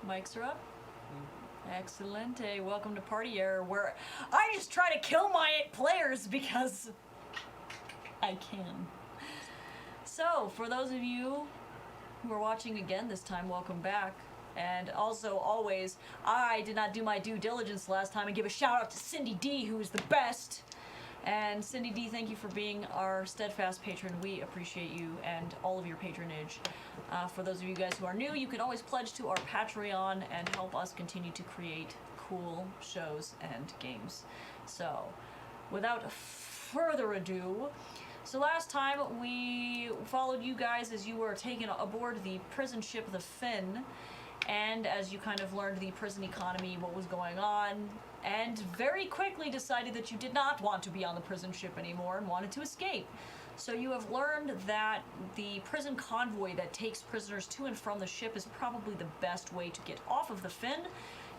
Mics are up. Excellente. Welcome to Party Error, where I just try to kill my players because I can. So, for those of you who are watching again this time, welcome back. And also, always, I did not do my due diligence last time and give a shout out to Cindy D, who is the best. And Cindy D, thank you for being our steadfast patron. We appreciate you and all of your patronage. For those of you guys who are new, you can always pledge to our Patreon and help us continue to create cool shows and games. So, without further ado, so last time we followed you guys as you were taken aboard the prison ship, the Finn, and as you kind of learned the prison economy, what was going on, and very quickly decided that you did not want to be on the prison ship anymore and wanted to escape. So you have learned that the prison convoy that takes prisoners to and from the ship is probably the best way to get off of the Finn.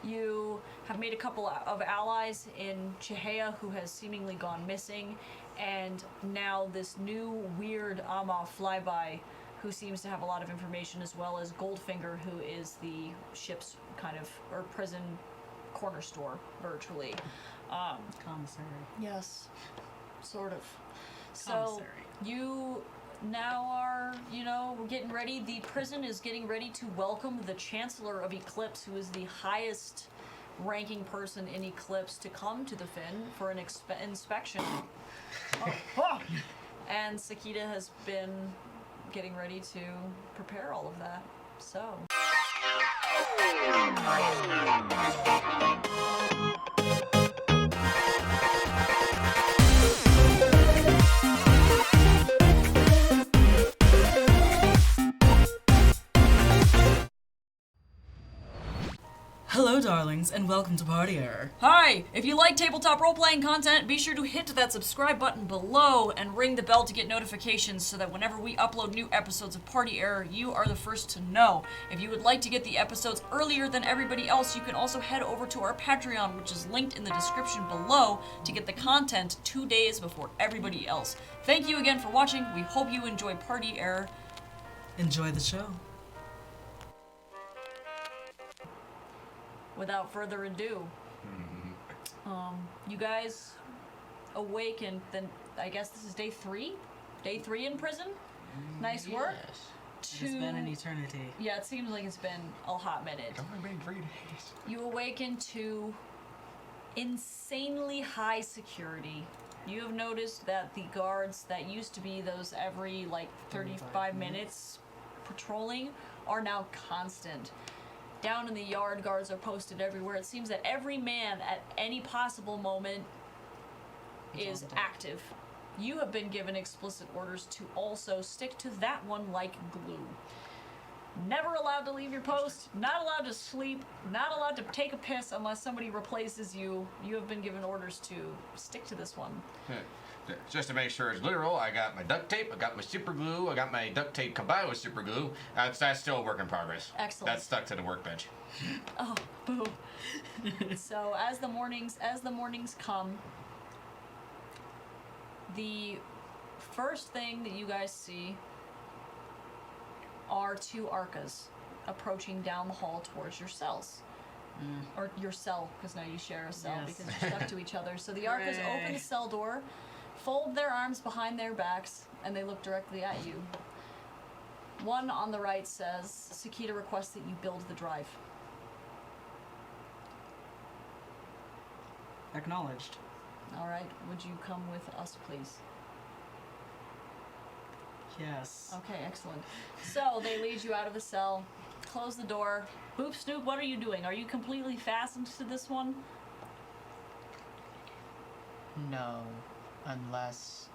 You have made a couple of allies in Chihaya who has seemingly gone missing, and now this new weird Ama flyby who seems to have a lot of information, as well as Goldfinger, who is the ship's kind of, or prison corner store, virtually. Commissary. Yes, sort of. So Commissary. you now are, we're getting ready. The prison is getting ready to welcome the Chancellor of Eclipse, who is the highest ranking person in Eclipse, to come to the Finn for an inspection. And Sakita has been getting ready to prepare all of that. So. Hello, darlings, and welcome to Party Error. Hi! If you like tabletop role-playing content, be sure to hit that subscribe button below and ring the bell to get notifications so that whenever we upload new episodes of Party Error, you are the first to know. If you would like to get the episodes earlier than everybody else, you can also head over to our Patreon, which is linked in the description below, to get the content 2 days before everybody else. Thank you again for watching. We hope you enjoy Party Error. Enjoy the show. Without further ado, you guys awakened, then I guess this is day 3? Day 3 in prison? Nice work. It's been an eternity. Yeah, it seems like it's been a hot minute. It's only been 3 days. You awaken to insanely high security. You have noticed that the guards that used to be those every 35 minutes patrolling are now constant. Down in the yard, guards are posted everywhere. It seems that every man at any possible moment is active. You have been given explicit orders to also stick to that one like glue. Never allowed to leave your post, not allowed to sleep, not allowed to take a piss unless somebody replaces you. You have been given orders to stick to this one. Just to make sure it's literal, I got my duct tape, I got my super glue, I got my duct tape combined with super glue. That's still a work in progress. Excellent. That's stuck to the workbench. Oh, boo. So as the mornings come, the first thing that you guys see are 2 Arcas approaching down the hall towards your cells. Or your cell, because now you share a cell because you're stuck to each other. So the Arcas open the cell door, fold their arms behind their backs, and they look directly at you. One on the right says, Sakita requests that you build the drive. Acknowledged. Alright, would you come with us, please? Yes. Okay, excellent. So they lead you out of the cell, close the door. Boop Snoop, what are you doing? Are you completely fastened to this one? No, unless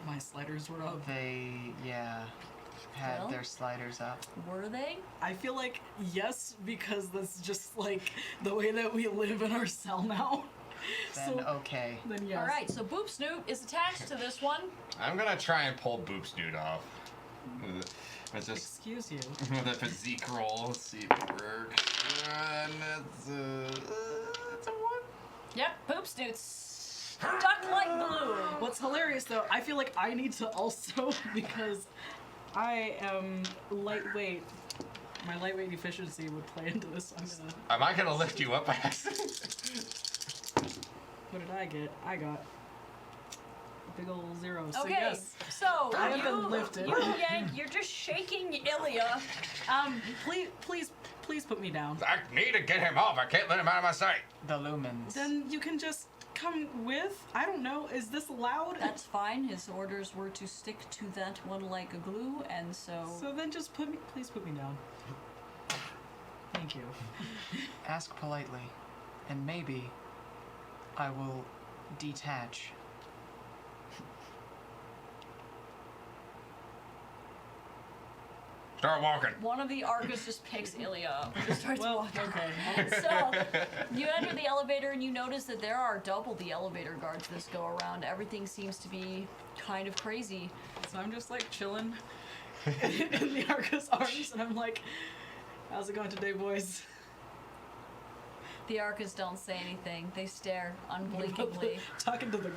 My sliders were up. they, had Well? their sliders up. Were they? I feel like yes, because that's just the way that we live in our cell now. Then okay. Then yes. Alright, so Boop Snoop is attached to this one. I'm gonna try and pull Boop Snoot off. It's just Excuse you. with a physique roll. Let's see if it works. And it's a 1. Yep, Boop Snoot's stuck like glue. What's hilarious though, I feel like I need to also, because I am lightweight my lightweight efficiency would play into this. So I'm gonna. Am I gonna this? I'm gonna. Am I gonna lift you up? What did I get? I got a big old 0. So Okay, yes. so I have been lifted. you yank, you're just shaking Ilya. Please put me down. I need to get him off. I can't let him out of my sight. The lumens. Then you can just come with. I don't know. Is this allowed? That's fine. His orders were to stick to that one like a glue, and so. So then just please put me down. Thank you. Ask politely, and maybe I will detach. Start walking. One of the Argus just picks Ilya up and starts walking. Okay. So, you enter the elevator and you notice that there are double the elevator guards this go around. Everything seems to be kind of crazy. So I'm just like chilling in the Argus arms, and I'm like, "How's it going today, boys?" The Argus don't say anything. They stare unblinkingly. Talking to the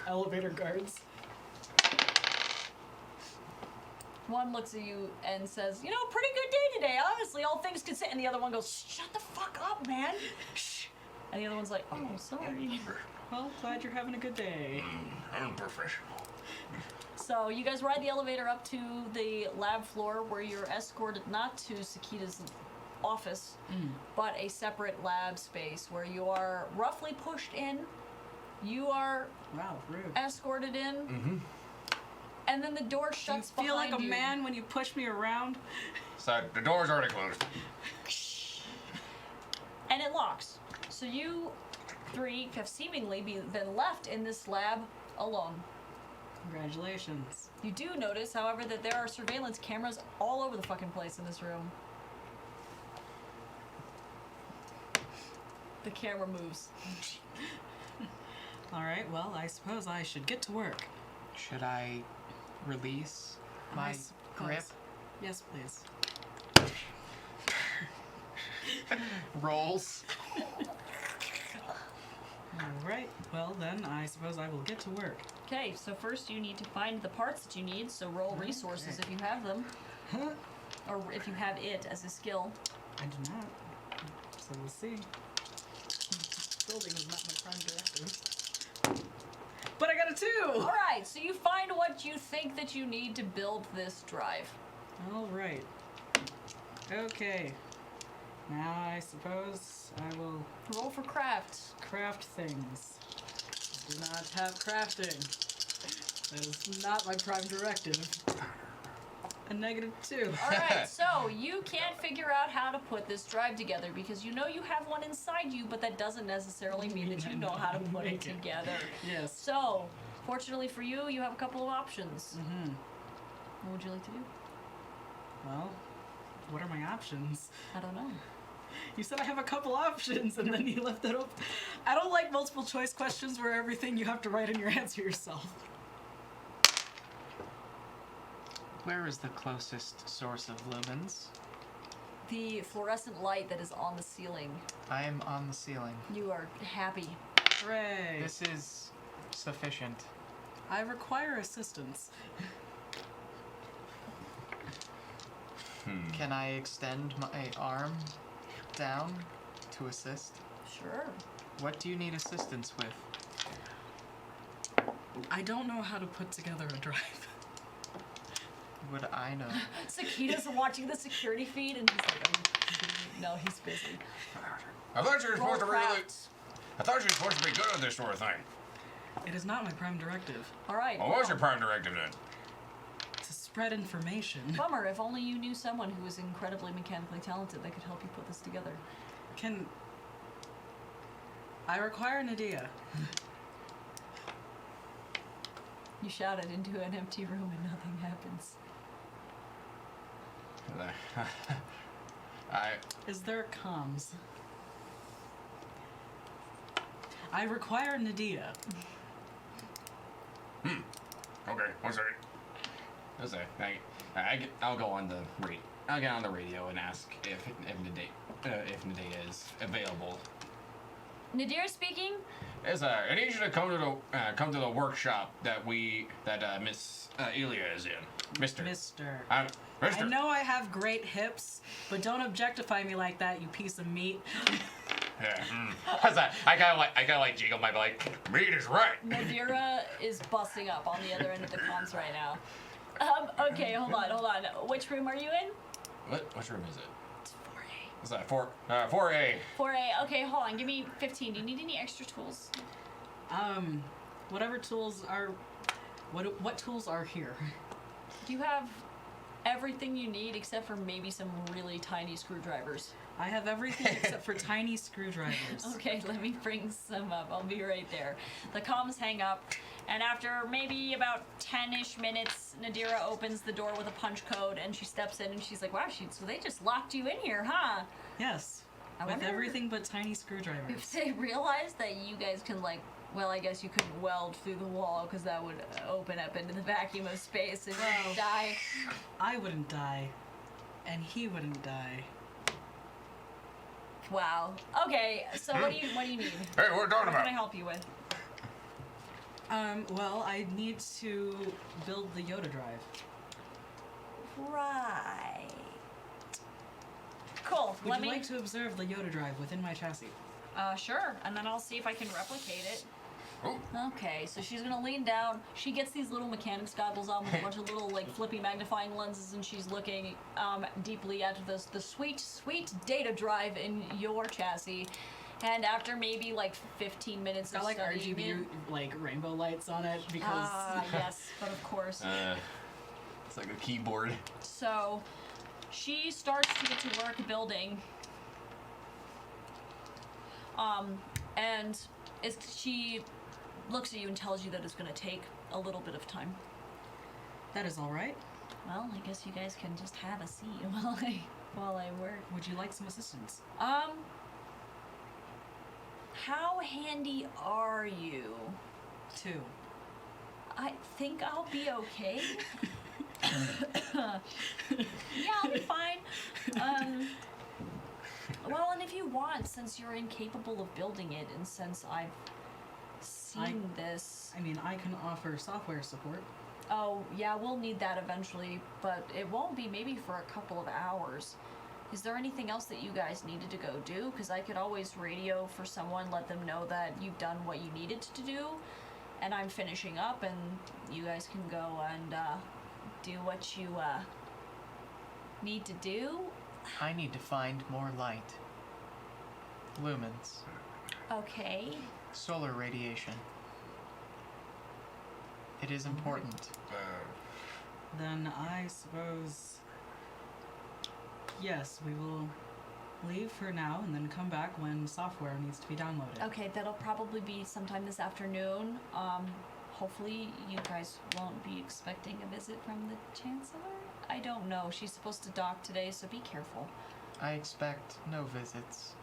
elevator guards. One looks at you and says, you know, pretty good day today. Honestly, all things considered. And the other one goes, shut the fuck up, man. Shh. And the other one's like, oh, sorry. Well, glad you're having a good day. Unprofessional. So you guys ride the elevator up to the lab floor where you're escorted not to Sakita's office, but a separate lab space where you are roughly pushed in. You are Wow, rude. escorted in. And then the door Do you shuts feel like behind a you. man when you push me around? So the door's already closed. And it locks. So you three have seemingly been left in this lab alone. Congratulations. You do notice, however, that there are surveillance cameras all over the fucking place in this room. The camera moves. Alright, well, I suppose I should get to work. Should I release my grip? Yes, please. Rolls. Alright, well then, I suppose I will get to work. Okay, so first you need to find the parts that you need, so roll resources if you have them. Huh? Or if you have it as a skill. I do not. So we'll see. Building is not my prime directive. But I got a 2! Alright, so you find what you think that you need to build this drive. Alright. Okay. Now I suppose I will Roll for craft. craft things. I do not have crafting. That is not my prime directive. A -2. Alright, so you can't figure out how to put this drive together because you know you have one inside you, but that doesn't necessarily mean that you know how to put it Make it. together. Yes. So, fortunately for you, you have a couple of options. Mm-hmm. What would you like to do? Well, what are my options? I don't know. You said I have a couple options, and then you left that open. I don't like multiple choice questions where everything you have to write in your answer yourself. Where is the closest source of lumens? The fluorescent light that is on the ceiling. I am on the ceiling. You are happy. Hooray! This is sufficient. I require assistance. Can I extend my arm down to assist? Sure. What do you need assistance with? I don't know how to put together a drive. Would I know? Sakita's watching the security feed and he's like, no, he's busy. I thought you were Roll supposed to really. craft. I thought you were supposed to be good at this sort of thing. It is not my prime directive. Alright. Well, what was your prime directive then? To spread information. Bummer, if only you knew someone who was incredibly mechanically talented that could help you put this together. I require an idea. You shout it into an empty room and nothing happens. Is there comms? I require an idea. Okay, 1 second. That's it. I'll go on the I'll get on the radio and ask if Nadia is available. Nadir speaking? I need you to come to the workshop that Miss Ilya is in. Mister. Mister. I know I have great hips, but don't objectify me like that, you piece of meat. Yeah. How's that? I gotta like jiggle my like. Meat is right. Nadira is busting up on the other end of the comms right now. Okay, hold on. Which room are you in? Which room is it? It's 4A. What's that? 4A. 4A. Okay, hold on. Give me 15. Do you need any extra tools? Whatever tools are... What tools are here? You have everything you need except for maybe some really tiny screwdrivers. I have everything except for tiny screwdrivers. Okay, let me bring some up. I'll be right there. The comms hang up, and after maybe about 10-ish minutes, Nadira opens the door with a punch code, and she steps in, and she's like, wow, so they just locked you in here, huh? Yes. I With wonder everything but tiny screwdrivers. if they realized that you guys can, like, well, I guess you couldn't weld through the wall, because that would open up into the vacuum of space and you'd die. I wouldn't die. And he wouldn't die. Wow. Okay, so what do you need? Hey, what are we talking What about? can I help you with? Well, I need to build the Yoda drive. Right. Cool. Would Let you me. like to observe the Yoda drive within my chassis? Sure. And then I'll see if I can replicate it. Ooh. Okay, so she's gonna lean down. She gets these little mechanics goggles on with a bunch of little like flippy magnifying lenses, and she's looking deeply at the sweet data drive in your chassis. And after maybe like 15 minutes It's got of like studying RGB it, like rainbow lights on it because yes, but of course. It's like a keyboard. So she starts to get to work building. And she looks at you and tells you that it's going to take a little bit of time. that is all right. Well, I guess you guys can just have a seat while I work. Would you like some assistance? How handy are you? 2. I think I'll be okay. Yeah, I'll be fine. Well, and if you want, since you're incapable of building it, and since I've seen this... I mean, I can offer software support. Oh, yeah, we'll need that eventually, but it won't be maybe for a couple of hours. Is there anything else that you guys needed to go do? Because I could always radio for someone, let them know that you've done what you needed to do, and I'm finishing up, and you guys can go and do what you need to do. I need to find more light. Lumens. Okay. Solar radiation. It is important. Then I suppose... Yes, we will leave for now and then come back when software needs to be downloaded. Okay, that'll probably be sometime this afternoon. Hopefully you guys won't be expecting a visit from the Chancellor? I don't know. She's supposed to dock today, so be careful. I expect no visits.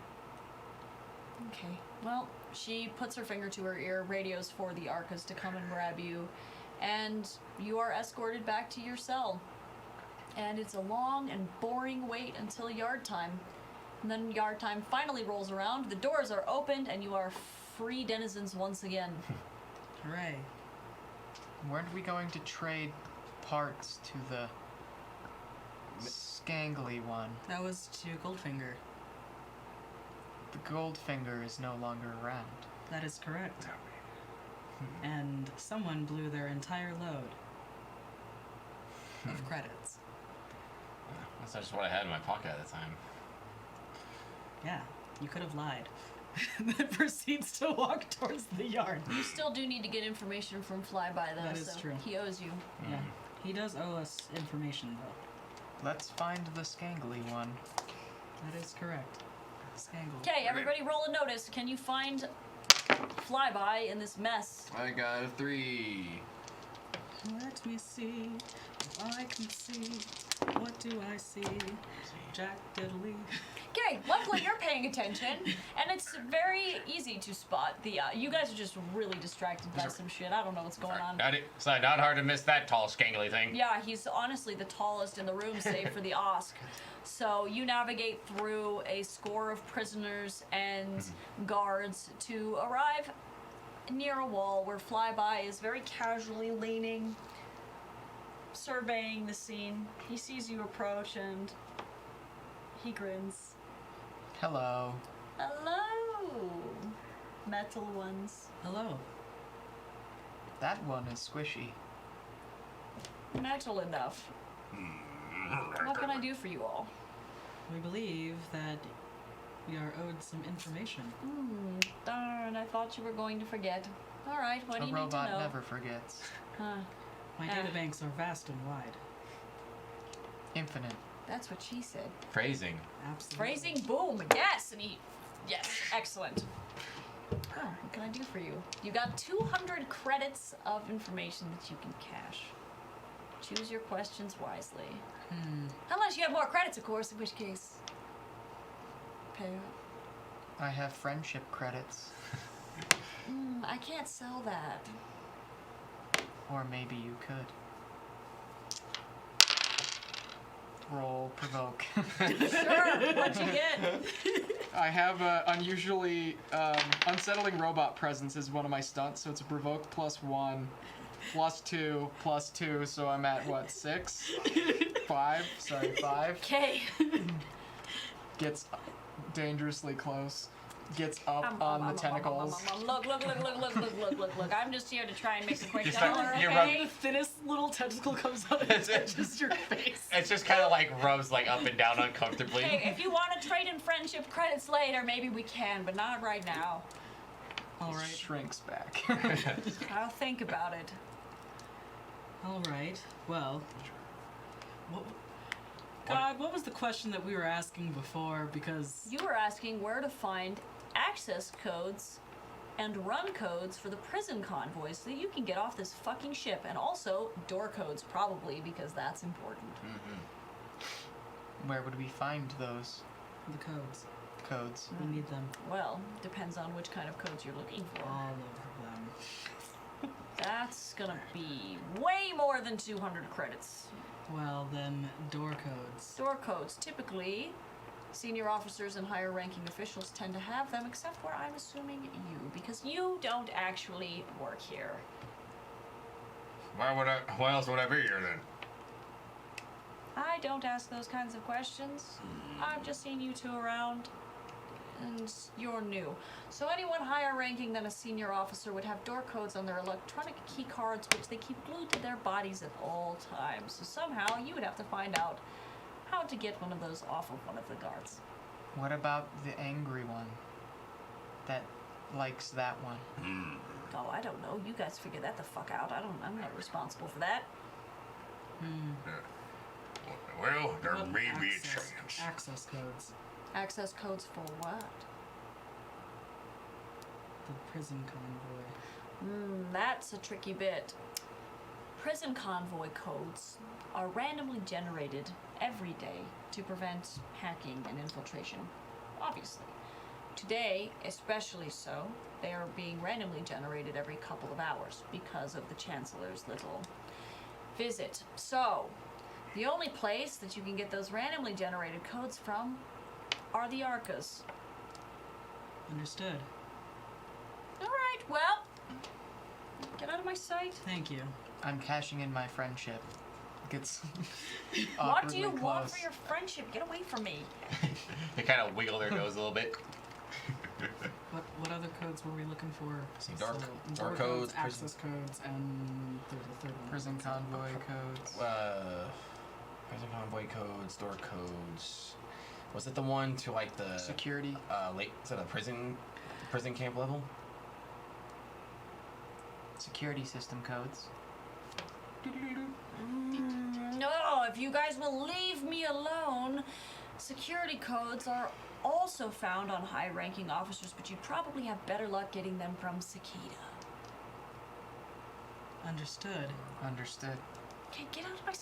Okay. Well, she puts her finger to her ear, radios for the Arcas to come and grab you, and you are escorted back to your cell. And it's a long and boring wait until yard time. And then yard time finally rolls around, the doors are opened, and you are free denizens once again. Hooray. Weren't we going to trade parts to the scangly one? That was to Goldfinger. The Goldfinger is no longer around. That is correct. And someone blew their entire load of credits. That's just what I had in my pocket at the time. Yeah, you could have lied. Then proceeds to walk towards the yard. You still do need to get information from Flyby, though, That is so true. he owes you. Yeah, he does owe us information, though. Let's find the scangly one. That is correct. Scangle. Okay, everybody roll a notice. Can you find Flyby in this mess? I got a 3. Let me see if I can see. What do I see? Jack Diddley. Okay, luckily you're paying attention, and it's very easy to spot the, you guys are just really distracted by some shit. I don't know what's going on. It's not hard to miss that tall, scangly thing. Yeah, he's honestly the tallest in the room, save for the Osk. So you navigate through a score of prisoners and guards to arrive near a wall where Flyby is very casually leaning, surveying the scene. He sees you approach and he grins. Hello. Hello, metal ones. Hello. That one is squishy. Metal enough. What can I do for you all? We believe that we are owed some information. Darn, I thought you were going to forget. All right, what do A you need to robot know? never forgets. Huh, My Ah. databanks are vast and wide. Infinite. that's what she said. Phrasing. Absolutely. Phrasing, boom, yes, and he, yes, excellent. Oh, what can I do for you? You got 200 credits of information that you can cash. Choose your questions wisely. Unless you have more credits, of course, in which case, pay up. I have friendship credits. I can't sell that. Or maybe you could. Roll provoke. Sure, what'd you get? I have a unusually unsettling robot presence is one of my stunts, so it's a provoke +1, +2, +2, so I'm at what, 6? 5? Sorry, 5. Okay. Gets dangerously close. Gets up on the tentacles. Look. I'm just here to try and make a quick Just dollar, like- you okay? The thinnest little tentacle comes out and touches your face. It's just kind of like rubs like up and down uncomfortably. Hey, if you want to trade in friendship credits later, maybe we can, but not right now. All right. Shrinks back. I'll think about it. All right. Well. God, what was the question that we were asking before? Because You were asking where to find access codes and run codes for the prison convoys so that you can get off this fucking ship, and also door codes, probably, because that's important. Where would we find those the codes, codes? we need them. Well, depends on which kind of codes you're looking for. All of them. That's gonna be way more than 200 credits. Well, then, door codes. Door codes, typically, senior officers and higher ranking officials tend to have them, except for, I'm assuming, you, because you don't actually work here. Why else would I be here then? I don't ask those kinds of questions. I've just seen you two around, and you're new. So anyone higher ranking than a senior officer would have door codes on their electronic key cards, which they keep glued to their bodies at all times. So somehow you would have to find out how to get one of those off of one of the guards. What about the angry one that likes that one? Oh, I don't know. You guys figure that the fuck out. I'm not responsible for that. Well, there What may be a access- chance. Access codes. Access codes for what? The prison convoy. That's a tricky bit. Prison convoy codes are randomly generated every day to prevent hacking and infiltration. Obviously. Today, especially so, they are being randomly generated every couple of hours because of the Chancellor's little visit. So, the only place that you can get those randomly generated codes from are the Arcas. Understood. Alright, well, get out of my sight. Thank you. I'm cashing in my friendship. Gets What do you awkwardly want close. for your friendship? Get away from me. They kind of wiggle their nose a little bit. What other codes were we looking for? See, door door codes, prison- access codes, and there's a third one. Prison convoy codes. Prison convoy codes, door codes. Was it the one to like the Security. is that a prison camp level? Security system codes. No, if you guys will leave me alone. Security codes are also found on high-ranking officers, but you'd probably have better luck getting them from Cicada. Understood. Understood. Okay, get out of my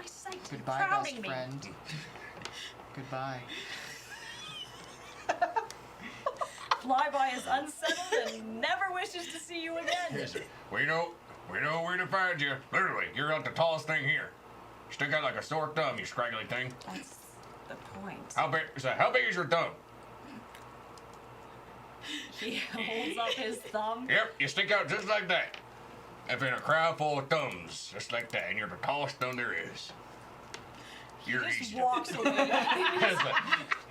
sight. You're Goodbye, best crowding me. friend. Goodbye. Flyby is unsettled and never wishes to see you again. We know where to find you. Literally, you're about the tallest thing here. Stick out like a sore thumb, you scraggly thing. That's the point. How big is your thumb? He holds up his thumb. Yep, you stick out just like that. If in a crowd full of thumbs, just like that, and you're the tallest thumb there is. You're Just easy. walks away.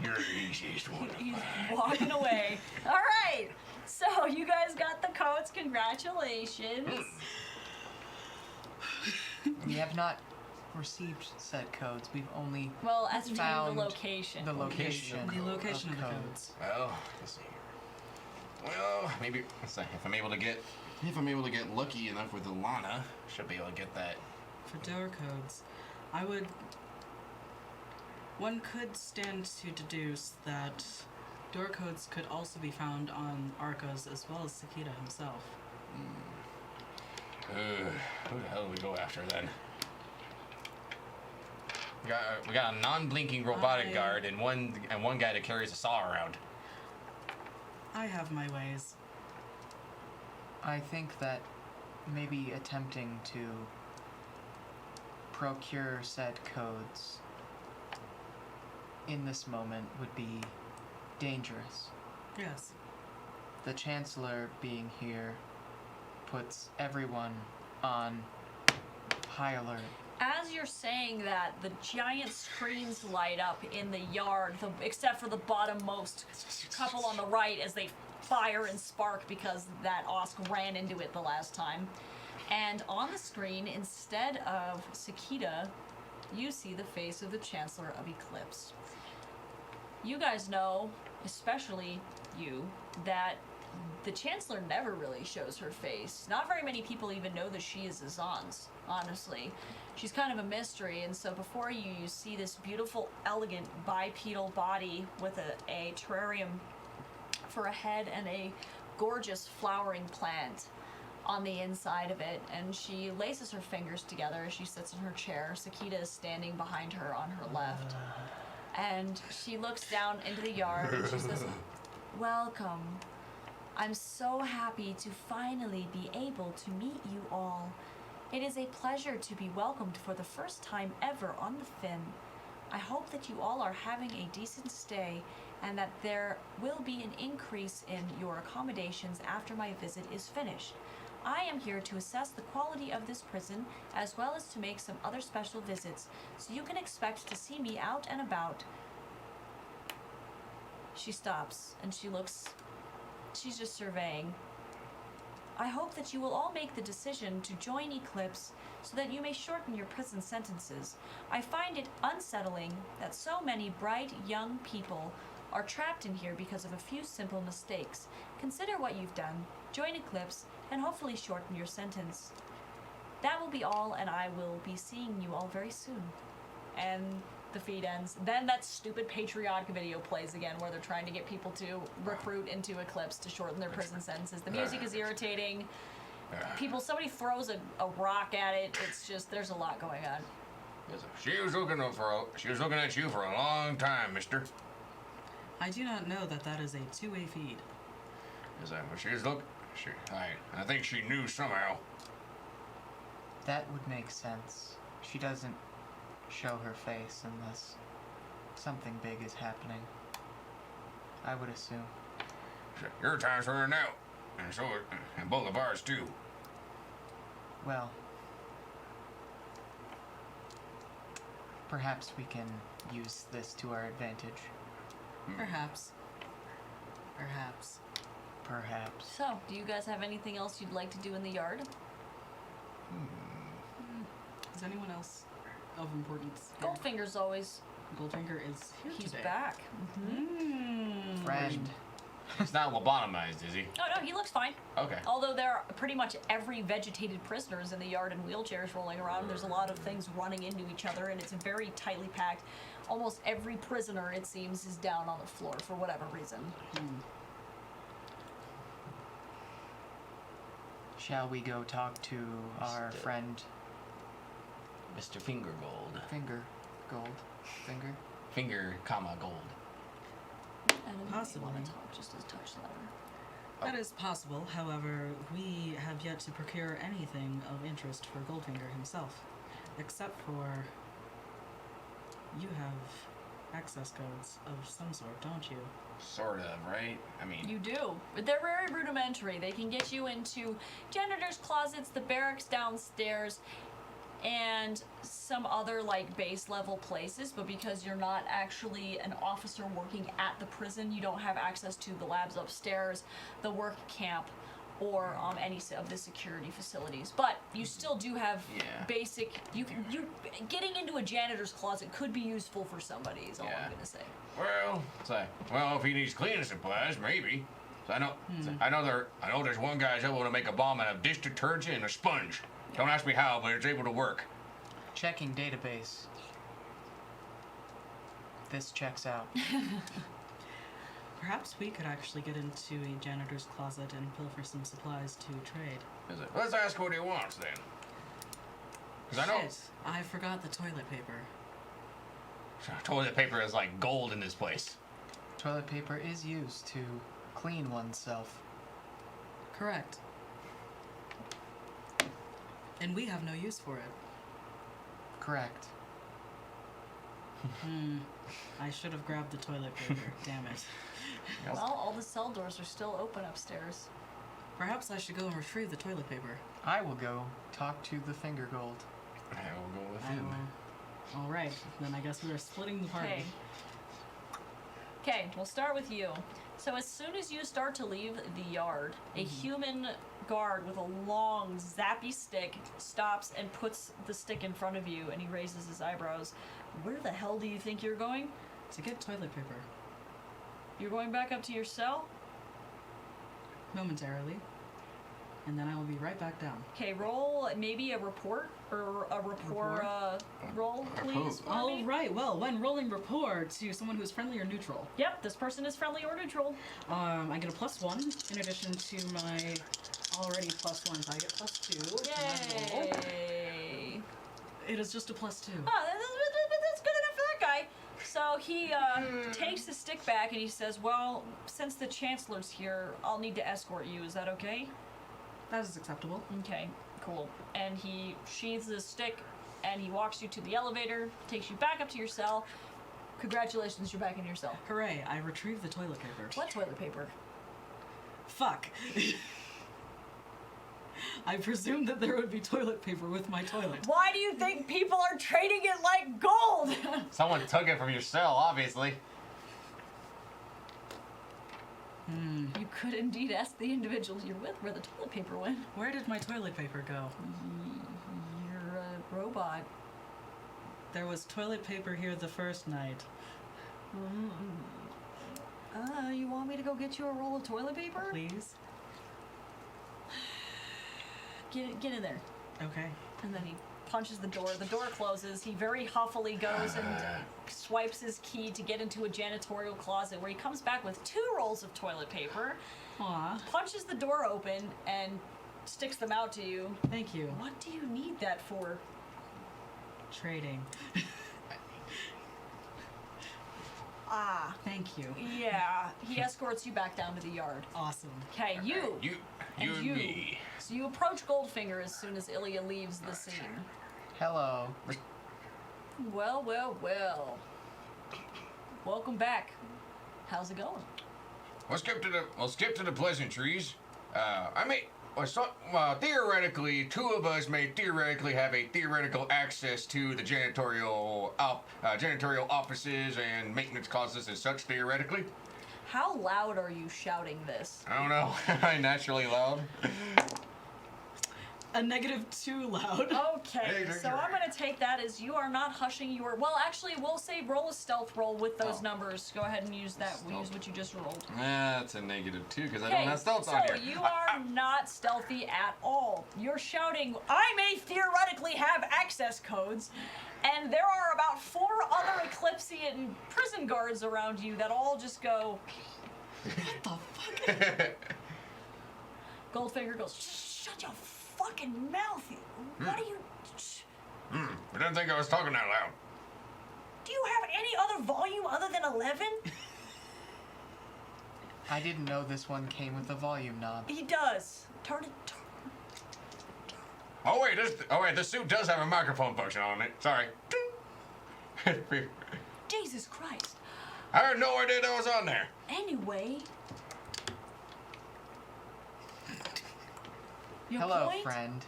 You're the easiest one. He's walking away. All right. So you guys got the codes. Congratulations. We have not received said codes. We've only Well, as for found the location. the location. The location of the codes. codes. Well, let's see here. Well, maybe let's see, if I'm able to get lucky enough with Alana, should be able to get that. For door codes, one could stand to deduce that door codes could also be found on Arcos as well as Sakita himself. Who the hell do we go after then? We got a non-blinking robotic guard and one guy that carries a saw around. I have my ways. I think that maybe attempting to procure said codes in this moment would be dangerous. Yes. The Chancellor being here puts everyone on high alert. As you're saying that, the giant screens light up in the yard, except for the bottommost couple on the right as they fire and spark because that Osk ran into it the last time. And on the screen, instead of Sakita, you see the face of the Chancellor of Eclipse. You guys know, especially you, that the Chancellor never really shows her face. Not very many people even know that she is Azan's, honestly. She's kind of a mystery, and so before you see this beautiful, elegant, bipedal body with a terrarium for a head and a gorgeous flowering plant on the inside of it, and she laces her fingers together as she sits in her chair. Sakita is standing behind her on her left. And she looks down into the yard and she says, "Welcome. I'm so happy to finally be able to meet you all. It is a pleasure to be welcomed for the first time ever on the Finn. I hope that you all are having a decent stay and that there will be an increase in your accommodations after my visit is finished. I am here to assess the quality of this prison as well as to make some other special visits, so you can expect to see me out and about." She stops and she's just surveying. "I hope that you will all make the decision to join Eclipse so that you may shorten your prison sentences. I find it unsettling that so many bright young people are trapped in here because of a few simple mistakes. Consider what you've done, join Eclipse, and hopefully shorten your sentence. That will be all, and I will be seeing you all very soon." And the feed ends. Then that stupid patriotic video plays again where they're trying to get people to recruit into Eclipse to shorten their prison sentences. The music is irritating. Somebody throws a rock at it. It's just, there's a lot going on. She was looking at you for a long time, mister. I do not know that is a two-way feed. I think she knew somehow. That would make sense. She doesn't show her face unless something big is happening. I would assume. Your time's running out, and both of ours too. Well, perhaps we can use this to our advantage. Perhaps. Perhaps. Perhaps. So, do you guys have anything else you'd like to do in the yard? Is anyone else of importance? Goldfinger's always. Goldfinger is here He's today. back. Friend. He's not lobotomized, is he? Oh no, he looks fine. Okay. Although there are pretty much every vegetated prisoner is in the yard in wheelchairs rolling around. There's a lot of things running into each other, and it's very tightly packed. Almost every prisoner, it seems, is down on the floor for whatever reason. Shall we go talk to our friend Mr. Fingergold. Finger, Finger, gold. And Possibly. want to talk just a touch louder. That is possible. However, we have yet to procure anything of interest for Goldfinger himself, except for you have access codes of some sort, don't you? Sort of, right? I mean, You do. But they're very rudimentary. They can get you into janitor's closets, the barracks downstairs, and some other like base level places, but because you're not actually an officer working at the prison, you don't have access to the labs upstairs, the work camp, or any of the security facilities. But you still do have basic. You getting into a janitor's closet could be useful for somebody. Is all I'm gonna say. well, if he needs cleaning supplies, maybe. So I know there's one guy's able to make a bomb out of dish detergent and a sponge. Don't ask me how, but it's able to work. Checking database. This checks out. Perhaps we could actually get into a janitor's closet and pilfer some supplies to trade. Let's ask what he wants then. Because I know Shit, I forgot the toilet paper. toilet paper is like gold in this place. Toilet paper is used to clean oneself. Correct. And we have no use for it. Correct. I should have grabbed the toilet paper. Damn it. Yep. Well, all the cell doors are still open upstairs. Perhaps I should go and retrieve the toilet paper. I will go talk to the finger gold. I will go with I him. will. All right, then I guess we are splitting the party. Okay, we'll start with you. So as soon as you start to leave the yard, a human guard with a long, zappy stick stops and puts the stick in front of you, and he raises his eyebrows. Where the hell do you think you're going? To get toilet paper. You're going back up to your cell? Momentarily. And then I will be right back down. Okay, roll maybe a report or a rapport roll, please. for All me. right, well, when rolling rapport to someone who's friendly or neutral, Yep, this person is friendly or neutral. I get a +1 in addition to my already +1, so I get +2 to my roll. Yay! It is just a +2. Oh, that's good enough for that guy. So he takes the stick back and he says, well, since the Chancellor's here, I'll need to escort you. Is that okay? That is acceptable. Okay, cool. And he sheathes his stick and he walks you to the elevator, takes you back up to your cell. Congratulations, you're back in your cell. Hooray, I retrieved the toilet paper. What toilet paper? Fuck. I presumed that there would be toilet paper with my toilet. Why do you think people are trading it like gold? Someone took it from your cell, obviously. You could indeed ask the individuals you're with where the toilet paper went. Where did my toilet paper go? You're a robot. There was toilet paper here the first night. You want me to go get you a roll of toilet paper? Please? Get in there. Okay. And then he punches the door. The door closes. He very huffily goes and swipes his key to get into a janitorial closet where he comes back with 2 rolls of toilet paper, Aw, punches the door open, and sticks them out to you. thank you. What do you need that for? Trading. Ah, Thank you. yeah. He escorts you back down to the yard. Awesome. Okay, you. You and me. So you approach Goldfinger as soon as Ilya leaves the scene. Hello. Well, well, well. Welcome back. How's it going? We'll skip to the pleasantries. Theoretically, 2 of us may theoretically have a theoretical access to the janitorial offices and maintenance closets and such. Theoretically, How loud are you shouting this? I don't know. I'm naturally loud. A -2 loud. Okay, so I'm gonna take that as you are not hushing your. Well, actually, we'll say roll a stealth roll with those numbers. Go ahead and use that. We'll use what you just rolled. That's a -2 because I don't have stealth so on here. you are not stealthy at all. You're shouting, I may theoretically have access codes, and there are about 4 other Eclipsean prison guards around you that all just go. What the fuck? Goldfinger goes, shut your fucking mouth. What are you. I didn't think I was talking that loud. Do you have any other volume other than 11? I didn't know this one came with a volume knob. He does. Turn it. Oh wait, this suit does have a microphone function on it. Sorry. Jesus Christ. I had no idea that was on there. Anyway. Your Hello, point? friend.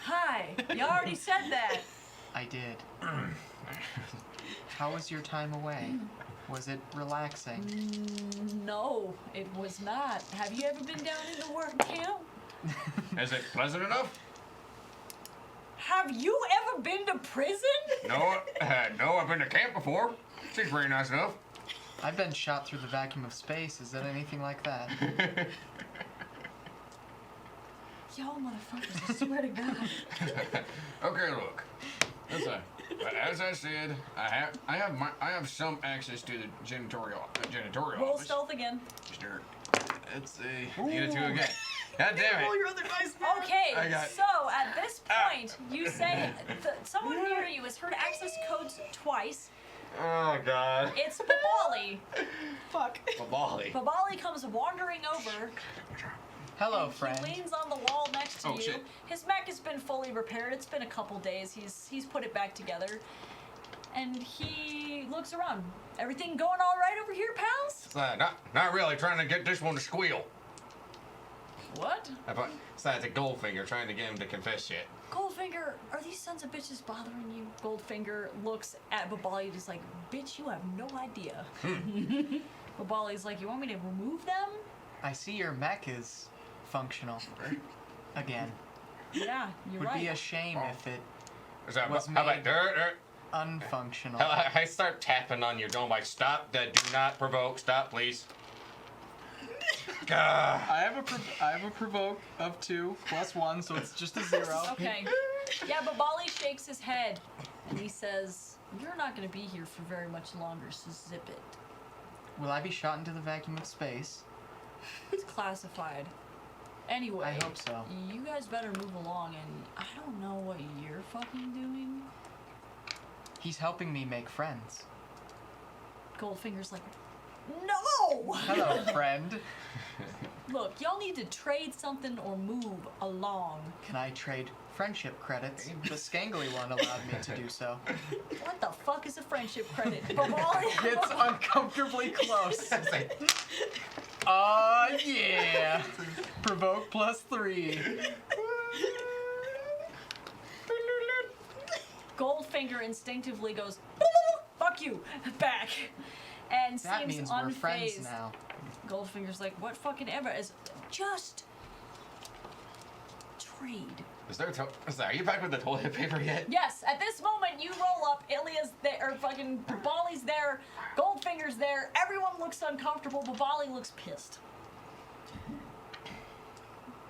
Hi. You already said that. I did. How was your time away? Was it relaxing? No, it was not. Have you ever been down in the work camp? Is it pleasant enough? Have you ever been to prison? No, no, I've been to camp before. Seems very nice enough. I've been shot through the vacuum of space. Is that anything like that? Y'all motherfuckers, I swear to God. Okay, look. As I said, I have some access to the janitorial Roll office. stealth again. Sure. It's a get a 2 again. God damn it. Roll your other dice. Okay, I got- so at this point, you say someone near you has heard access codes twice. Oh God. It's Babali. Fuck. Babali. Babali comes wandering over. Hello, and friend. He leans on the wall next to Oh, you. shit. His mech has been fully repaired. It's been a couple days. He's put it back together. And he looks around. Everything going all right over here, pals? Not really. Trying to get this one to squeal. What? It's a Goldfinger trying to get him to confess shit. Goldfinger, are these sons of bitches bothering you? Goldfinger looks at Babali and is like, bitch, you have no idea. Babali's like, you want me to remove them? I see your mech is functional. Again. Yeah, you're Would right. be a shame if it Is that Was how about made- dirt? unfunctional. I start tapping on your dome. Like, stop that. Do not provoke. Stop, please. Gah. I have a provoke of 2 plus 1, so it's just a 0. Okay. Yeah, Babali shakes his head and he says, you're not going to be here for very much longer, so zip it. Will I be shot into the vacuum of space? It's classified. Anyway, I hope so. you guys better move along, and I don't know what you're fucking doing. He's helping me make friends. Goldfinger's like, no! Hello, friend. Look, y'all need to trade something or move along. Can I trade friendship credits? The Skangly one allowed me to do so. What the fuck is a friendship credit? Babali? It's uncomfortably close. Yeah. Provoke plus 3. Goldfinger instinctively goes, fuck you, back, and That seems means unfazed. we're friends now. Goldfinger's like, what fucking ever is just trade. Are you back with the toilet paper yet? Yes, at this moment you roll up, Ilya's there, or fucking Babali's there, Goldfinger's there, everyone looks uncomfortable, Babali looks pissed.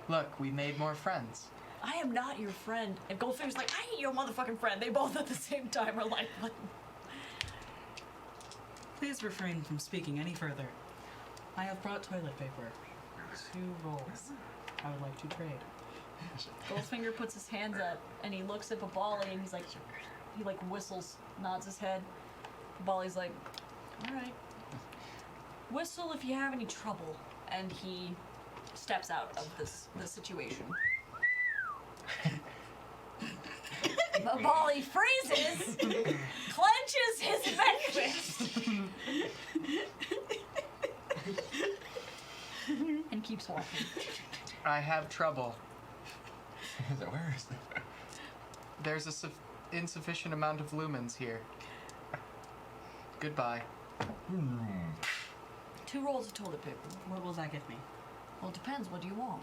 Look, we made more friends. I am not your friend. And Goldfinger's like, I ain't your motherfucking friend. They both at the same time are like, what? Please refrain from speaking any further. I have brought toilet paper. 2 rolls. I would like to trade. Goldfinger puts his hands up and he looks at Babali and he's like, he like whistles, nods his head. Babali's like, alright. Whistle if you have any trouble. And he steps out of the situation. Babali freezes, clenches his fist, and keeps walking. I have trouble. Where is that? There's a insufficient amount of lumens here. Goodbye. 2 rolls of toilet paper. What will that get me? Well, it depends. What do you want?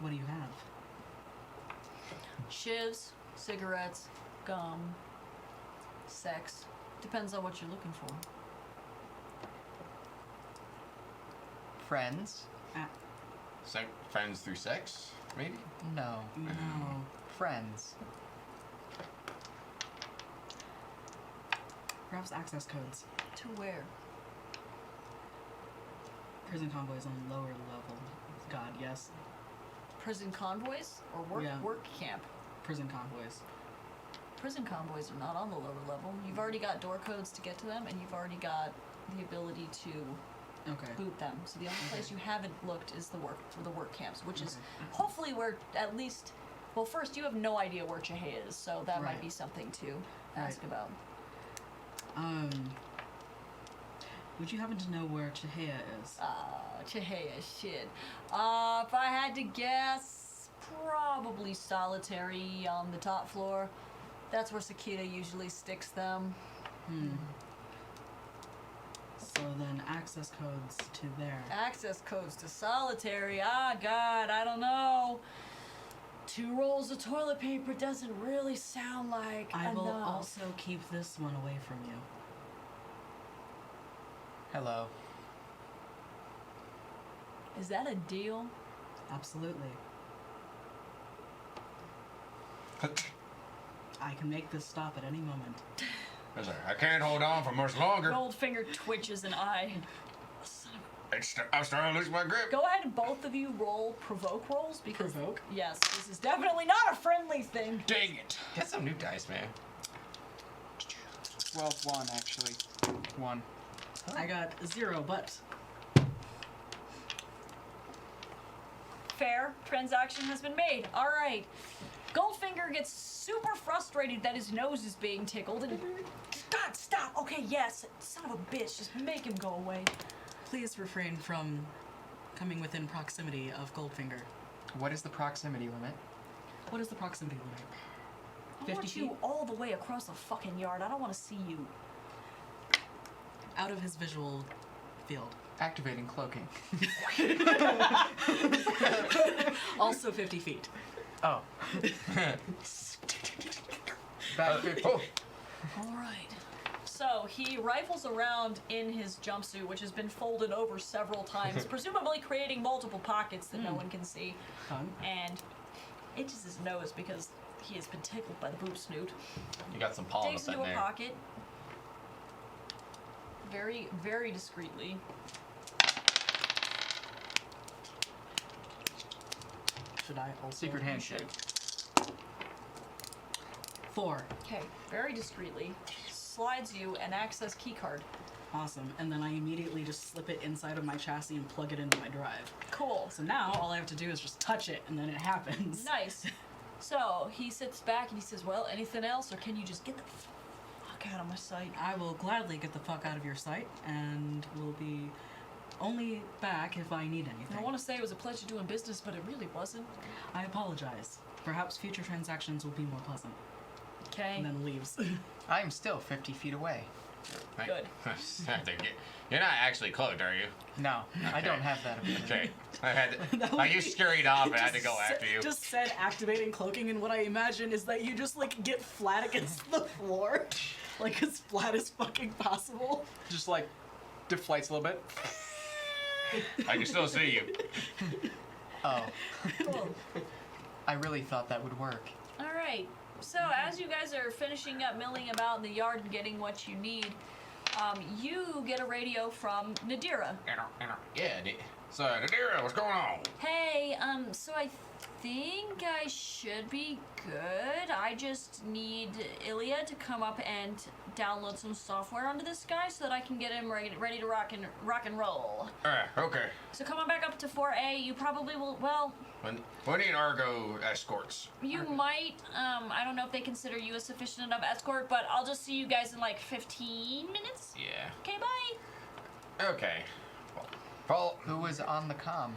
What do you have? Shivs, cigarettes, gum, sex. Depends on what you're looking for. Friends? Friends through sex, maybe? No. No. Friends. Perhaps access codes. To where? Prison convoys on lower level. God, yes. Prison convoys or Yeah. work camp? Prison convoys. Prison convoys are not on the lower level. You've already got door codes to get to them, and you've already got the ability to Okay. boot them. So the only place you haven't looked is the work camps, which is Okay. hopefully where at least. Well, first you have no idea where Chihei is, so that might Right. be something to ask Right. about. Would you happen to know where Chihaya is? Chihaya, shit. If I had to guess, probably solitary on the top floor. That's where Sakita usually sticks them. So then access codes to there. Access codes to solitary. Ah, God, I don't know. 2 rolls of toilet paper doesn't really sound like I will enough. also keep this one away from you. Hello. Is that a deal? Absolutely. I can make this stop at any moment. I can't hold on for much longer. Goldfinger twitches an eye. I'm starting to lose my grip. Go ahead and both of you roll provoke rolls because Provoke? yes, this is definitely not a friendly thing. Dang it. Get some new dice, man. Well, 1 actually. 1. I got 0, but Fair. Transaction has been made. All right. Goldfinger gets super frustrated that his nose is being tickled and God, stop. Okay, yes. Son of a bitch. Just make him go away. please refrain from coming within proximity of Goldfinger. What is the proximity limit? What is the proximity limit? I 50 want feet? you all the way across the fucking yard. I don't want to see you. Out of his visual field. Activating cloaking. Also 50 feet. Oh. Back 50. Oh, All right. So he rifles around in his jumpsuit, which has been folded over several times, presumably creating multiple pockets that no one can see, Fun. and itches his nose because he has been tickled by the boob snoot. you got some pollen Digs up into in a there. pocket, very, very discreetly. Should I also? Secret handshake. 4. Okay, very discreetly slides you an access keycard. Awesome. And then I immediately just slip it inside of my chassis and plug it into my drive. Cool. So now all I have to do is just touch it and then it happens. Nice. So he sits back and he says, "Well, anything else, or can you just get the fuck out of my sight?" I will gladly get the fuck out of your sight and will be only back if I need anything. I want to say it was a pleasure doing business, but it really wasn't. I apologize. Perhaps future transactions will be more pleasant. Okay. And then leaves. I am still 50 feet away. Good. You're not actually cloaked, are you? No, I don't have that ability. Okay. You scurried off and I had to go after you. Just said activating cloaking, and what I imagine is that you just like get flat against the floor, like as flat as fucking possible. Just like deflates a little bit. I can still see you. Oh, Cool. I really thought that would work. All right. So as you guys are finishing up milling about in the yard and getting what you need, you get a radio from Nadira. Yeah, so Nadira, what's going on? Hey, so I think I should be good. I just need Ilya to come up and download some software onto this guy so that I can get him ready to rock and roll. Okay. So come on back up to 4A. You probably will. Well, We need Argo escorts. you might. I don't know if they consider you a sufficient enough escort, but I'll just see you guys in like 15 minutes. Yeah. Okay, bye. Okay. Paul, Who was on the comm?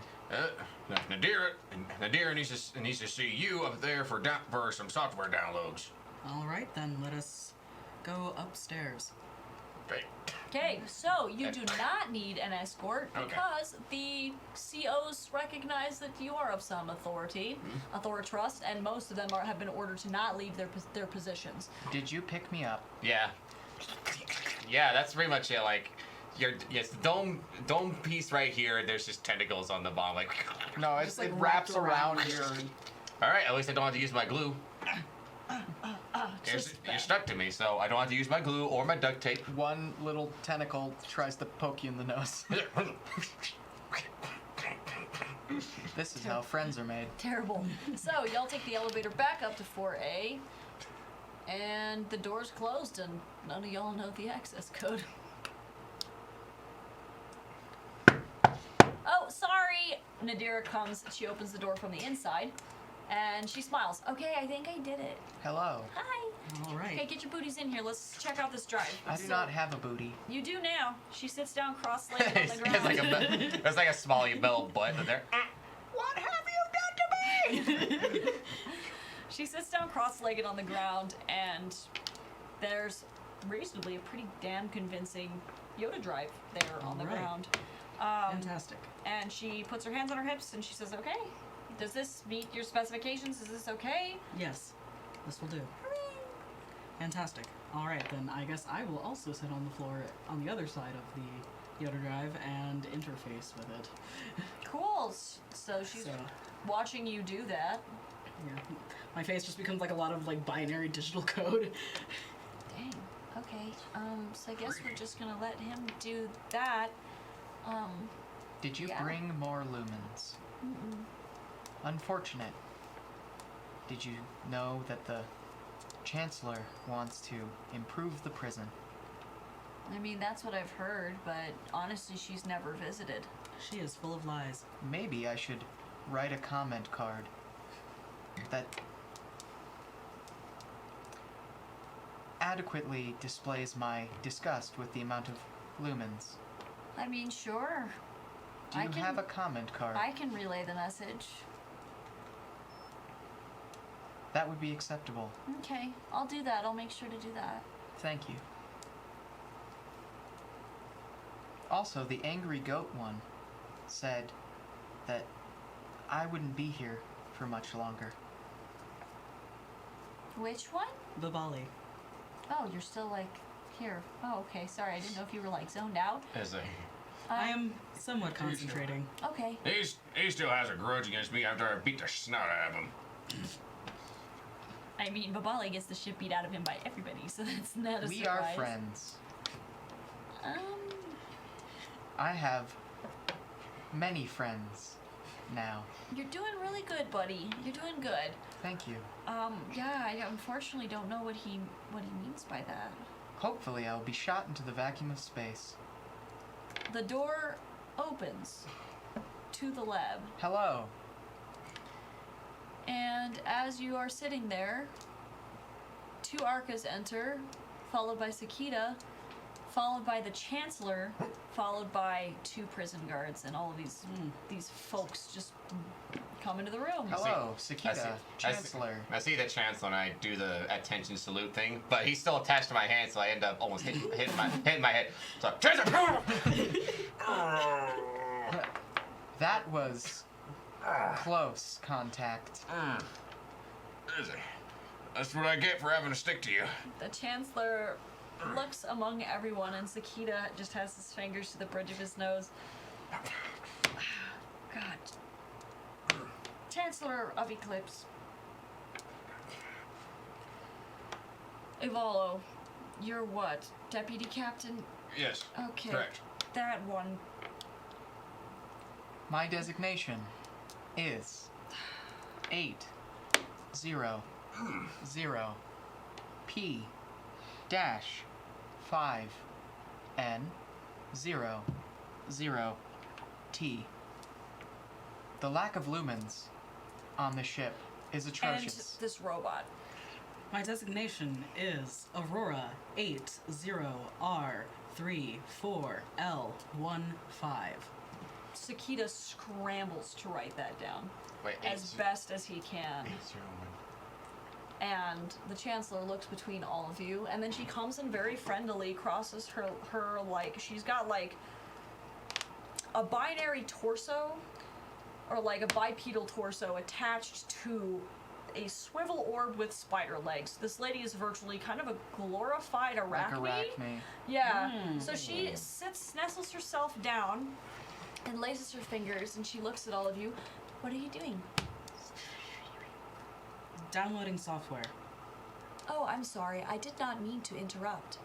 Nadira needs to see you up there for some software downloads. All right, then let us go upstairs. Okay. Okay, so you do not need an escort Okay. because the COs recognize that you are of some authority, authoritrust, and most of them have been ordered to not leave their positions. Did you pick me up? Yeah. Yeah, that's pretty much it. Like, the dome piece right here. There's just tentacles on the bottom. Like, No, Just, like, it wraps wrapped around. around here. all right. At least I don't have to use my glue. You're stuck to me, so I don't have to use my glue or my duct tape. One little tentacle tries to poke you in the nose. This is how friends are made. Terrible. So y'all take the elevator back up to 4A, and the door's closed, and none of y'all know the access code. Oh, sorry. Nadira comes. She opens the door from the inside, and she smiles. Okay, I think I did it. Hello. Hi. All right. Okay, get your booties in here. Let's check out this drive. I do not have a booty. You do now. She sits down cross-legged on the It's ground. like it's like a small metal butt in there. What have you done to me? She sits down cross-legged on the ground, and there's reasonably a pretty damn convincing Yoda drive there on the Alright. ground. Fantastic. And she puts her hands on her hips, and she says, okay, does this meet your specifications? Is this okay? Yes, this will do. Fantastic. All right, then I guess I will also sit on the floor on the other side of the Yoda drive and interface with it. Cool. So she's So, watching you do that. yeah. My face just becomes like a lot of like binary digital code. Dang. Okay. So I guess we're just gonna let him do that. Did you Yeah. bring more lumens? Mm-mm. Unfortunate. Did you know that the Chancellor wants to improve the prison? I mean, that's what I've heard, but honestly, she's never visited. She is full of lies. Maybe I should write a comment card that adequately displays my disgust with the amount of lumens. I mean, sure. Do you I can- have a comment card? I can relay the message. That would be acceptable. Okay, I'll do that. I'll make sure to do that. Thank you. Also, the angry goat one said that I wouldn't be here for much longer. Which one? The Bali. Oh, you're still like here. Oh, okay. Sorry, I didn't know if you were like zoned out. I am somewhat concentrating. Okay. He still has a grudge against me after I beat the snot out of him. I mean, Babali gets the shit beat out of him by everybody, so that's not a We surprise. are friends. Um, I have many friends now. you're doing really good, buddy. You're doing good. Thank you. Yeah, I unfortunately don't know what he means by that. Hopefully, I'll be shot into the vacuum of space. The door opens to the lab, Hello. and as you are sitting there, two Arcas enter, followed by Sakita, followed by the Chancellor, followed by two prison guards, and all of these folks just come into the room. Hello, I Sakita, see. Chancellor. I see the Chancellor and I do the attention salute thing, but he's still attached to my hand, so I end up almost hitting my head. So, Chancellor! That was close contact. That's what I get for having to stick to you. The Chancellor looks among everyone, and Sakita just has his fingers to the bridge of his nose. God. Chancellor of Eclipse. Ivalo, you're what? Deputy Captain? Yes. Okay. Correct. That one. My designation is 800 P dash 5 N 0 T. The lack of lumens on the ship is And atrocious. this robot. My designation is Aurora 80R34L15. Sakita scrambles to write that down Wait, as best as he can. And the Chancellor looks between all of you, and then she comes in very friendly, crosses her like, she's got like a binary torso, or like a bipedal torso attached to a swivel orb with spider legs. This lady is virtually kind of a glorified arachne. Like Arachne. Yeah. So she nestles herself down, and laces her fingers, and she looks at all of you. What are you doing? Downloading software. Oh, I'm sorry. I did not mean to interrupt.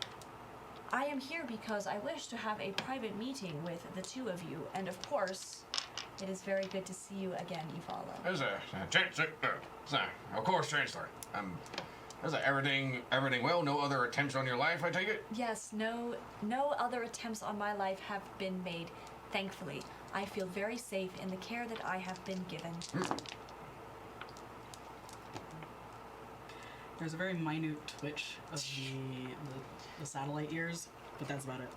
I am here because I wish to have a private meeting with the two of you, and of course, it is very good to see you again, Ivala. There's a Chancellor. Of course, Chancellor. Is everything well? No other attempts on your life, I take it? Yes, no other attempts on my life have been made, thankfully. I feel very safe in the care that I have been given. There's a very minute twitch of the satellite ears, but that's about it.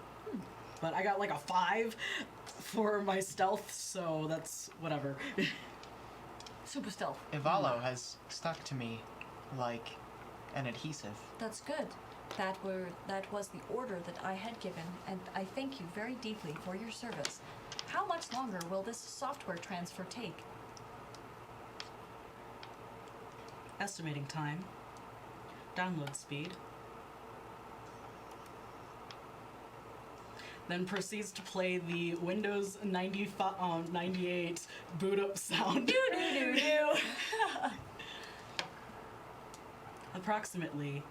But I got like a 5 for my stealth, so that's whatever. Super stealth. Ivalo has stuck to me like an adhesive. That's good. That was the order that I had given, and I thank you very deeply for your service. How much longer will this software transfer take? Estimating time. Download speed. Then proceeds to play the Windows 98 boot up sound. Do do do do. Approximately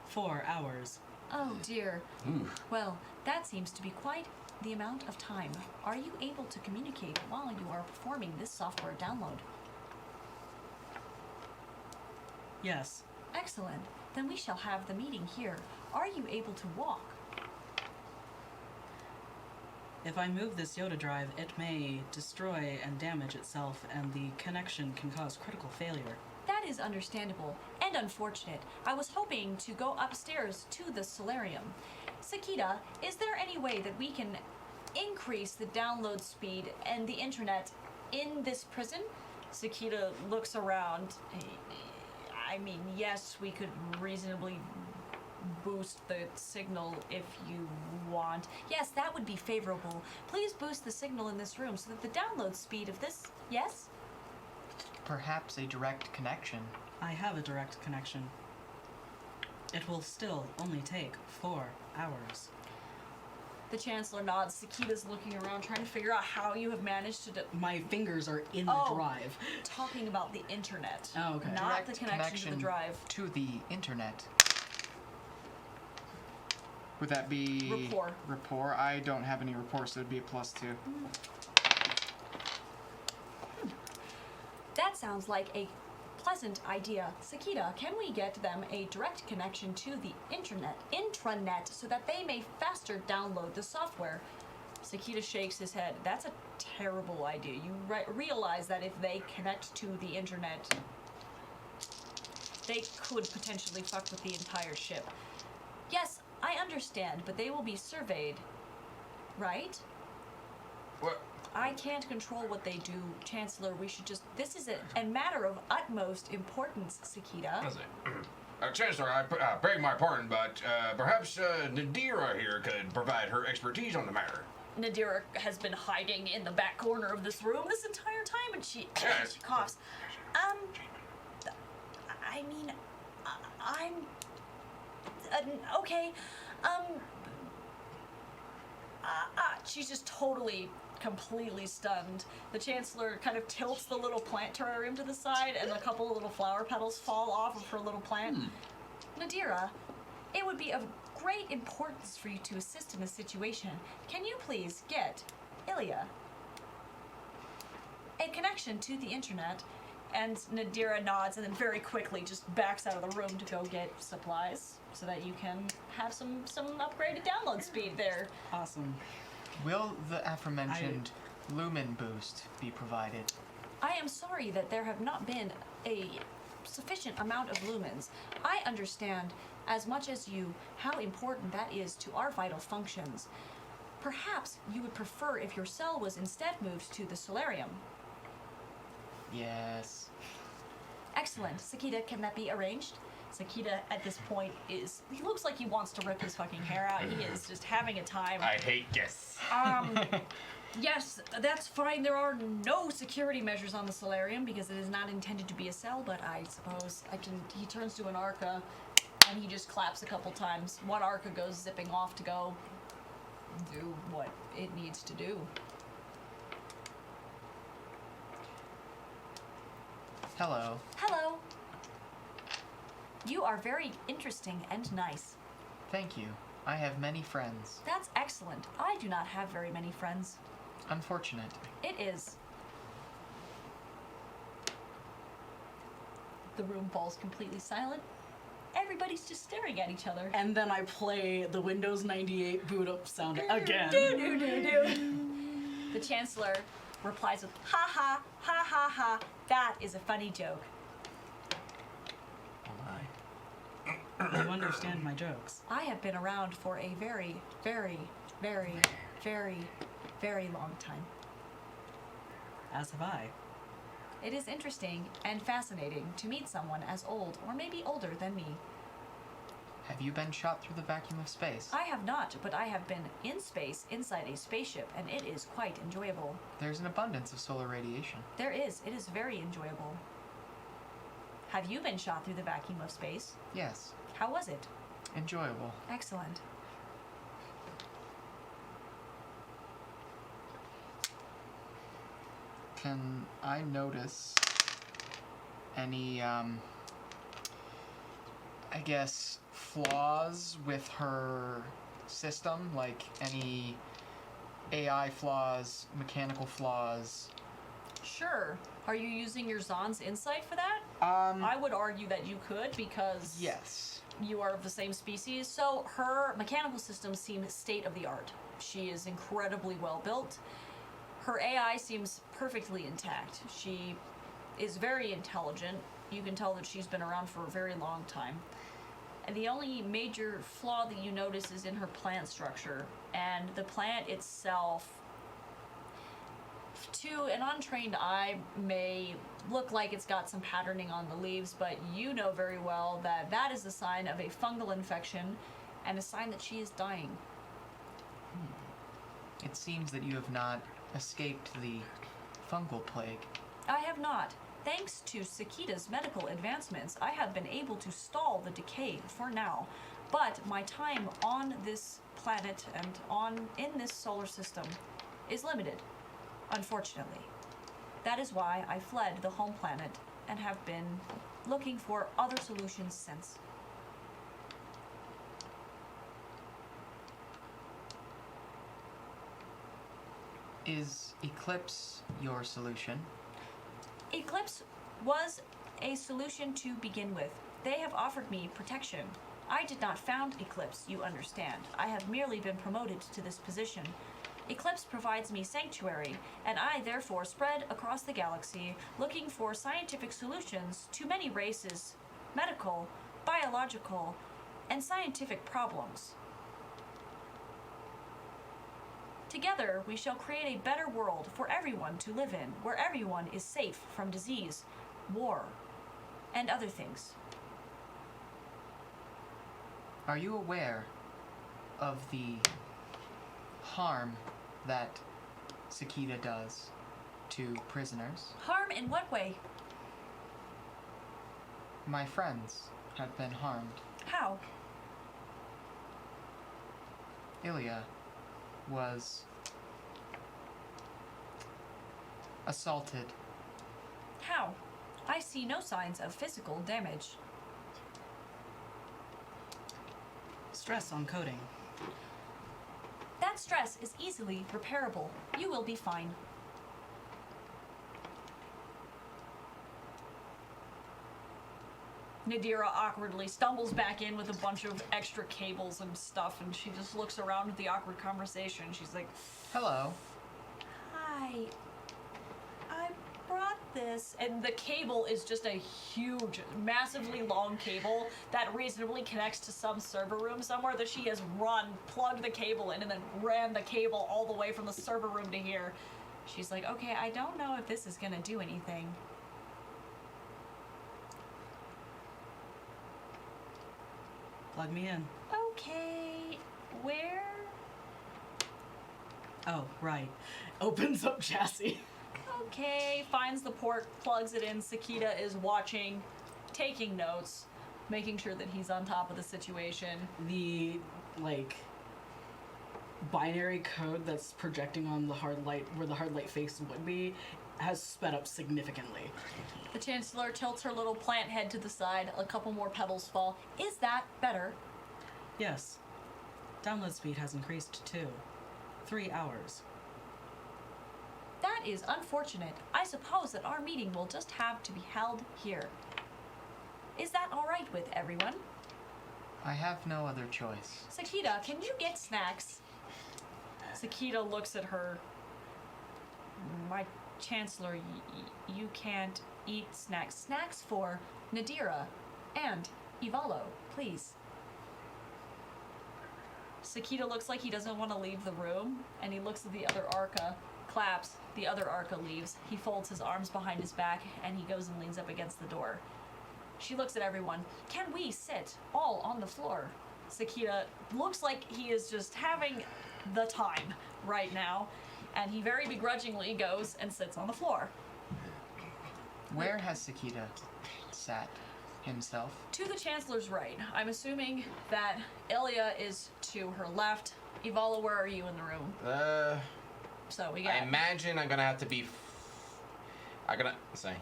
4 hours. Oh dear. Ooh. Well, that seems to be quite the amount of time. Are you able to communicate while you are performing this software download? Yes. Excellent. Then we shall have the meeting here. Are you able to walk? If I move this Yoda drive, it may destroy and damage itself, and the connection can cause critical failure. That is understandable and unfortunate. I was hoping to go upstairs to the solarium. Sakita, is there any way that we can increase the download speed and the internet in this prison? Sakita looks around. I mean, yes, we could reasonably boost the signal if you want. Yes, that would be favorable. Please boost the signal in this room so that the download speed of this... Yes? Perhaps a direct connection. I have a direct connection. It will still only take 4 hours. The Chancellor nods. Sakita's looking around trying to figure out how you have managed to... My fingers are in the drive. Talking about the internet. Oh, okay. Not Direct the connection to the drive. to the internet. Would that be Rapport. Rapport? I don't have any rapport, so it'd be a +2. That sounds like a pleasant idea. Sakita, can we get them a direct connection to the intranet, so that they may faster download the software? Sakita shakes his head. That's a terrible idea. You realize that if they connect to the internet, they could potentially fuck with the entire ship. Yes, I understand, but they will be surveyed, right? What? I can't control what they do, Chancellor. We should just... This is a matter of utmost importance, Sakita. Chancellor, I beg my pardon, but perhaps Nadira here could provide her expertise on the matter. Nadira has been hiding in the back corner of this room this entire time, and she coughs. I mean, I'm... okay. She's just totally... completely stunned. The Chancellor kind of tilts the little plant terrarium to the side, and a couple of little flower petals fall off of her little plant. Nadira, it would be of great importance for you to assist in this situation. Can you please get Ilya a connection to the internet? And Nadira nods and then very quickly just backs out of the room to go get supplies so that you can have some upgraded download speed there. Awesome. Will the aforementioned lumen boost be provided? I am sorry that there have not been a sufficient amount of lumens. I understand as much as you how important that is to our vital functions. Perhaps you would prefer if your cell was instead moved to the solarium. Yes. Excellent. Sakita, can that be arranged? Sakita, at this point, he looks like he wants to rip his fucking hair out. He is just having a time. I hate yes. Yes, that's fine. There are no security measures on the solarium because it is not intended to be a cell, but I suppose he turns to an Arca and he just claps a couple times. One Arca goes zipping off to go do what it needs to do. Hello. Hello. You are very interesting and nice. Thank you. I have many friends. That's excellent. I do not have very many friends. Unfortunate. It is. The room falls completely silent. Everybody's just staring at each other. And then I play the Windows 98 boot up sound again. The Chancellor replies with, ha ha, ha ha ha. That is a funny joke. Oh my. You understand my jokes. I have been around for a very, very, very, very, very long time. As have I. It is interesting and fascinating to meet someone as old, or maybe older than me. Have you been shot through the vacuum of space? I have not, but I have been in space inside a spaceship, and it is quite enjoyable. There's an abundance of solar radiation. There is. It is very enjoyable. Have you been shot through the vacuum of space? Yes. How was it? Enjoyable. Excellent. Can I notice any, I guess, flaws with her system? Like any AI flaws, mechanical flaws? Sure. Are you using your Zon's insight for that? I would argue that you could, because Yes. you are of the same species. So her mechanical systems seem state of the art. She is incredibly well built. Her AI seems perfectly intact. She is very intelligent. You can tell that she's been around for a very long time. And the only major flaw that you notice is in her plant structure. And the plant itself, to an untrained eye, may look like it's got some patterning on the leaves, but you know very well that that is a sign of a fungal infection and a sign that she is dying. It seems that you have not escaped the fungal plague. I have not. Thanks to Sakita's medical advancements, I have been able to stall the decay for now. But my time on this planet and in this solar system is limited, unfortunately. That is why I fled the home planet and have been looking for other solutions since. Is Eclipse your solution? Eclipse was a solution to begin with. They have offered me protection. I did not found Eclipse, you understand. I have merely been promoted to this position. Eclipse provides me sanctuary, and I therefore spread across the galaxy looking for scientific solutions to many races, medical, biological, and scientific problems. Together, we shall create a better world for everyone to live in, where everyone is safe from disease, war, and other things. Are you aware of the harm that Sakita does to prisoners? Harm in what way? My friends have been harmed. How? Ilya was assaulted. How? I see no signs of physical damage. Stress on coding. That stress is easily repairable. You will be fine. Nadira awkwardly stumbles back in with a bunch of extra cables and stuff, and she just looks around at the awkward conversation. She's like, Hello. "Hi, I brought this." And the cable is just a huge, massively long cable that reasonably connects to some server room somewhere that she has plugged the cable in, and then ran the cable all the way from the server room to here. She's like, "Okay, I don't know if this is gonna do anything." Plug me in. Okay, where? Oh, right. Opens up chassis. Okay, finds the port, plugs it in. Sakita is watching, taking notes, making sure that he's on top of the situation. The, like, binary code that's projecting on the hard light, where the hard light face would be, has sped up significantly. The Chancellor tilts her little plant head to the side. A couple more petals fall. Is that better? Yes. Download speed has increased too. 3 hours. That is unfortunate. I suppose that our meeting will just have to be held here. Is that all right with everyone? I have no other choice. Sakita, can you get snacks? Sakita looks at her. My Chancellor, you can't eat snacks. Snacks for Nadira and Ivalo, please. Sakita looks like he doesn't want to leave the room, and he looks at the other Arca, claps, the other Arca leaves. He folds his arms behind his back, and he goes and leans up against the door. She looks at everyone. Can we sit all on the floor? Sakita looks like he is just having the time right now, and he very begrudgingly goes and sits on the floor. Where has Sakita sat himself? To the Chancellor's right. I'm assuming that Ilya is to her left. Ivalo, where are you in the room? So we got... I imagine I'm gonna have to be...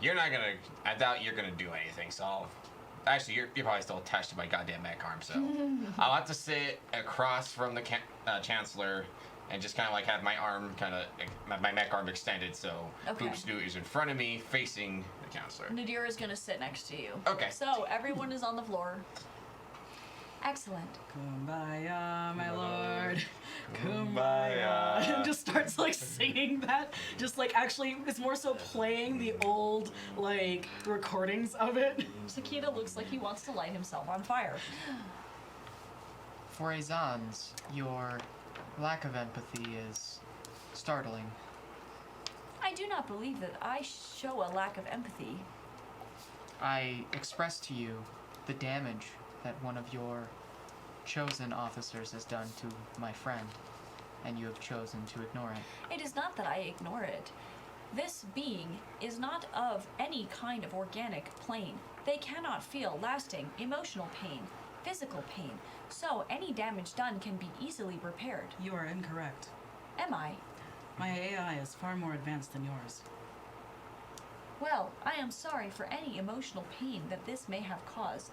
you're not gonna... I doubt you're gonna do anything, so... Actually, you're probably still attached to my goddamn mech arm, so... I'll have to sit across from the Chancellor and just kind of like have my arm my mech arm extended, so Okay. Poop Snoot is in front of me, facing the Chancellor. Nadira is gonna sit next to you. Okay. So, everyone is on the floor. Excellent. Kumbaya, my lord. Kumbaya. And just starts like singing that. Just like actually, it's more so playing the old like recordings of it. Sakita looks like he wants to light himself on fire. For Azans, your lack of empathy is startling. I do not believe that I show a lack of empathy. I expressed to you the damage that one of your chosen officers has done to my friend, and you have chosen to ignore it. It is not that I ignore it. This being is not of any kind of organic plane. They cannot feel lasting emotional pain, physical pain, so any damage done can be easily repaired. You are incorrect. Am I? My AI is far more advanced than yours. Well, I am sorry for any emotional pain that this may have caused.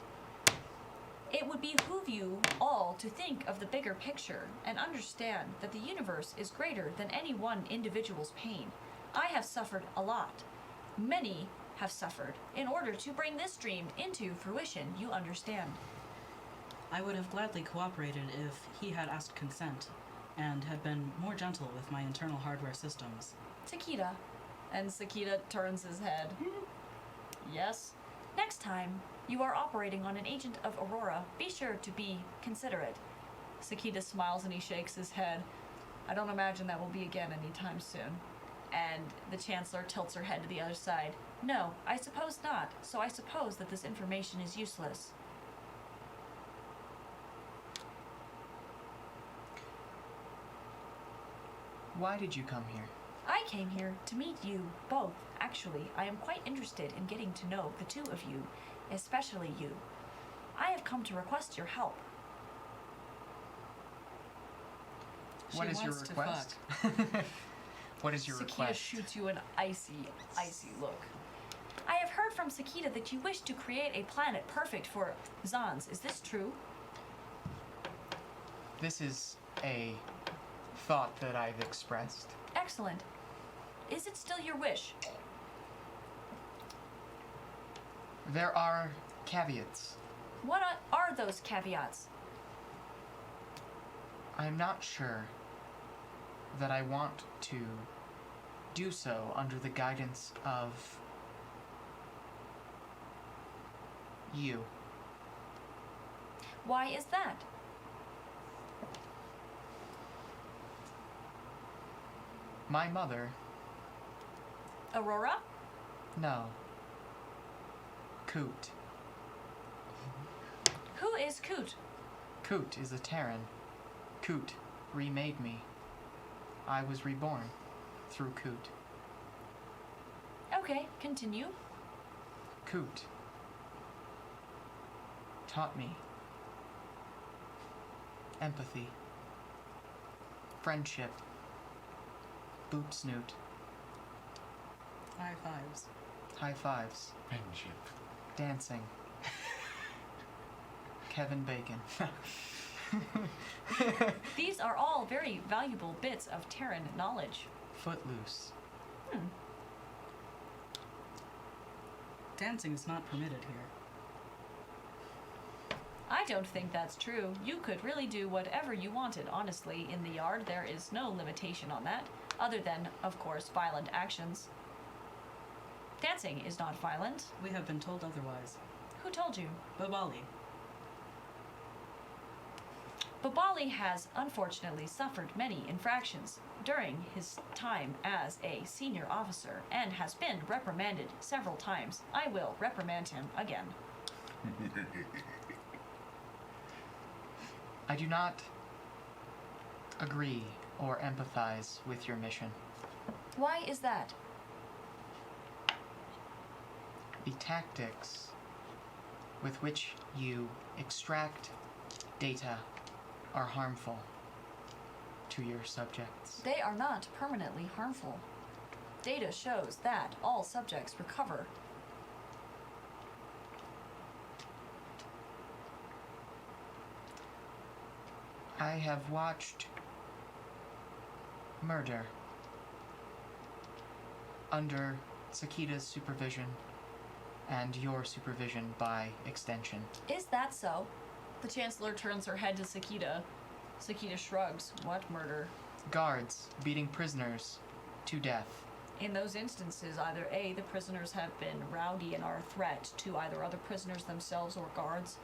It would behoove you all to think of the bigger picture and understand that the universe is greater than any one individual's pain. I have suffered a lot. Many have suffered in order to bring this dream into fruition, you understand. I would have gladly cooperated if he had asked consent and had been more gentle with my internal hardware systems. Sakita. And Sakita turns his head. Yes? Next time you are operating on an agent of Aurora, be sure to be considerate. Sakita smiles and he shakes his head. I don't imagine that will be again anytime soon. And the Chancellor tilts her head to the other side. No, I suppose not. So I suppose that this information is useless. Why did you come here? I came here to meet you both. Actually, I am quite interested in getting to know the two of you, especially you. I have come to request your help. What is your wants to request? What is your Sakita request? shoots you an icy look. I have heard from Sakita that you wish to create a planet perfect for Zans. Is this true? This is a thought that I've expressed. Excellent. Is it still your wish? There are caveats. What are those caveats? I'm not sure that I want to do so under the guidance of you. Why is that? My mother, Aurora? no. Coot. Who is Coot? Coot is a Terran. Coot remade me. I was reborn through Coot. Okay, continue. Coot taught me empathy, friendship, boot snoot, High fives. high fives, Friendship. dancing, Kevin Bacon. These are all very valuable bits of Terran knowledge. Footloose. Dancing is not permitted here. I don't think that's true. You could really do whatever you wanted, honestly. In the yard, there is no limitation on that, other than, of course, violent actions. Dancing is not violent. We have been told otherwise. Who told you? Babali. Babali has unfortunately suffered many infractions during his time as a senior officer and has been reprimanded several times. I will reprimand him again. I do not agree or empathize with your mission. Why is that? The tactics with which you extract data are harmful to your subjects. They are not permanently harmful. Data shows that all subjects recover. I have watched murder under Sakita's supervision and your supervision by extension. Is that so? The Chancellor turns her head to Sakita. Sakita shrugs. What murder? Guards beating prisoners to death. In those instances, either A, the prisoners have been rowdy and are a threat to either other prisoners themselves or guards.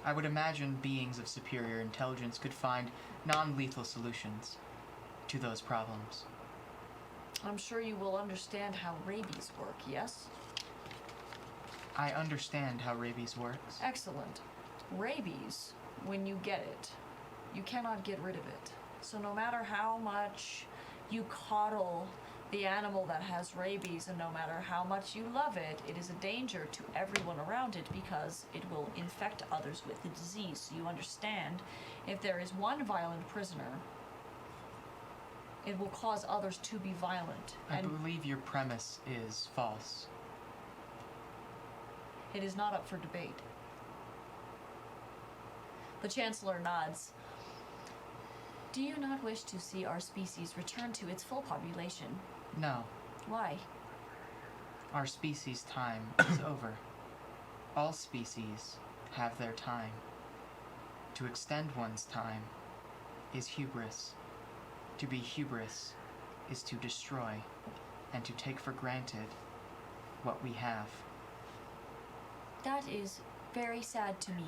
I would imagine beings of superior intelligence could find non-lethal solutions to those problems. I'm sure you will understand how rabies work, yes? I understand how rabies works. Excellent. Rabies, when you get it, you cannot get rid of it. So no matter how much you coddle the animal that has rabies, and no matter how much you love it, it is a danger to everyone around it because it will infect others with the disease. So you understand, if there is one violent prisoner, it will cause others to be violent. I And believe your premise is false. it is not up for debate. The Chancellor nods. Do you not wish to see our species return to its full population? No, Why? our species' time is over. All species have their time. To extend one's time is hubris. To be hubris is to destroy and to take for granted what we have. That is very sad to me.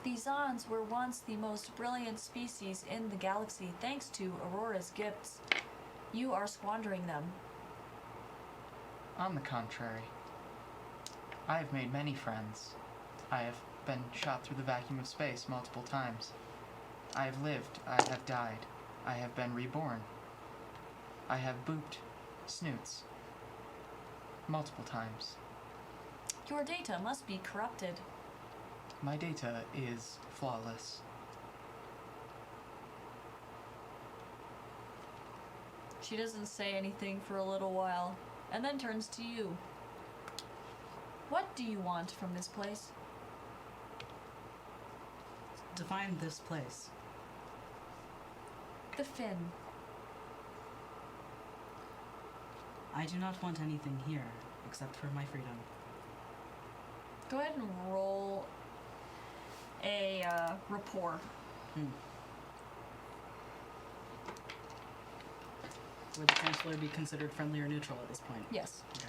The Zons were once the most brilliant species in the galaxy thanks to Aurora's gifts. You are squandering them. On the contrary, I have made many friends. I have been shot through the vacuum of space multiple times. I have lived, I have died, I have been reborn. I have booped snoots multiple times. Your data must be corrupted. My data is flawless. She doesn't say anything for a little while, and then turns to you. What do you want from this place? Define this place. The Finn. I do not want anything here except for my freedom. Go ahead and roll a rapport. Would the Chancellor be considered friendly or neutral at this point? Yes. Okay.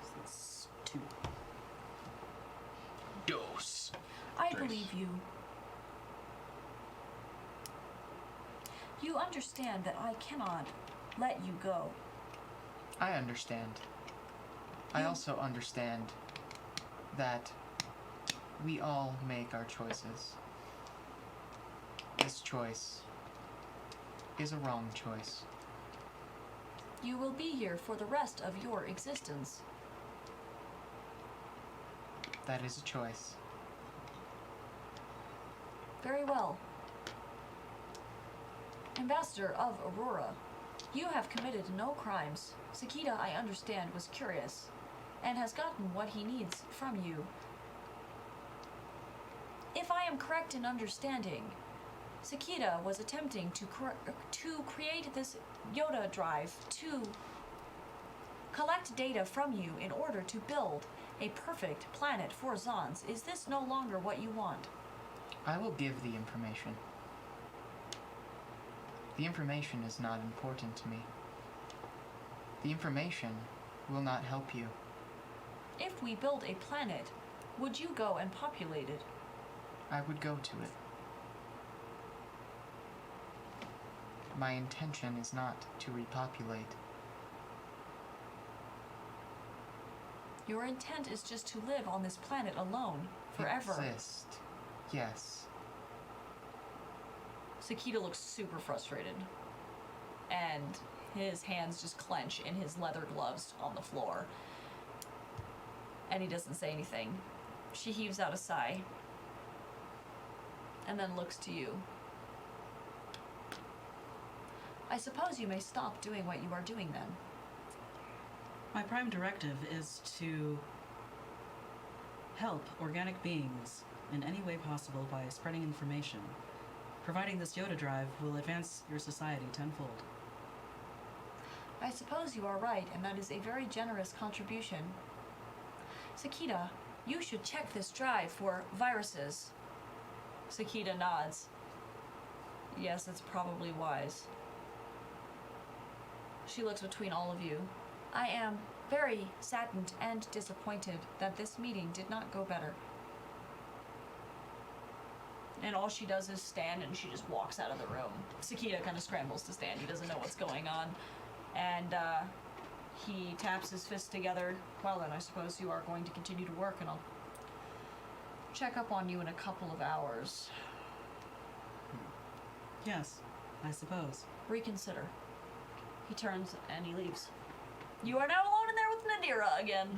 So that's 2. Dose. I Trace. believe you. You understand that I cannot let you go. I understand. I also understand that we all make our choices. This choice is a wrong choice. You will be here for the rest of your existence. That is a choice. Very well. Ambassador of Aurora, you have committed no crimes. Sakita, I understand, was curious and has gotten what he needs from you. If I am correct in understanding, Sakita was attempting to create this Yoda drive to collect data from you in order to build a perfect planet for Zons. Is this no longer what you want? I will give the information. The information is not important to me. The information will not help you. If we build a planet, would you go and populate it? I would go to it. My intention is not to repopulate. Your intent is just to live on this planet alone, forever. Exist. Yes. Sakita looks super frustrated. And his hands just clench in his leather gloves on the floor. And he doesn't say anything. She heaves out a sigh. And then looks to you. I suppose you may stop doing what you are doing then. My prime directive is to help organic beings in any way possible by spreading information. Providing this Yoda drive will advance your society tenfold. I suppose you are right, and that is a very generous contribution. Sakita, you should check this drive for viruses. Sakita nods. Yes, it's probably wise. She looks between all of you. I am very saddened and disappointed that this meeting did not go better. And all she does is stand, and she just walks out of the room. Sakita kind of scrambles to stand. He doesn't know what's going on. And he taps his fists together. Well, then I suppose you are going to continue to work, and I'll check up on you in a couple of hours. Yes, I suppose. Reconsider. He turns and he leaves. You are now alone in there with Nadira again.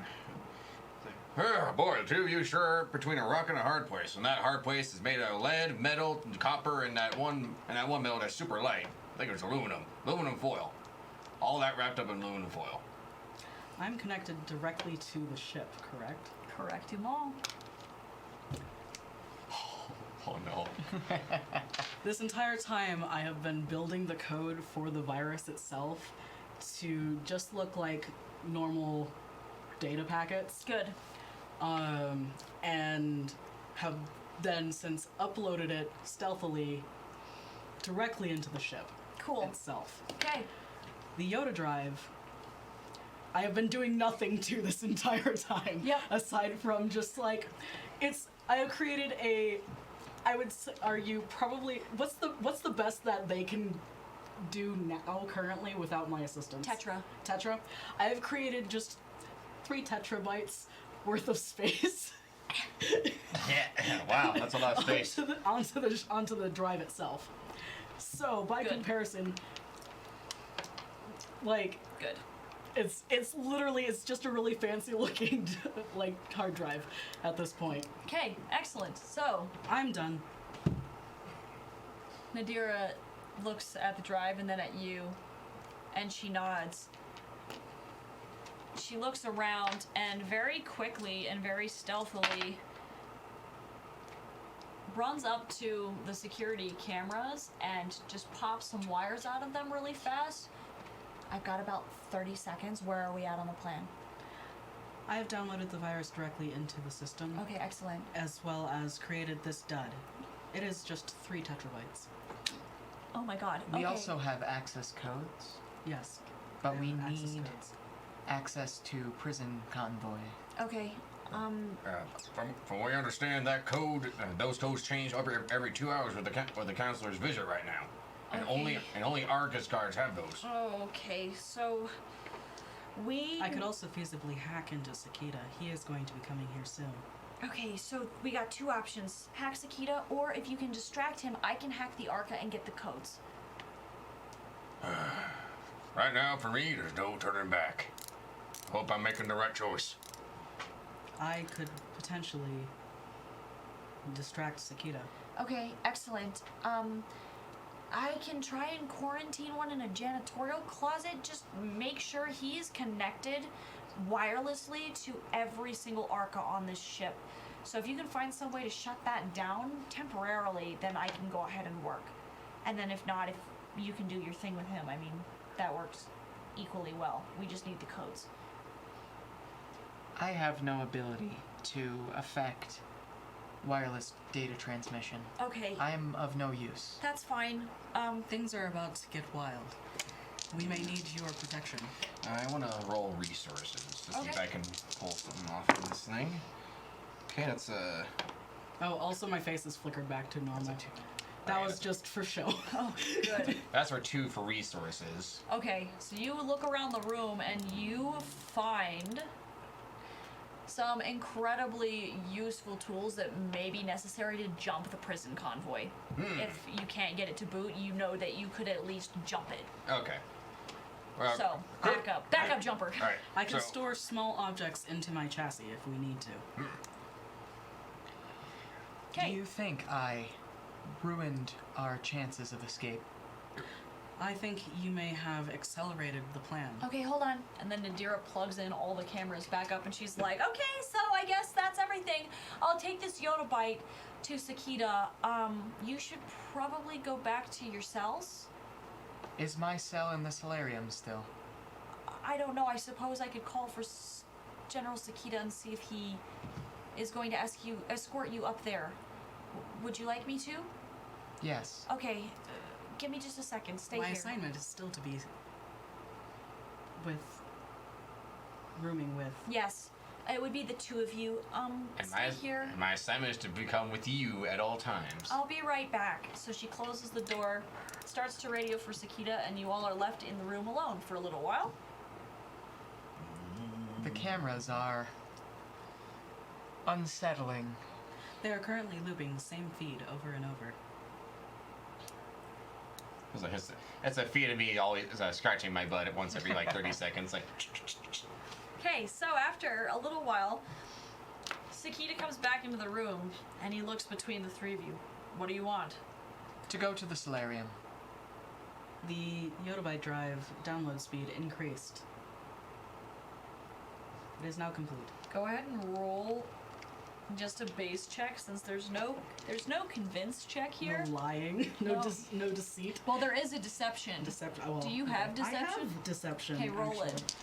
Oh, boy, the two of you sure are between a rock and a hard place. And that hard place is made of lead, metal, copper, and that one metal that's super light. I think it's aluminum foil. All that wrapped up in aluminum foil. I'm connected directly to the ship, correct? Correct him all. Oh no. This entire time, I have been building the code for the virus itself to just look like normal data packets. Good. And have then since uploaded it stealthily directly into the ship Cool. itself. Okay. The Yoda drive, I have been doing nothing to this entire time. Yep. Aside from just like, I have created I would argue probably, what's the best that they can do now currently without my assistance? Tetra. I have created just 3 tetrabytes worth of space. Yeah. Wow, that's a lot of space. onto the drive itself. So by Good. comparison, like Good. it's literally just a really fancy looking like hard drive at this point. Okay, excellent. So, I'm done. Nadira looks at the drive and then at you, and she nods. She looks around and very quickly and very stealthily runs up to the security cameras and just pops some wires out of them really fast. I've got about 30 seconds. Where are we at on the plan? I have downloaded the virus directly into the system, Okay, excellent. as well as created this dud. It is just 3 tetrabytes. Oh my god. We Okay. also have access codes, Yes. but I we have access need codes. access to prison convoy. Okay. From what I understand, that code, those codes change every 2 hours with the counselor's visit right now, and Okay. only Argus guards have those. Okay, so we. I could also feasibly hack into Sakita. He is going to be coming here soon. Okay, so we got 2 options: hack Sakita, or if you can distract him, I can hack the Arca and get the codes. Right now, for me, there's no turning back. Hope I'm making the right choice. I could potentially distract Sakita. Okay, excellent. I can try and quarantine one in a janitorial closet. Just make sure he's connected wirelessly to every Single Arca on this ship. So if you can find some way to shut that down temporarily, then I can go ahead and work. And then if not, if you can do your thing with him, I mean, that works equally well. We just need the codes. I have no ability to affect wireless data transmission. Okay, I am of no use. that's fine. Things are about to get wild. We may need your protection. I want to roll resources to see if Okay. I can pull something off of this thing. Okay, that's a... Oh, also my face is flickered back to normal. That's a 2. That Alright, was just for show. Oh, good. That's for 2 for resources. Okay, so you look around the room and you find some incredibly useful tools that may be necessary to jump the prison convoy. If you can't get it to boot, you know that you could at least jump it. Okay. Well, So, back up, jumper. Alright. I can so, store small objects into my chassis if we need to. Do Okay. you think I ruined our chances of escape? I think you may have accelerated the plan. Okay, hold on. And then Nadira plugs in all the cameras back up and she's like, okay, so I guess that's everything. I'll take this Yoda bite to Sakita. You should probably go back to your cells. Is my cell in the solarium still? I don't know. I suppose I could call for General Sakita and see if he is going to escort you up there. Would you like me to? Yes. Okay, give me just a second. Stay My here. assignment is still to be rooming with. Yes, it would be the two of you. Stay here. My assignment is to become with you at all times. I'll be right back. So she closes the door, starts to radio for Sakita, and you all are left in the room alone for a little while. The cameras are unsettling. They are currently looping the same feed over and over. It's a feat of me always scratching my butt at once every like 30 seconds. Like, Okay, so after a little while, Sakita comes back into the room, and he looks between the three of you. What do you want? To go to the solarium. The Yodabyte drive download speed increased. It is now complete. Go ahead and roll just a base check, since there's no convince check here. No lying. No. No deceit. Well, there is a deception. Deception. Oh, well, Do you have I deception? have deception. Okay, roll actually. it.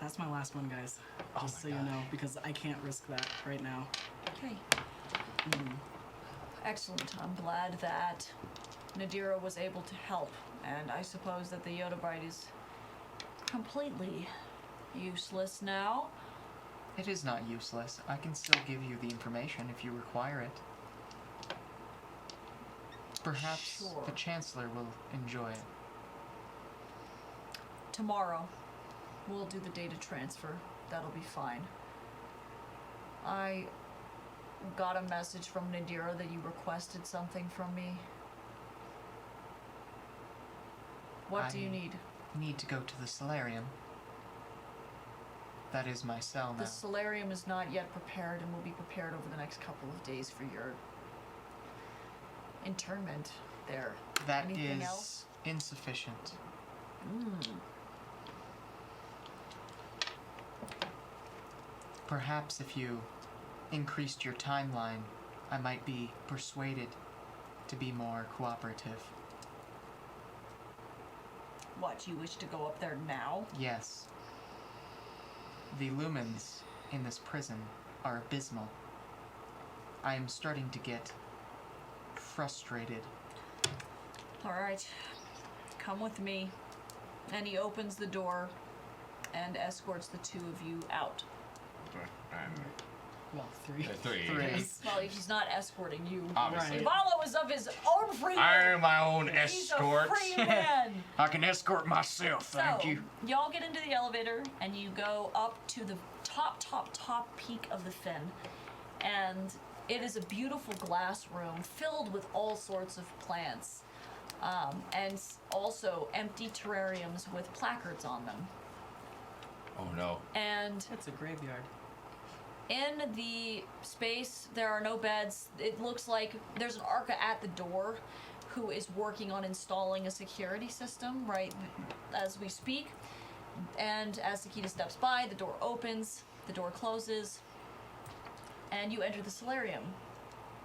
That's my last one, guys. Just so you know, because I can't risk that right now. Okay. Excellent. I'm glad that Nadira was able to help, and I suppose that the Yodabyte is completely useless now. It is not useless. I can still give you the information if you require it. Perhaps Sure. the Chancellor will enjoy it. Tomorrow, we'll do the data transfer. That'll be fine. I got a message from Nadira that you requested something from me. What do you I need? Need to go to the solarium. That is my cell now. The solarium is not yet prepared and will be prepared over the next couple of days for your internment there. That Anything is else? insufficient. Perhaps if you increased your timeline, I might be persuaded to be more cooperative. What, you wish to go up there now? Yes. The lumens in this prison are abysmal. I am starting to get frustrated. Alright, come with me. And he opens the door and escorts the two of you out. Well, 3. 3. Yes. Well, he's not escorting you. Obviously. Ivalo is of his own free will. I'm my own He's escort. a free man. I can escort myself, thank So, you. y'all get into the elevator and you go up to the top peak of the fin. And it is a beautiful glass room filled with all sorts of plants. And also empty terrariums with placards on them. Oh no. And It's a graveyard. in the space, there are no beds. It looks like there's an Arca at the door who is working on installing a security system right as we speak. And as Sakita steps by, the door opens, the door closes, and you enter the solarium.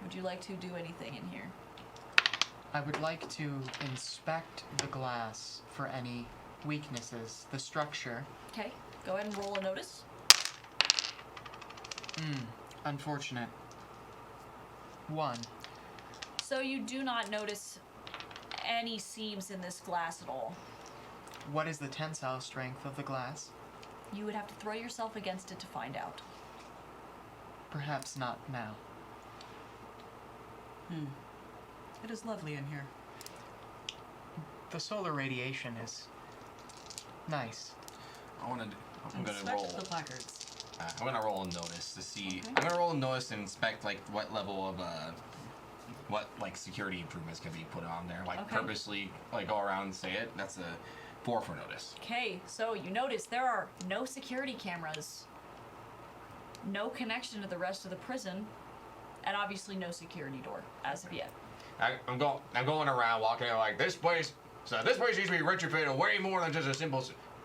Would you like to do anything in here? I would like to inspect the glass for any weaknesses. The structure. Okay, go ahead and roll a notice. Unfortunate. 1. So you do not notice any seams in this glass at all. What is the tensile strength of the glass? You would have to throw yourself against it to find out. Perhaps not now. It is lovely in here. The solar radiation is nice. I'm gonna Inspect roll. the placards. I'm gonna roll a notice to see. Okay. I'm gonna roll a notice and inspect like what level of what like security improvements can be put on there. Like Okay. purposely like go around and say it. That's a 4 for notice. Okay, so you notice there are no security cameras, no connection to the rest of the prison, and obviously no security door as of yet. I'm going around walking around like this place. So this place needs to be retrofitted way more than just a simple,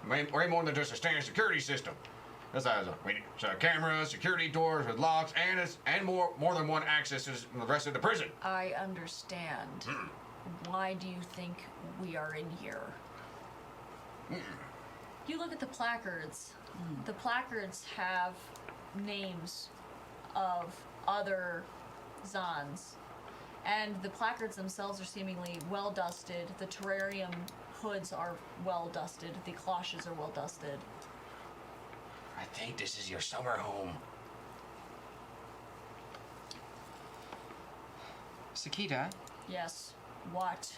way more than just a standard security system. This has cameras, security doors with locks, and more than one access to the rest of the prison. I understand. Why do you think we are in here? You look at the placards. The placards have names of other Zons. And the placards themselves are seemingly well dusted. The terrarium hoods are well dusted. The cloches are well dusted. I think this is your summer home. Sakita, Yes. What?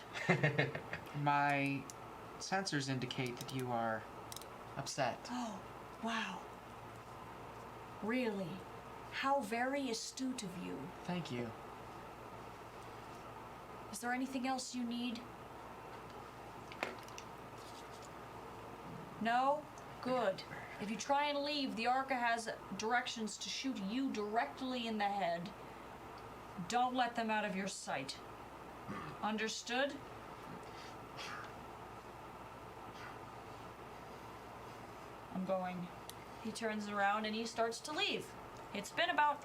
my sensors indicate that you are upset. Oh, wow. Really? How very astute of you. Thank you. Is there anything else you need? No? Good. If you try and leave, the Arca has directions to shoot you directly in the head. Don't let them out of your sight. Understood? I'm going. He turns around and he starts to leave. It's been about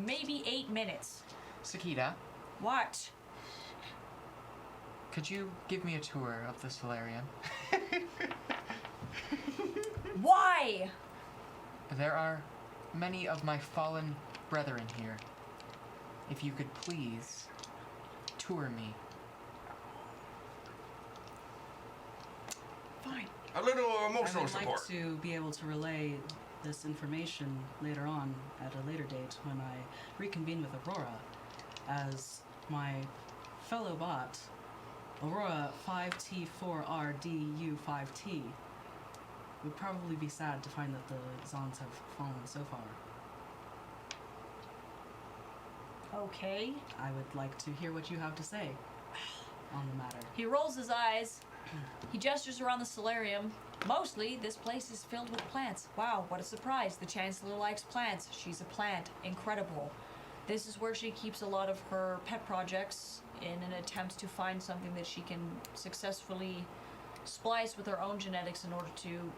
maybe 8 minutes. Sakita, What? could you give me a tour of the solarium? Why? There are many of my fallen brethren here. If you could please tour me. Fine. A little I emotional would like support. to be able to relay this information later on at a later date when I reconvene with Aurora, as my fellow bot, Aurora 5T4RDU5T, would probably be sad to find that the Zons have fallen so far. Okay. I would like to hear what you have to say on the matter. He rolls his eyes. He gestures around the solarium. Mostly, this place is filled with plants. Wow, what a surprise. The Chancellor likes plants. She's a plant. Incredible. This is where she keeps a lot of her pet projects in an attempt to find something that she can successfully splice with her own genetics in order to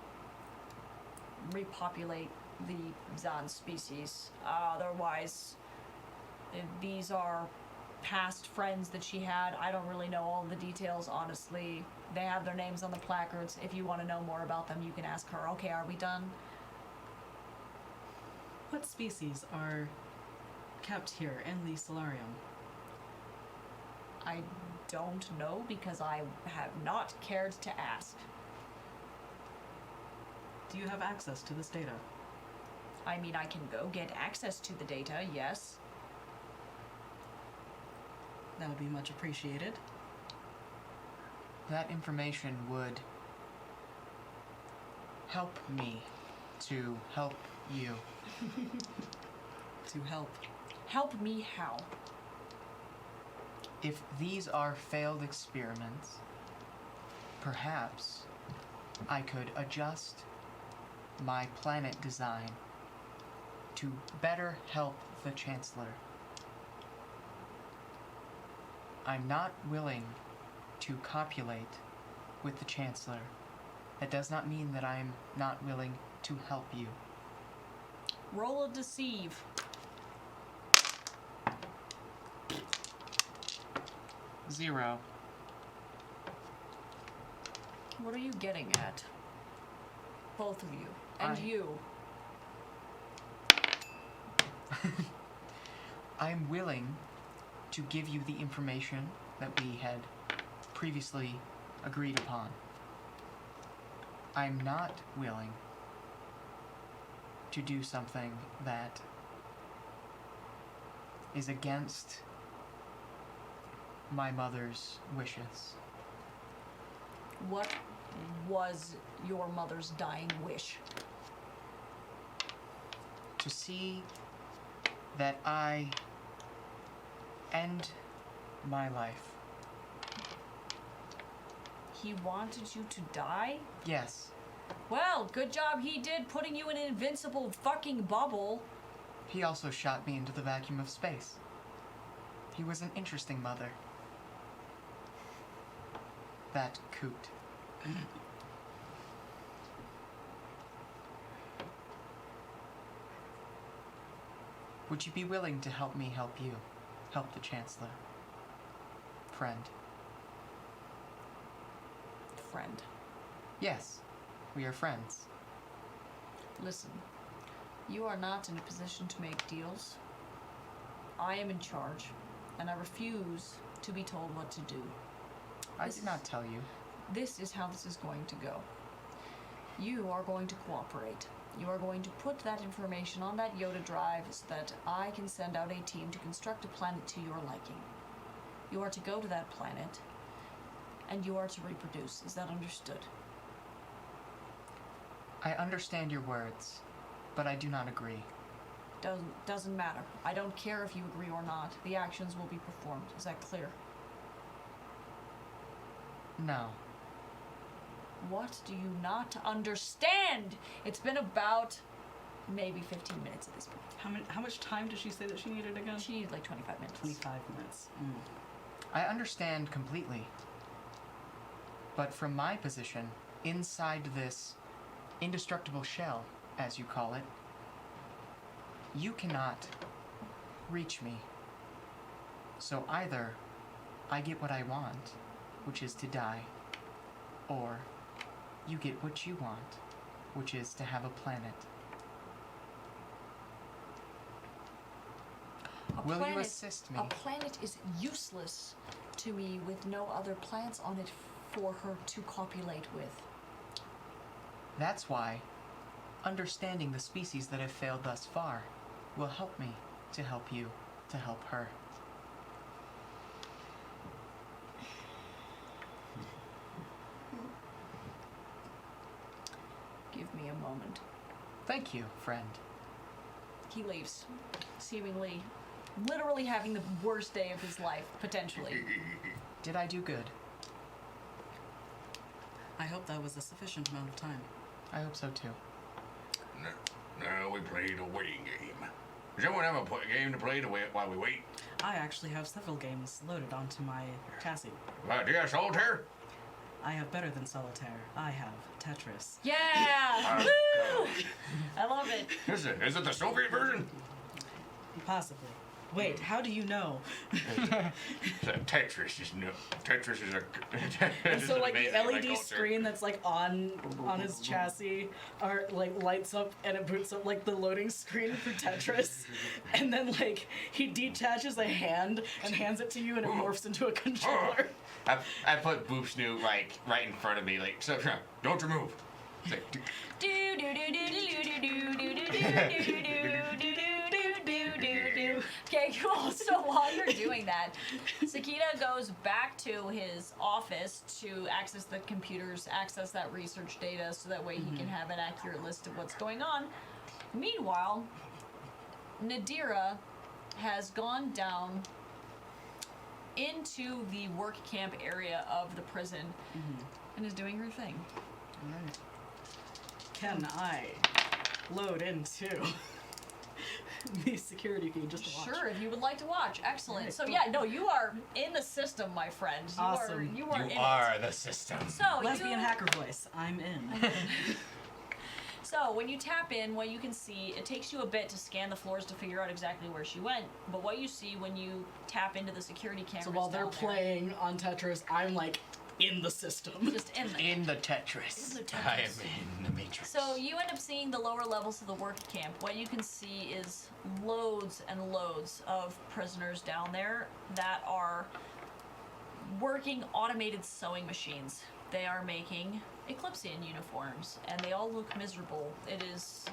repopulate the Zan species. Otherwise, these are past friends that she had. I don't really know all the details, honestly. They have their names on the placards. If you want to know more about them, you can ask her. Okay, are we done? What species are kept here in the solarium? I don't know because I have not cared to ask. Do you have access to this data? I mean, I can go get access to the data, yes. That would be much appreciated. That information would help me to help you. To help. Help me how? If these are failed experiments, perhaps I could adjust my planet design to better help the Chancellor. I'm not willing to copulate with the Chancellor. That does not mean that I'm not willing to help you. Roll a deceive. Zero. What are you getting at? Both of you. And I- you. I'm willing to give you the information that we had previously agreed upon. I'm not willing to do something that is against my mother's wishes. What was your mother's dying wish? To see that I end my life. He wanted you to die? Yes, Well, good job he did putting you in an invincible fucking bubble. he also shot me into the vacuum of space. He was an interesting mother. That coot. Would you be willing to help me help you? Help the Chancellor? Friend. Friend, Yes, we are friends. listen. You are not in a position to make deals. I am in charge, and I refuse to be told what to do. I This did is- not tell you. This is how this is going to go. You are going to cooperate. You are going to put that information on that Yoda drive so that I can send out a team to construct a planet to your liking. You are to go to that planet, and you are to reproduce. Is that understood? I understand your words, but I do not agree. Doesn't matter. I don't care if you agree or not. The actions will be performed. Is that clear? No. What do you not understand? It's been about maybe 15 minutes at this point. How much time did she say that she needed again? She needed like 25 minutes. 25 minutes. I understand completely. But from my position, inside this indestructible shell, as you call it, you cannot reach me. So either I get what I want, which is to die, or you get what you want, which is to have a planet. Will you assist me? A planet is useless to me with no other plants on it for her to copulate with. That's why understanding the species that have failed thus far will help me to help you, to help her. Give me a moment. Thank you, friend. He leaves, seemingly, literally having the worst day of his life, potentially. Did I do good? I hope that was a sufficient amount of time. I hope so too. No, we played a waiting game. Does anyone have a game to play while we wait? I actually have several games loaded onto my chassis. Do you have solitaire? I have better than solitaire. I have Tetris. Yeah! Woo! I love it. Is it the Soviet version? Possibly. Wait, how do you know? Tetris is no. Tetris is a. And so like the amazing in my LED culture. screen that's like on his chassis or like lights up and it boots up like the loading screen for Tetris. And then like he detaches a hand and hands it to you and it morphs into a controller. I put Boop Snoot like right in front of me, like So, don't you move. It's like, Do do do do do do do do do do do do do do. Okay, cool. So while you're doing that, Sakita goes back to his office to access the computers, access that research data, so that way he can have an accurate list of what's going on. Meanwhile, Nadira has gone down into the work camp area of the prison and is doing her thing. Alright. Can I load into the security feed just to watch? Sure, if you would like to watch. Excellent. Alright, So cool. yeah, no, you are in the system, my friend. You Awesome. you are in you it. are the system. So Lesbian you, hacker voice. I'm in. So when you tap in, what you can see, it takes you a bit to scan the floors to figure out exactly where she went. But what you see when you tap into the security cameras So while they're down there- playing on Tetris, I'm like in the system. Just in the In the Tetris. I am in the Matrix. So you end up seeing the lower levels of the work camp. What you can see is loads and loads of prisoners down there that are working automated sewing machines. They are making Eclipsean uniforms, and they all look miserable. It is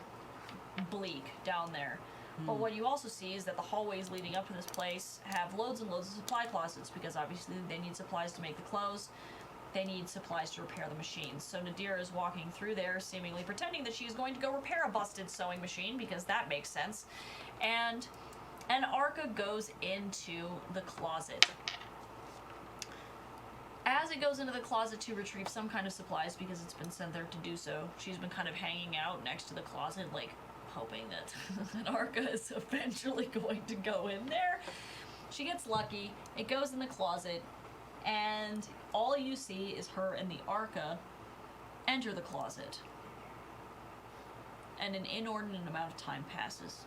bleak down there. But what you also see is that the hallways leading up to this place have loads and loads of supply closets, because obviously they need supplies to make the clothes. They need supplies to repair the machines. So Nadira is walking through there, seemingly pretending that she is going to go repair a busted sewing machine, because that makes sense. And Arca goes into the closet. As it goes into the closet to retrieve some kind of supplies, because it's been sent there to do so, she's been kind of hanging out next to the closet, like, hoping that an Arca is eventually going to go in there. She gets lucky. It goes in the closet, and all you see is her and the Arca enter the closet. And an inordinate amount of time passes.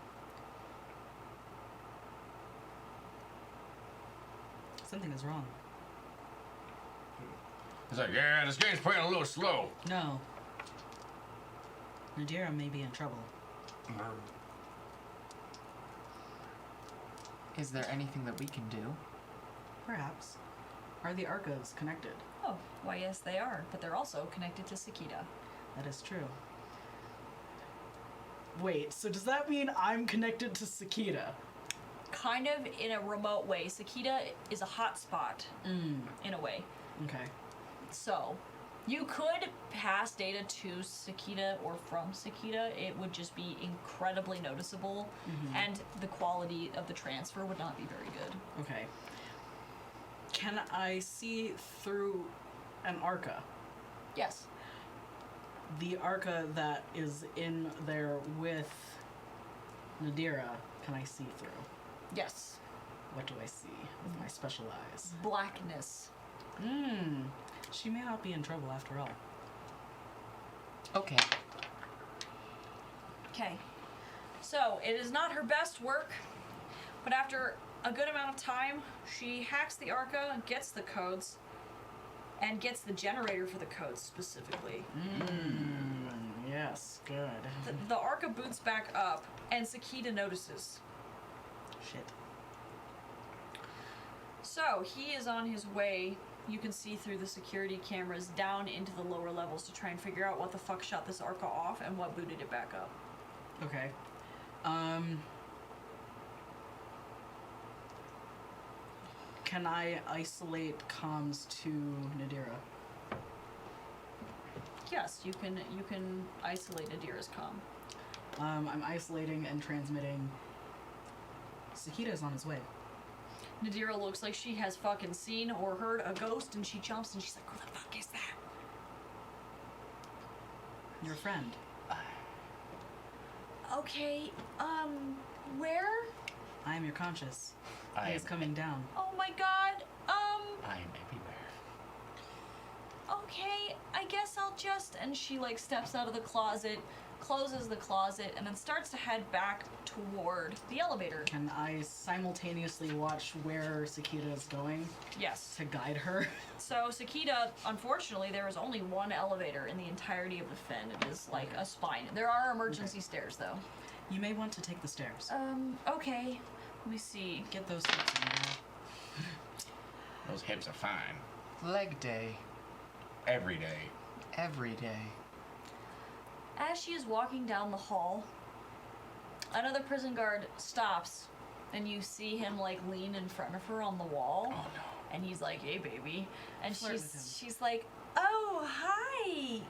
Something is wrong. It's like, yeah, this game's playing a little slow. No. Nadira may be in trouble. Is there anything that we can do? Perhaps. Are the Arcas connected? Oh, why yes they are, but they're also connected to Sakita. That is true. Wait, so does that mean I'm connected to Sakita? Kind of in a remote way. Sakita is a hotspot, in a way. Okay. So, you could pass data to Sakita or from Sakita. It would just be incredibly noticeable, and the quality of the transfer would not be very good. Okay. Can I see through an Arca? Yes. The Arca that is in there with Nadira, can I see through? Yes. What do I see with my special eyes? Blackness. She may not be in trouble after all. Okay. Okay. So, it is not her best work, but after a good amount of time, she hacks the Arca, gets the codes, and gets the generator for the codes specifically. Yes, good. The Arca boots back up, and Sakita notices. Shit. So, he is on his way. You can see through the security cameras down into the lower levels to try and figure out what the fuck shut this Arca off and what booted it back up. Okay. Can I isolate comms to Nadira? Yes, you can isolate Nadira's comm. I'm isolating and transmitting. Sakita's on his way. Nadira looks like she has fucking seen or heard a ghost, and she jumps and she's like, "Who the fuck is that?" Your friend. Okay, where? I am your conscious. I He am, is coming down. Oh my god, I am everywhere. okay, I guess I'll just, and she like steps out of the closet, closes the closet, and then starts to head back toward the elevator. Can I simultaneously watch where Sakita is going Yes. to guide her? So Sakita, unfortunately, there is only one elevator in the entirety of the Fen. It is like a spine. There are emergency stairs though. You may want to take the stairs. Okay. Let me see. Get those hips in there. Those hips are fine. Leg day. Every day. Every day. As she is walking down the hall, another prison guard stops, and you see him like lean in front of her on the wall. Oh no. And he's like, "Hey, baby," and Flirt with him. she's like, "Oh, hi,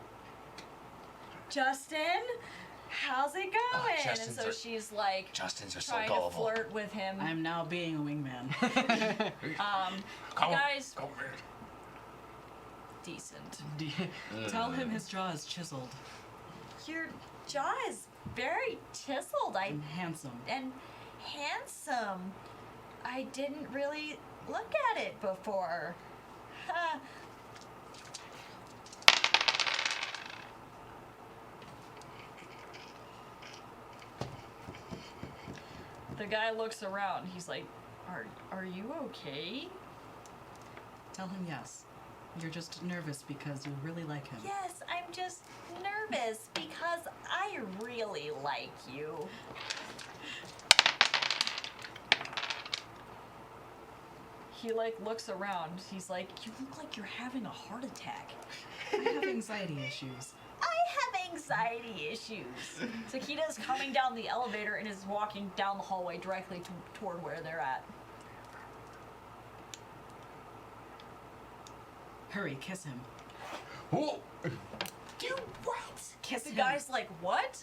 Justin. How's it going?" And Justin's so are- she's like Justins are so trying to gullible. flirt with him. I'm now being a wingman. Come You guys, Come here. decent. Tell him his jaw is chiseled Your jaw is very chiseled. and handsome. And handsome. I didn't really look at it before. Huh. The guy looks around. He's like, are you okay? Tell him yes. You're just nervous because you really like him. Yes, I'm just nervous because I really like you. He like looks around. He's like, you look like you're having a heart attack. I have anxiety issues. I have anxiety issues. Sakita's coming down the elevator and is walking down the hallway directly toward where they're at. Hurry, kiss him. Oh, Do what? Kiss The him. guy's like, what?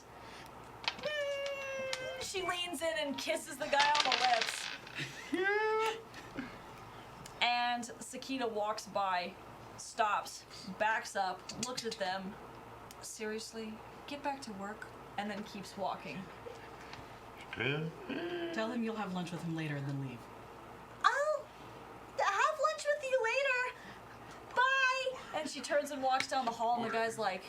She leans in and kisses the guy on the lips. And Sakita walks by, stops, backs up, looks at them. Seriously, get back to work, and then keeps walking. Tell him you'll have lunch with him later and then leave. I'll have lunch with you later. Bye. And she turns and walks down the hall, and the guy's like,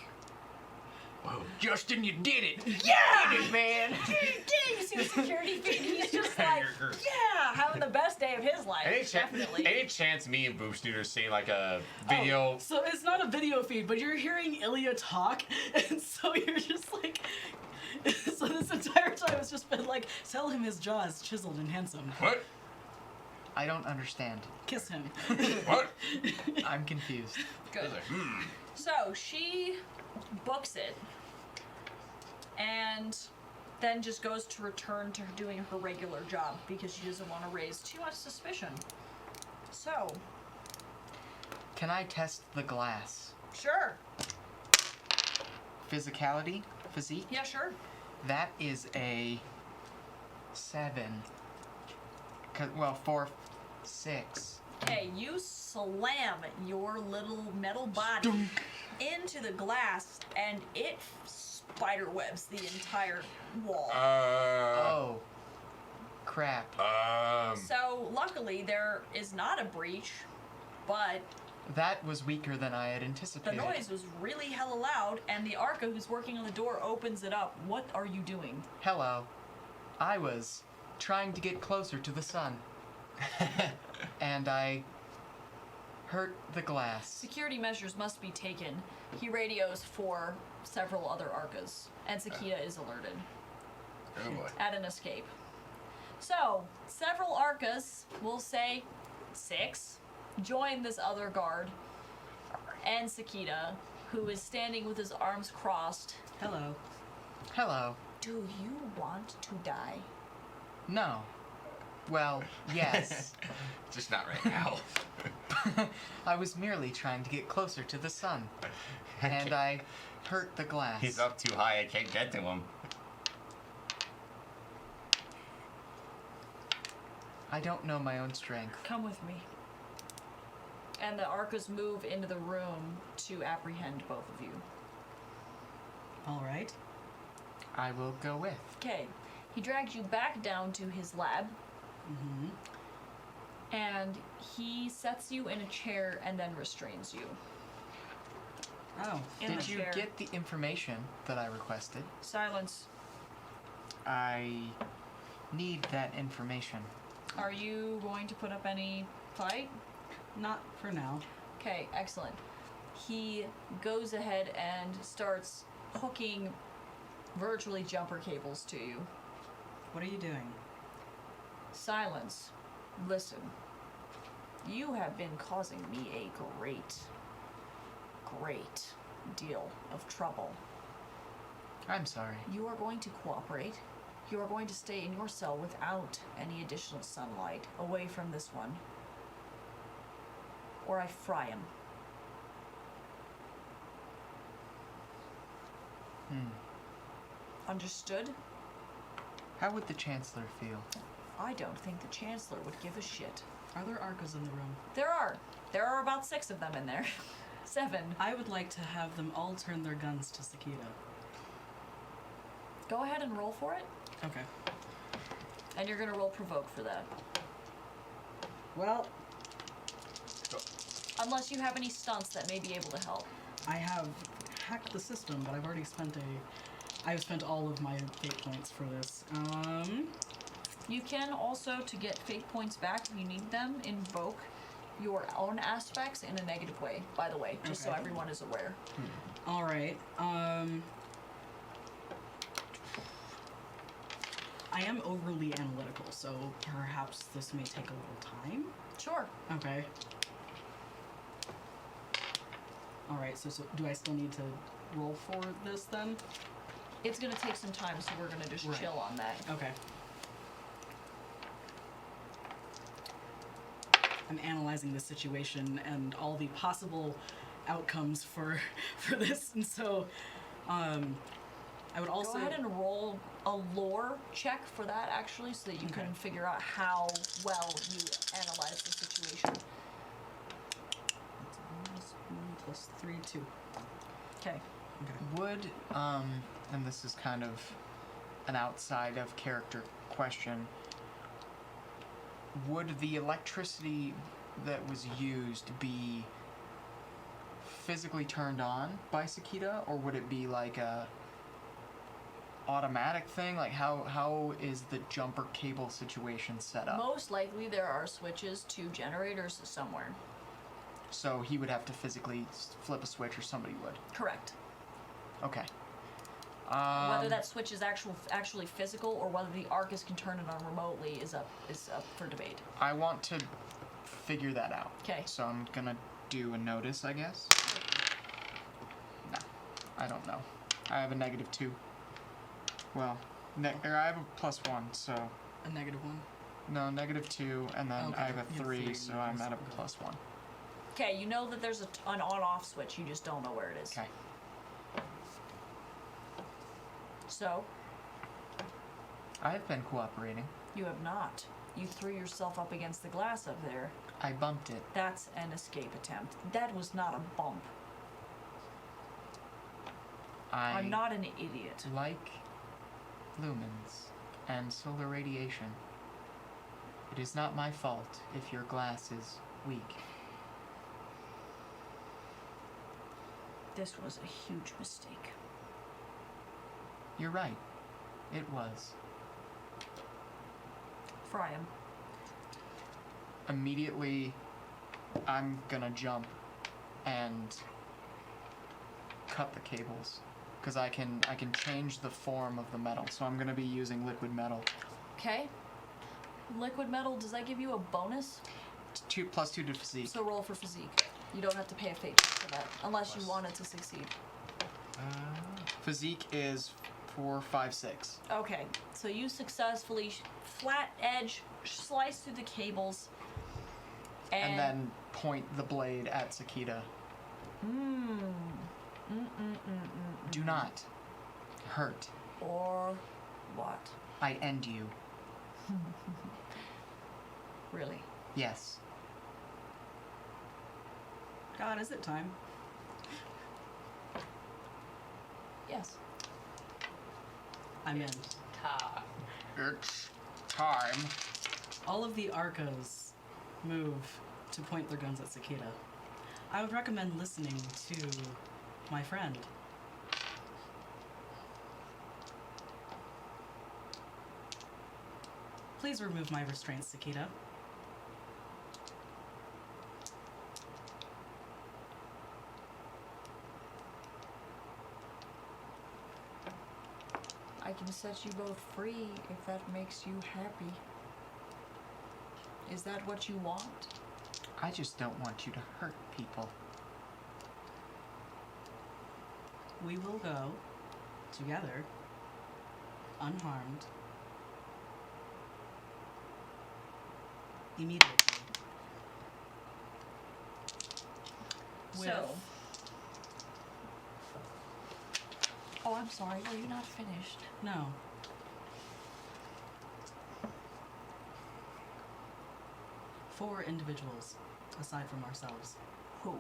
well, Justin, you did it. yeah! You did it, man. You did! You see the security feed? He's just like, yeah, having the best day of his life. Any chance me and Boop Snoot are seeing like a video? Oh, so it's not a video feed, but you're hearing Ilya talk, and so you're just like... So this entire time it's just been like, tell him his jaw is chiseled and handsome. What? I don't understand. Kiss him. What? I'm confused. Good. So she books it and then just goes to return to doing her regular job because she doesn't want to raise too much suspicion. So, Can I test the glass? sure. Physicality? Physique? Yeah, sure. That is a 7. Well, 4, 6. Okay, you slam your little metal body into the glass and it spider webs the entire wall. Oh. Crap. So, luckily, there is not a breach, but That was weaker than I had the anticipated. noise was really hella loud, and the Arca who's working on the door opens it up. What are you doing? Hello. I was trying to get closer to the sun. And I hurt the glass. Security measures must be taken. He radios for several other Arcas, and Sakita is alerted Oh boy. at an escape. So, several Arcas, we'll say 6, join this other guard, and Sakita, who is standing with his arms crossed. Hello. Hello. Do you want to die? No. Well, yes. Just not right now. I was merely trying to get closer to the sun. And I hurt the glass. He's up too high. I can't get to him. I don't know my own strength. Come with me. And the Arcas move into the room to apprehend both of you. All right. I will go with. Okay, he drags you back down to his lab, and he sets you in a chair and then restrains you. Oh. In Did the you chair. get the information that I requested? Silence. I need that information. Are you going to put up any fight? Not for now. Okay, excellent. He goes ahead and starts hooking virtually jumper cables to you. What are you doing? Silence. Listen. You have been causing me a great deal of trouble. I'm sorry. You are going to cooperate. You are going to stay in your cell without any additional sunlight, away from this one. Or I fry him. Understood? How would the Chancellor feel? I don't think the Chancellor would give a shit. Are there Arcas in the room? There are. There are about 6 of them in there. 7. I would like to have them all turn their guns to Sakita. Go ahead and roll for it. Okay. And you're going to roll provoke for that. Well, Unless you have any stunts that may be able to help. I have hacked the system, but I've already spent I've spent all of my fate points for this. You can also, to get fate points back if you need them, invoke your own aspects in a negative way, by the way, just so Okay. everyone is aware. All right. I am overly analytical, so perhaps this may take a little time. Sure. Okay. All right. So do I still need to roll for this then? It's gonna take some time, so we're gonna just Right. chill on that. Okay. I'm analyzing the situation and all the possible outcomes for this, and so I would also Go ahead and roll a lore check for that, actually, so that you Okay. can figure out how well you analyze the situation. plus 3, 2. Okay. Would, and this is kind of an outside of character question, would the electricity that was used be physically turned on by Sakita, or would it be like a automatic thing? Like how is the jumper cable situation set up? Most likely there are switches to generators somewhere. So he would have to physically flip a switch, or somebody would. Correct. Okay. Whether that switch is actually physical or whether the Arcus can turn it on remotely is up for debate. I want to figure that out. 'Kay. So I'm gonna do a notice, I guess. No, I don't know. I have a -2. Well, or I have a +1, so A -1. no, -2, and then Okay, I have a you have 3, three, so you I'm have at a okay. +1. Okay, you know that there's an on-off switch, you just don't know where it is. Okay. So, I have been cooperating. you have not. You threw yourself up against the glass up there. I bumped it. That's an escape attempt. That was not a bump. I'm not an idiot. like lumens and solar radiation. It is not my fault if your glass is weak. This was a huge mistake. You're right. It was. Fry him. Immediately, I'm gonna jump and cut the cables, because I can change the form of the metal. So I'm gonna be using liquid metal. Okay. Liquid metal, does that give you a bonus? 2 + 2 to physique. So roll for physique. You don't have to pay a fate check for that, unless you want it to succeed. Physique is 4, 5, 6. Okay, so you successfully flat edge slice through the cables, And then point the blade at Sakita. Do not hurt. Or what? I end you. Really? Yes. God, is it time? Yes. I'm in. It's time. All of the Arcas move to point their guns at Sakita. I would recommend listening to my friend. Please remove my restraints, Sakita. I can set you both free if that makes you happy. Is that what you want? I just don't want you to hurt people. We will go together, unharmed, immediately. So. Oh, I'm sorry. Were you not finished? No. Four individuals, aside from ourselves. Who?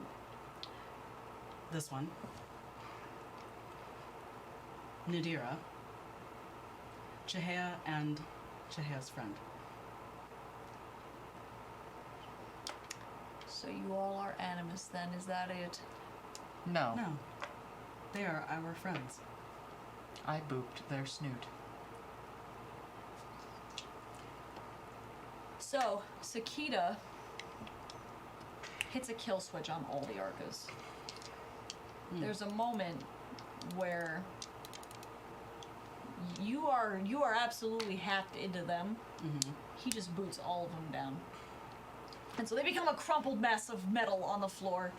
This one. Nadira. Chehaya and Chehaya's friend. So you all are animus then, is that it? No. No. They are our friends. I booped their snoot. So, Sakita hits a kill switch on all the Arcas. There's a moment where you are absolutely hacked into them. He just boots all of them down. And so they become a crumpled mess of metal on the floor.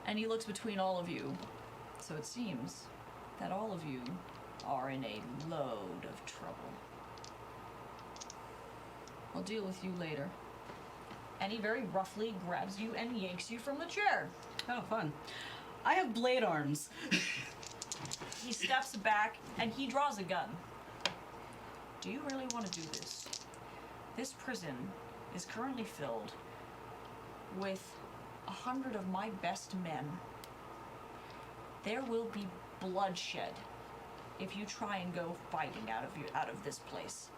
And he looks between all of you. So it seems that all of you are in a load of trouble. I'll deal with you later. And he very roughly grabs you and yanks you from the chair. Oh, fun. I have blade arms. He steps back and he draws a gun. Do you really want to do this? This prison is currently filled with 100 of my best men. There will be bloodshed if you try and go fighting out of this place.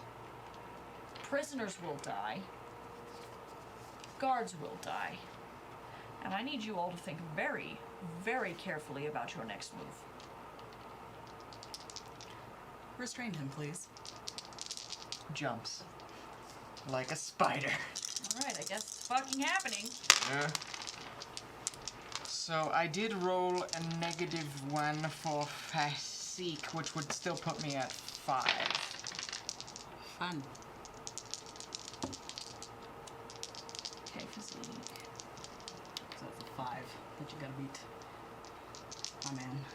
Prisoners will die. Guards will die. And I need you all to think very, very carefully about your next move. Restrain him, please. Jumps. Like a spider. Alright, I guess it's fucking happening. Yeah. So I did roll a -1 for physique, which would still put me at 5. Fun. Okay, physique. So it's a 5 that you gotta beat. Oh, man.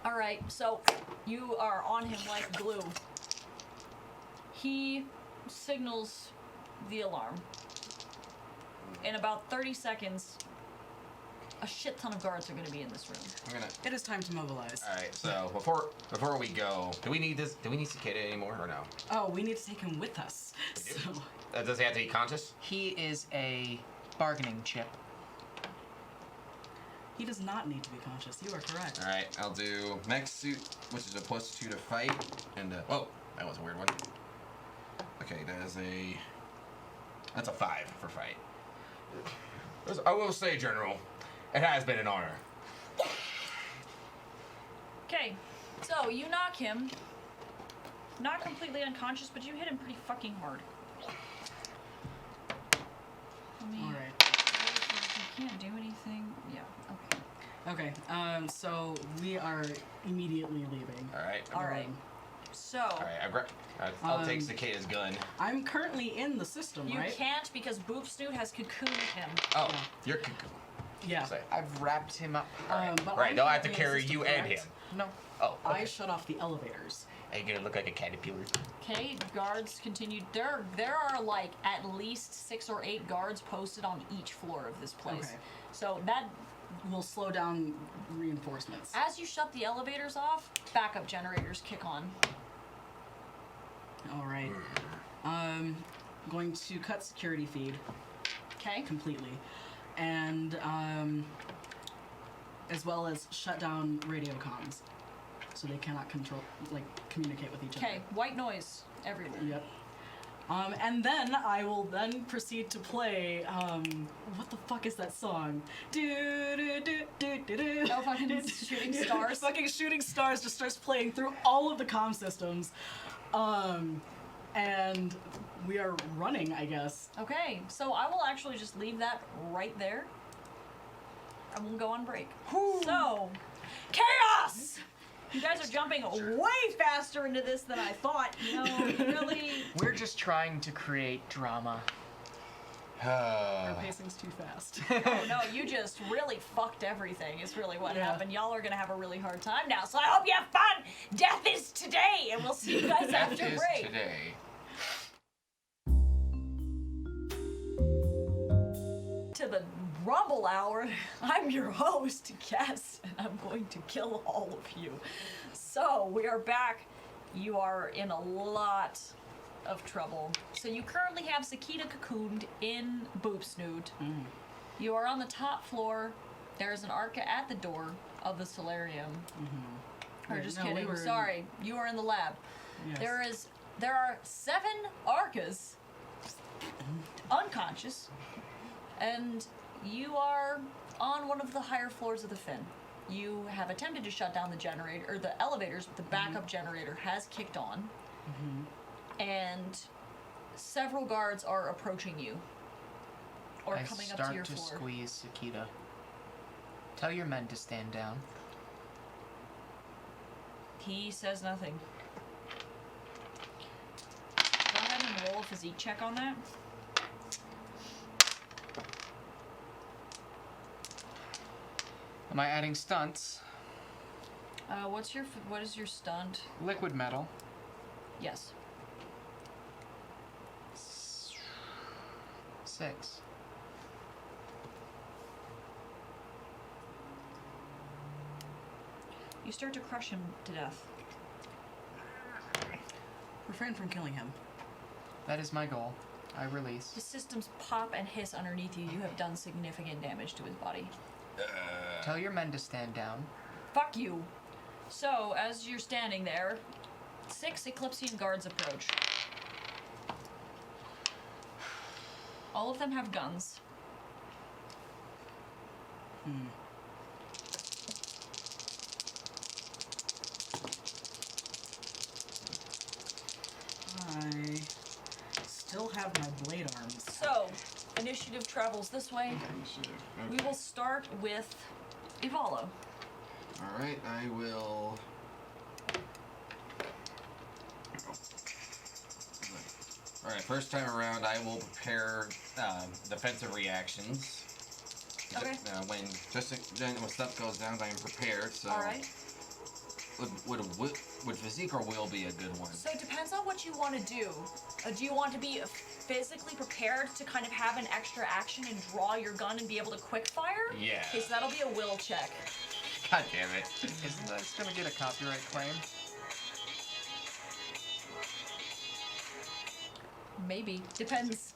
Alright, so you are on him like glue. He signals the alarm. In about 30 seconds, a shit ton of guards are going to be in this room. I'm gonna. It is time to mobilize. All right. So before we go, do we need this? Do we need Cicada anymore or no? Oh, we need to take him with us. So, Does he have to be conscious? He is a bargaining chip. he does not need to be conscious. You are correct. All right. I'll do mech suit, which is a +2 to fight, and oh, that was a weird one. Okay, that's a 5 for fight. I will say, General, it has been an honor. Okay, so you knock him. Not completely unconscious, but you hit him pretty fucking hard. I mean, All right. you can't do anything. Yeah, okay. Okay. So we are immediately leaving. All right. Alright. So, All right. I'll take Cicada's gun. I'm currently in the system, you right? can't because Boop Snoot has cocooned him. Oh, you're cuckoo. Yeah. Say. I've wrapped him up. But Right. I'm They'll have to currently in the carry system, you and him. correct? No. Oh. Okay. I shut off the elevators. Are you gonna look like a caterpillar? Okay, guards continue. There are like at least 6 or 8 guards posted on each floor of this place. Okay. So that, We'll slow down reinforcements. as you shut the elevators off, backup generators kick on. All right. Going to cut security feed Okay. completely, and as well as shut down radio comms, so they cannot communicate with each other. Okay. White noise everywhere. Yep. And then I will then proceed to play, what the fuck is that song? Oh, fucking Shooting Stars? Fucking Shooting Stars just starts playing through all of the comm systems. And we are running, I guess. Okay, so I will actually just leave that right there. And we'll go on break. So, chaos! You guys are jumping way faster into this than I thought. You know, really. We're just trying to create drama. Our pacing's too fast. Oh no, you just really fucked everything, is really what Yeah. happened. Y'all are gonna have a really hard time now, so I hope you have fun! Death is today, and we'll see you guys Death after is break. today. To the Rumble Hour. I'm your host, Cass, and I'm going to kill all of you. So, we are back. You are in a lot of trouble. So you currently have Cicada cocooned in Boop Snoot. You are on the top floor. There is an Arca at the door of the solarium. Or just No, we kidding. were in- Sorry, you are in the lab. Yes. There are 7 Arcas unconscious, and you are on one of the higher floors of the Fin. You have attempted to shut down the generator, or the elevators, but the backup generator has kicked on. And several guards are approaching you. Or I coming start up to your to floor. squeeze Sakita. Tell your men to stand down. He says nothing. Go ahead and roll a physique check on that. Am I adding stunts? What is your stunt? Liquid metal. Yes. 6. You start to crush him to death. Refrain from killing him. That is my goal. I release. His systems pop and hiss underneath you. You have done significant damage to his body. Tell your men to stand down. Fuck you. So, as you're standing there, 6 Eclipsean guards approach. All of them have guns. I still have my blade arms. So, initiative travels this way. We will start with Ivalo. Alright, I will. Alright, first time around, I will prepare defensive reactions. Okay. When stuff goes down, I am prepared. So. Alright. Would physique or will be a good one? So it depends on what you want to do. Do you want to be physically prepared to kind of have an extra action and draw your gun and be able to quick fire? Yeah. Okay, so that'll be a will check. God damn it. Isn't that gonna get a copyright claim? Maybe. Depends.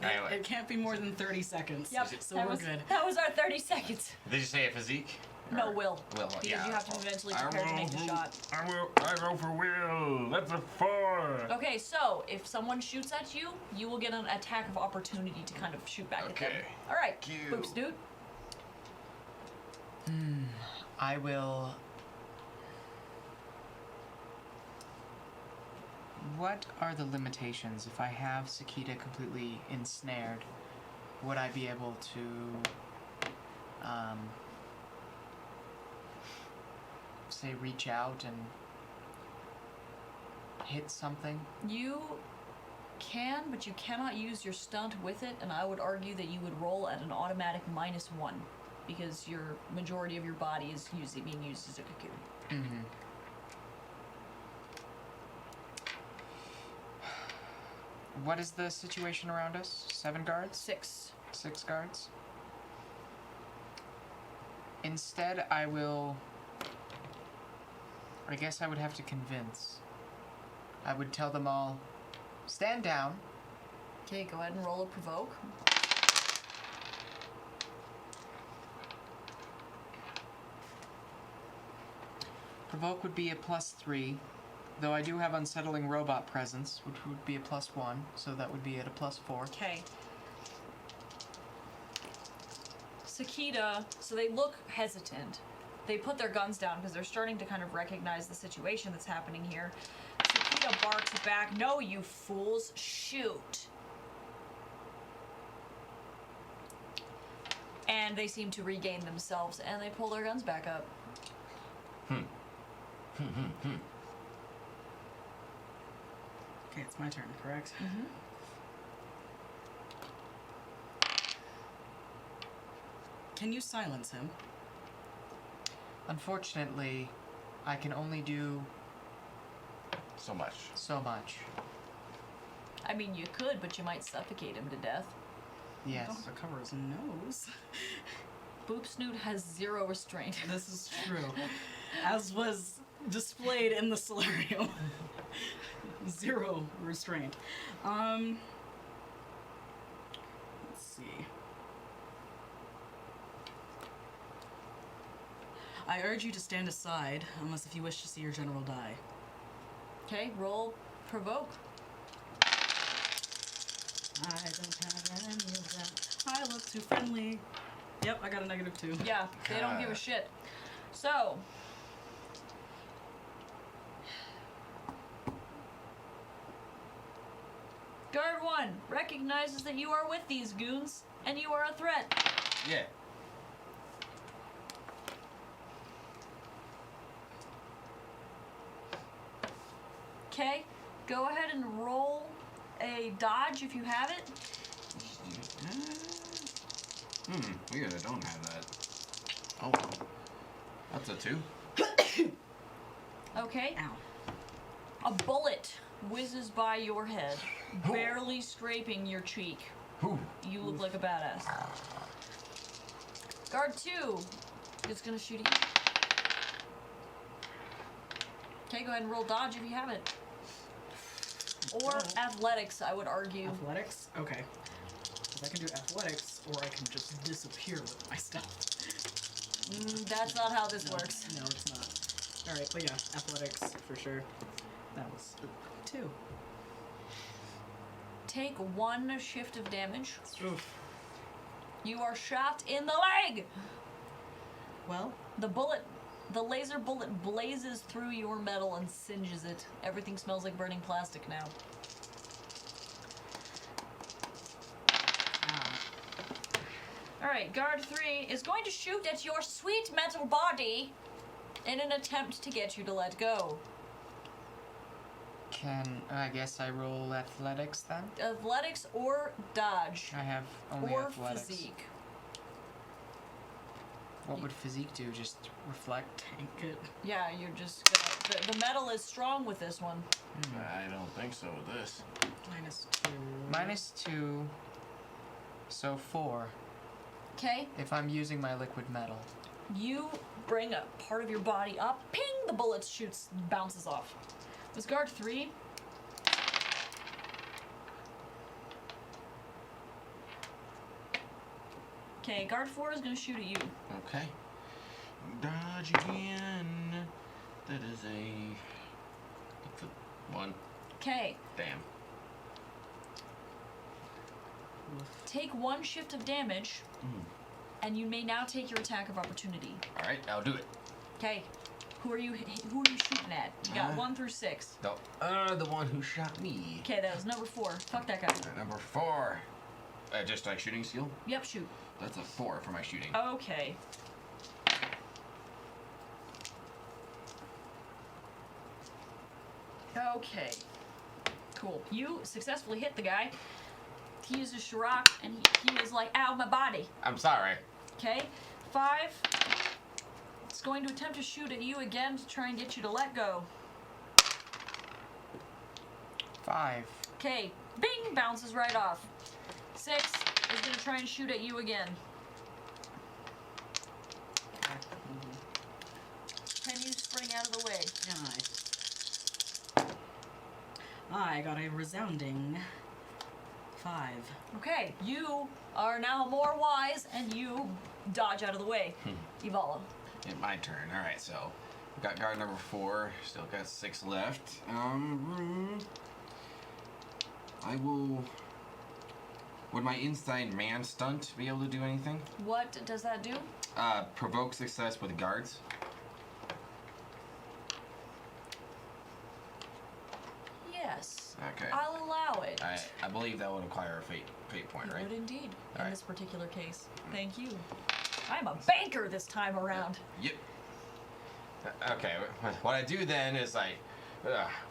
Anyway. It can't be more than 30 seconds. Yep. So that we're was, good. That was our 30 seconds. Did you say a physique? No, Or- will. Will, Because yeah. you have to be mentally prepared to make the shot. I go for Will. That's a 4. Okay, so if someone shoots at you, you will get an attack of opportunity to kind of shoot back at them. Okay. Alright, Cute. Boops, dude. I will. What are the limitations? If I have Sakita completely ensnared, would I be able to, say, reach out and hit something? You can, but you cannot use your stunt with it, and I would argue that you would roll at an automatic -1 because your majority of your body is usually being used as a cocoon. Mm-hmm. What is the situation around us? 7 guards? 6. 6 guards? Instead, I will... I guess I would have to convince. I would tell them all, stand down. Okay, go ahead and roll a provoke. Provoke would be a +3, though I do have unsettling robot presence, which would be a +1, so that would be at a +4. Okay. Sakita, so they look hesitant. They put their guns down because they're starting to kind of recognize the situation that's happening here. Sakita barks back, "No, you fools, shoot." And they seem to regain themselves and they pull their guns back up. Okay, it's my turn, correct? Mm-hmm. Can you silence him? Unfortunately, I can only do So much. so much. I mean, you could, but you might suffocate him to death. Yes. Don't have to cover his nose. Boop Snoot has 0 restraint. This is true. As was displayed in the solarium. 0 restraint. Let's see. I urge you to stand aside, unless if you wish to see your general die. Okay, roll provoke. I don't have any of that. I look too friendly. Yep, I got a -2. Yeah, they don't give a shit. So, Guard 1 recognizes that you are with these goons and you are a threat. Yeah. Okay, go ahead and roll a dodge if you have it. Weird, I don't have that. Oh. That's a 2. Okay. Ow. A bullet whizzes by your head, barely scraping your cheek. You look like a badass. Guard 2 is gonna shoot at you. Okay, go ahead and roll dodge if you have it. Or athletics, I would argue. Athletics? Okay. Because I can do athletics, or I can just disappear with my stuff. That's not how this works. No, it's not. Alright, but yeah, athletics for sure. That was 2. Take 1 shift of damage. Oof. You are shot in the leg! Well, The laser bullet blazes through your metal and singes it. Everything smells like burning plastic now. Alright, Guard 3 is going to shoot at your sweet metal body in an attempt to get you to let go. I guess I roll athletics then? Athletics or dodge. I have only Or athletics. physique. What would physique do? Just reflect? tank it. Yeah, you're just gonna... The metal is strong with this one. I don't think so with this. -2. -2. So 4. Okay? If I'm using my liquid metal. You bring a part of your body up. Ping! The bullet bounces off. Was Guard 3? Okay, Guard 4 is gonna shoot at you. Okay. Dodge again. That is that's a 1. Okay, Damn. take 1 shift of damage, and you may now take your attack of opportunity. All right, I'll do it. Okay, who are you shooting at? You got 1 through 6. The one who shot me. Okay, that was number 4. Fuck that guy. Number 4. Just like shooting skill. Yep, shoot. That's a 4 for my shooting. Okay. Okay. Cool. You successfully hit the guy. He uses Shirok, and he is like, ow, my body. I'm sorry. Okay. 5. It's going to attempt to shoot at you again to try and get you to let go. 5. Okay. Bing! Bounces right off. 6 is going to try and shoot at you again. Can you spring out of the way? I got a resounding 5. Okay, you are now more wise, and you dodge out of the way. Evala. My turn. All right, so we've got guard number 4. Still got 6 left. I will. Would my inside man stunt be able to do anything? What does that do? Provoke success with guards. Yes. Okay. I'll allow it. I believe that would acquire a fate point, It right? would indeed, in Alright. this particular case. Thank you. I'm a banker this time around. Yep. Okay. What I do then is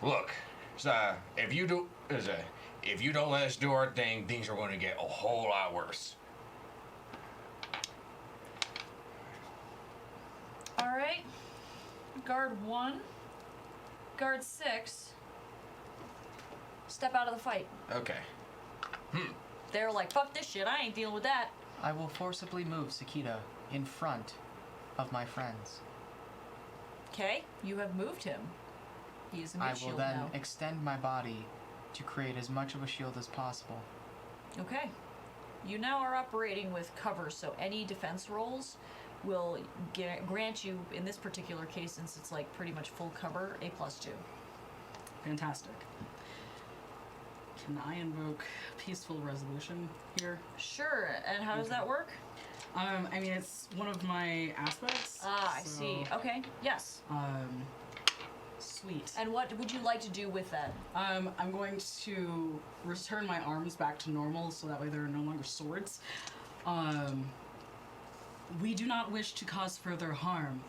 look. If you don't let us do our thing, things are going to get a whole lot worse. Alright. Guard 1. Guard 6. Step out of the fight. Okay. They're like, fuck this shit, I ain't dealing with that. I will forcibly move Sakita in front of my friends. Okay, you have moved him. He is a I mid will shield then now. extend my body to create as much of a shield as possible. Okay. You now are operating with cover, so any defense rolls will grant you, in this particular case, since it's like pretty much full cover, a +2. Fantastic. Can I invoke peaceful resolution here? Sure, and how does that work? I mean, it's one of my aspects. Ah, I so, see. Okay, yes. Sweet. And what would you like to do with that? I'm going to return my arms back to normal so that way there are no longer swords. We do not wish to cause further harm.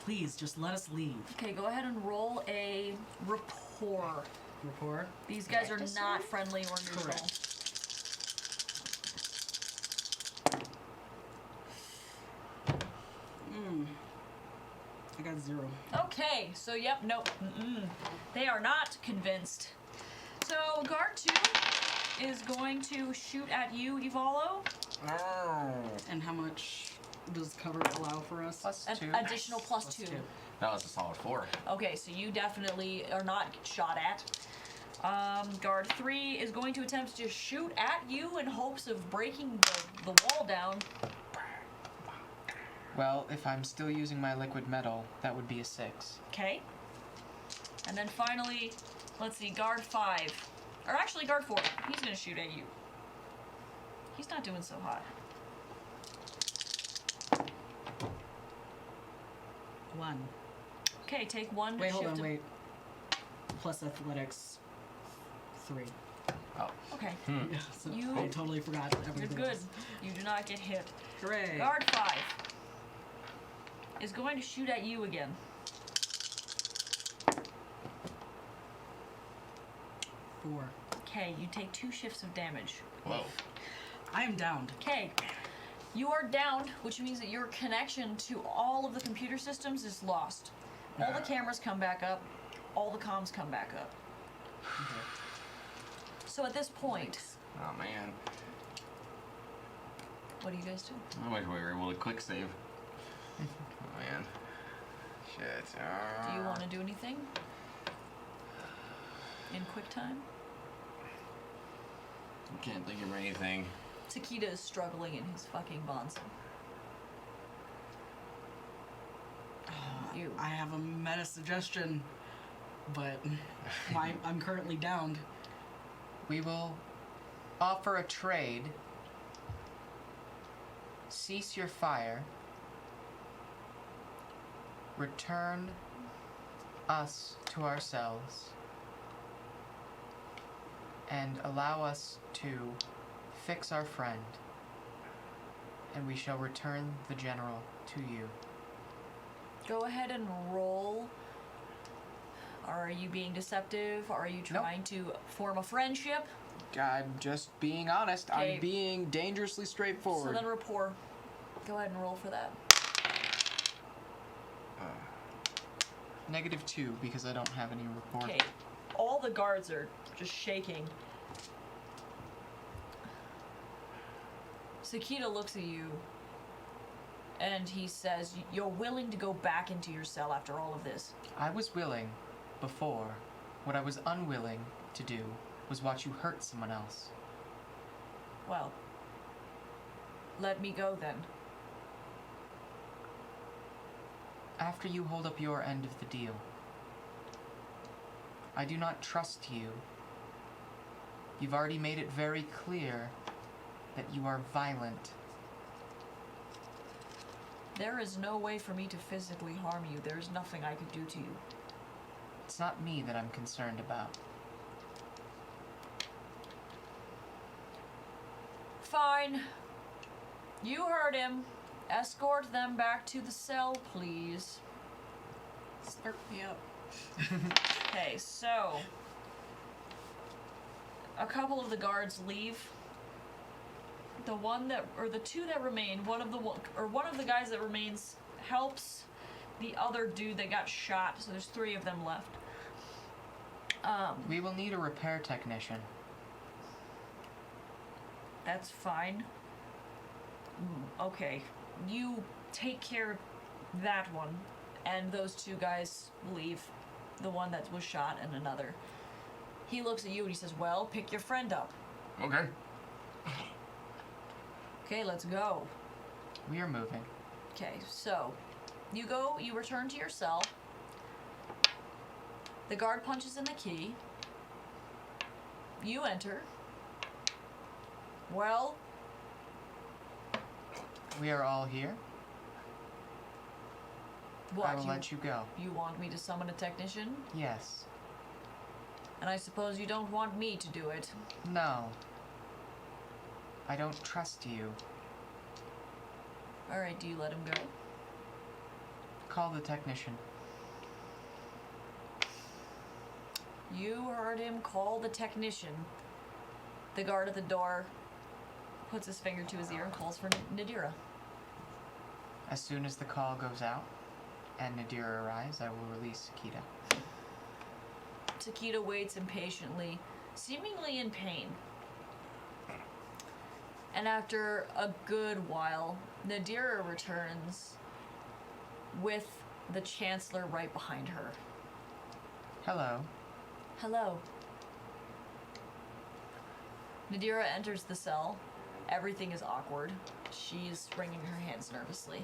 Please, just let us leave. Okay, go ahead and roll a rapport. Rapport? These guys are not friendly or neutral. Correct. I got 0. Okay, so yep, nope. They are not convinced. So guard 2 is going to shoot at you, Ivalo. And how much does cover allow for us? Plus An 2. additional plus 2. That was a solid 4. Okay, so you definitely are not shot at. Guard 3 is going to attempt to shoot at you in hopes of breaking the wall down. Well, if I'm still using my liquid metal, that would be a 6. Okay. And then finally, let's see, guard 5. Or actually, guard 4. He's going to shoot at you. He's not doing so hot. 1. Okay, take 1 to Wait, shift hold on, to- wait. Plus athletics 3. Oh. Okay, Yeah, so You- I totally forgot you're everything. good. else. You do not get hit. Hooray. Guard 5 is going to shoot at you again. 4. Okay, you take 2 shifts of damage. Whoa. I am downed. Okay, you are downed, which means that your connection to all of the computer systems is lost. All the cameras come back up, all the comms come back up. So at this point, Oh, man. what do you guys do? I wish we were able to quick save. Oh, man. Shit. Do you want to do anything? In quick time? I can't think of anything. Takeda is struggling in his fucking bonzo. You. I have a meta suggestion, but I'm currently downed. We will offer a trade. Cease your fire. Return us to ourselves. And allow us to fix our friend. And we shall return the general to you. Go ahead and roll. Are you being deceptive? Are you trying to form a friendship? I'm just being honest. Okay. I'm being dangerously So straightforward. then rapport. Go ahead and roll for that. -2 because I don't have any rapport. Okay. All the guards are just shaking. Sakita looks at you and he says, "You're willing to go back into your cell after all of this?" I was willing before. What I was unwilling to do was watch you hurt someone else. Well, let me go then. After you hold up your end of the deal. I do not trust you. You've already made it very clear that you are violent. There is no way for me to physically harm you. There is nothing I could do to you. It's not me that I'm concerned about. Fine. You heard him. Escort them back to the cell, please. Start me up. Okay, so a couple of the guards leave. The two that remain, one of the guys that remains helps the other dude that got shot. So there's 3 of them left. We will need a repair technician. That's fine. Okay, you take care of that one, and those 2 guys leave. The one that was shot and another. He looks at you and he says, "Well, pick your friend up." Okay. Okay, let's go. We are moving. Okay, so you return to your cell. The guard punches in the key. You enter. Well, We are all here. What, I will let you go. You want me to summon a technician? Yes. And I suppose you don't want me to do it. No. I don't trust you. Alright, do you let him go? Call the technician. You heard him call the technician. The guard at the door puts his finger to his ear and calls for Nadira. As soon as the call goes out and Nadira arrives, I will release Sakita. Sakita waits impatiently, seemingly in pain. And after a good while, Nadira returns with the Chancellor right behind her. Hello. Hello. Nadira enters the cell. Everything is awkward. She's wringing her hands nervously.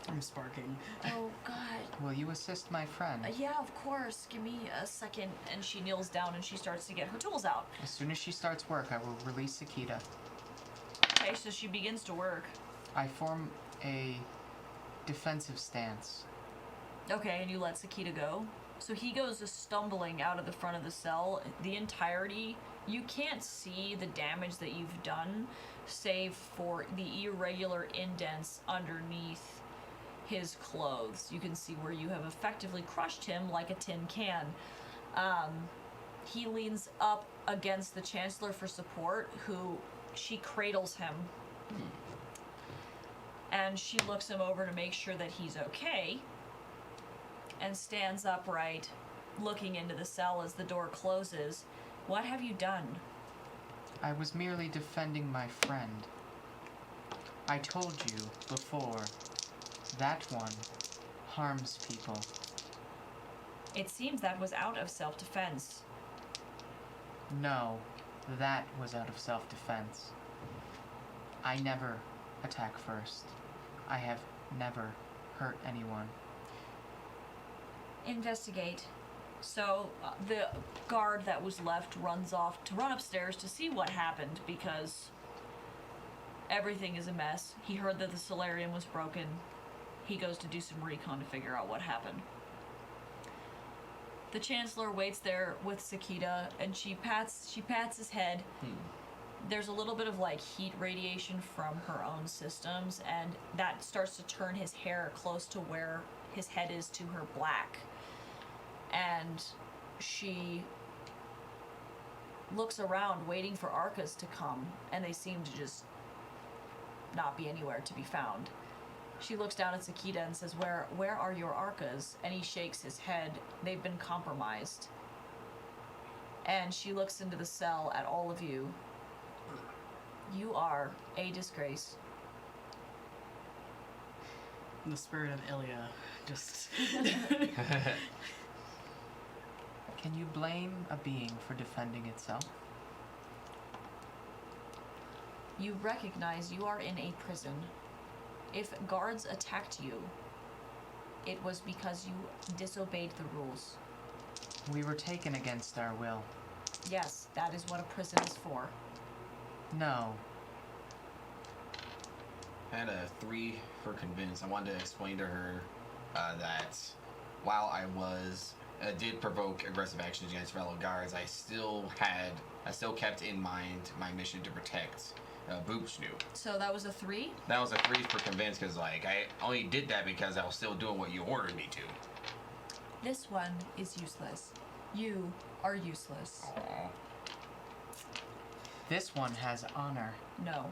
I'm sparking. Oh, God. Will you assist my friend? Yeah, of course. Give me a second. And she kneels down and she starts to get her tools out. As soon as she starts work, I will release Sakita. Okay, so she begins to work. I form a defensive stance. Okay, and you let Sakita go. So he goes stumbling out of the front of the cell. The entirety, you can't see the damage that you've done, save for the irregular indents underneath his clothes. You can see where you have effectively crushed him like a tin can. He leans up against the Chancellor for support, who she cradles him. And she looks him over to make sure that he's okay, and stands upright, looking into the cell as the door closes. What have you done? I was merely defending my friend. I told you before, that one harms people. It seems that was out of self-defense. No, that was out of self-defense. I never attack first. I have never hurt anyone. Investigate. So the guard that was left runs off to run upstairs to see what happened, because everything is a mess. He heard that the solarium was broken. He goes to do some recon to figure out what happened. The Chancellor waits there with Sakita, and she pats his head. There's a little bit of like heat radiation from her own systems, and that starts to turn his hair close to where his head is to her black. And she looks around waiting for Arcas to come, and they seem to just not be anywhere to be found. She looks down at Sakita and says, Where are your Arcas? And he shakes his head. They've been compromised. And she looks into the cell at all of you. You are a disgrace. In the spirit of Ilya, just... Can you blame a being for defending itself? You recognize you are in a prison. If guards attacked you, it was because you disobeyed the rules. We were taken against our will. Yes, that is what a prison is for. No. I had a 3 for convince. I wanted to explain to her that while I did provoke aggressive actions against fellow guards, I still kept in mind my mission to protect Boop Snoop. So that was a 3? That was a 3 for convince, because like I only did that because I was still doing what you ordered me to. This one is useless. You are useless. Aww. This one has honor. No.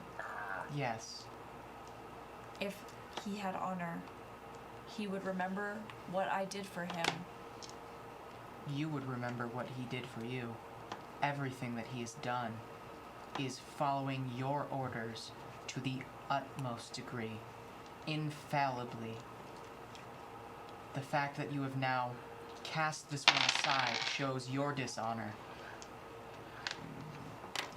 Yes. If he had honor, he would remember what I did for him. You would remember what he did for you. Everything that he has done is following your orders to the utmost degree, infallibly. The fact that you have now cast this one aside shows your dishonor.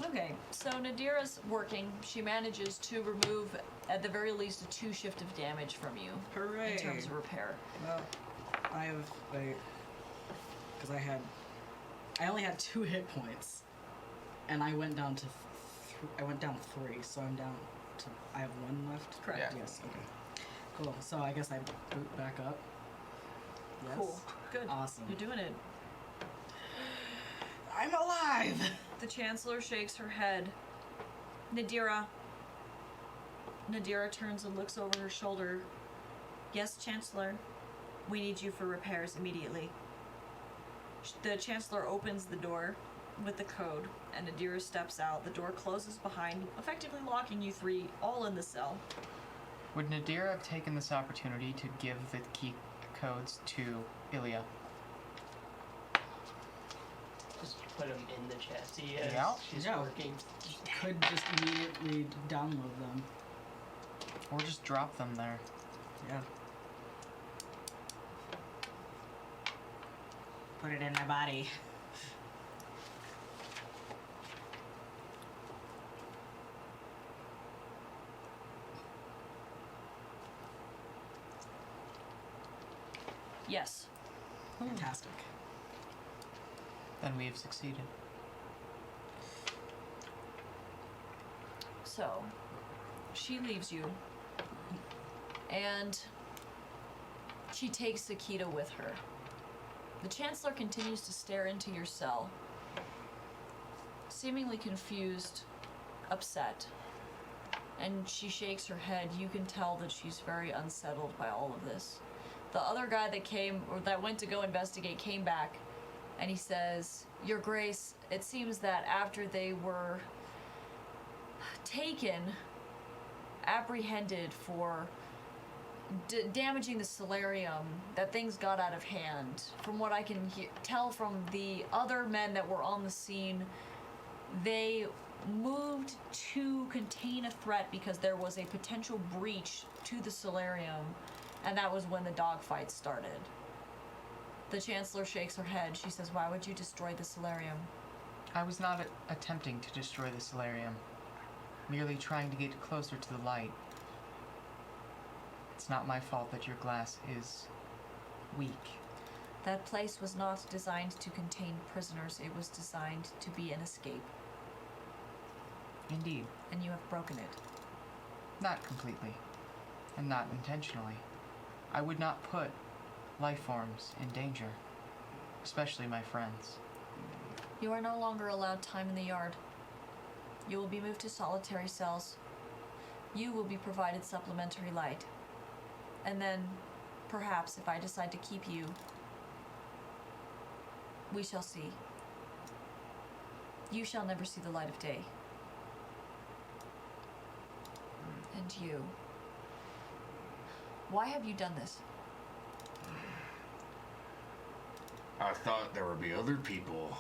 Okay, so Nadira's working. She manages to remove, at the very least, a 2 shift of damage from you. Hooray! In terms of repair. Well, I have because I only had 2 hit points, and I went down to I went down 3, so I'm down to I have 1 left. Correct. Yeah. Yes. Okay. Cool. So I guess I boot back up. Cool. Good. Awesome. You're doing it. I'm alive! The Chancellor shakes her head. Nadira. Nadira turns and looks over her shoulder. Yes, Chancellor. We need you for repairs immediately. The Chancellor opens the door with the code, and Nadira steps out. The door closes behind, effectively locking you three all in the cell. Would Nadira have taken this opportunity to give the key codes to Ilya? Just put them in the chassis as Yeah. she's Yeah. working. Could just immediately download them. Or just drop them there? Yeah. Put it in my body. Yes. Fantastic. Then we have succeeded. So, she leaves you, and she takes Sakita with her. The Chancellor continues to stare into your cell, seemingly confused, upset, and she shakes her head. You can tell that she's very unsettled by all of this. The other guy that went to go investigate came back, and he says, Your Grace, it seems that after they were taken, apprehended for damaging the solarium, that things got out of hand. From what I can tell from the other men that were on the scene, they moved to contain a threat because there was a potential breach to the solarium, and that was when the dogfight started. The Chancellor shakes her head. She says, Why would you destroy the solarium? I was not attempting to destroy the solarium, merely trying to get closer to the light. It's not my fault that your glass is weak. That place was not designed to contain prisoners. It was designed to be an escape, Indeed. and you have broken it. Not completely, and not intentionally. I would not put life forms in danger, especially my friends. You are no longer allowed time in the yard. You will be moved to solitary cells. You will be provided supplementary light. And then, perhaps, if I decide to keep you, we shall see. You shall never see the light of day. And you. Why have you done this? I thought there would be other people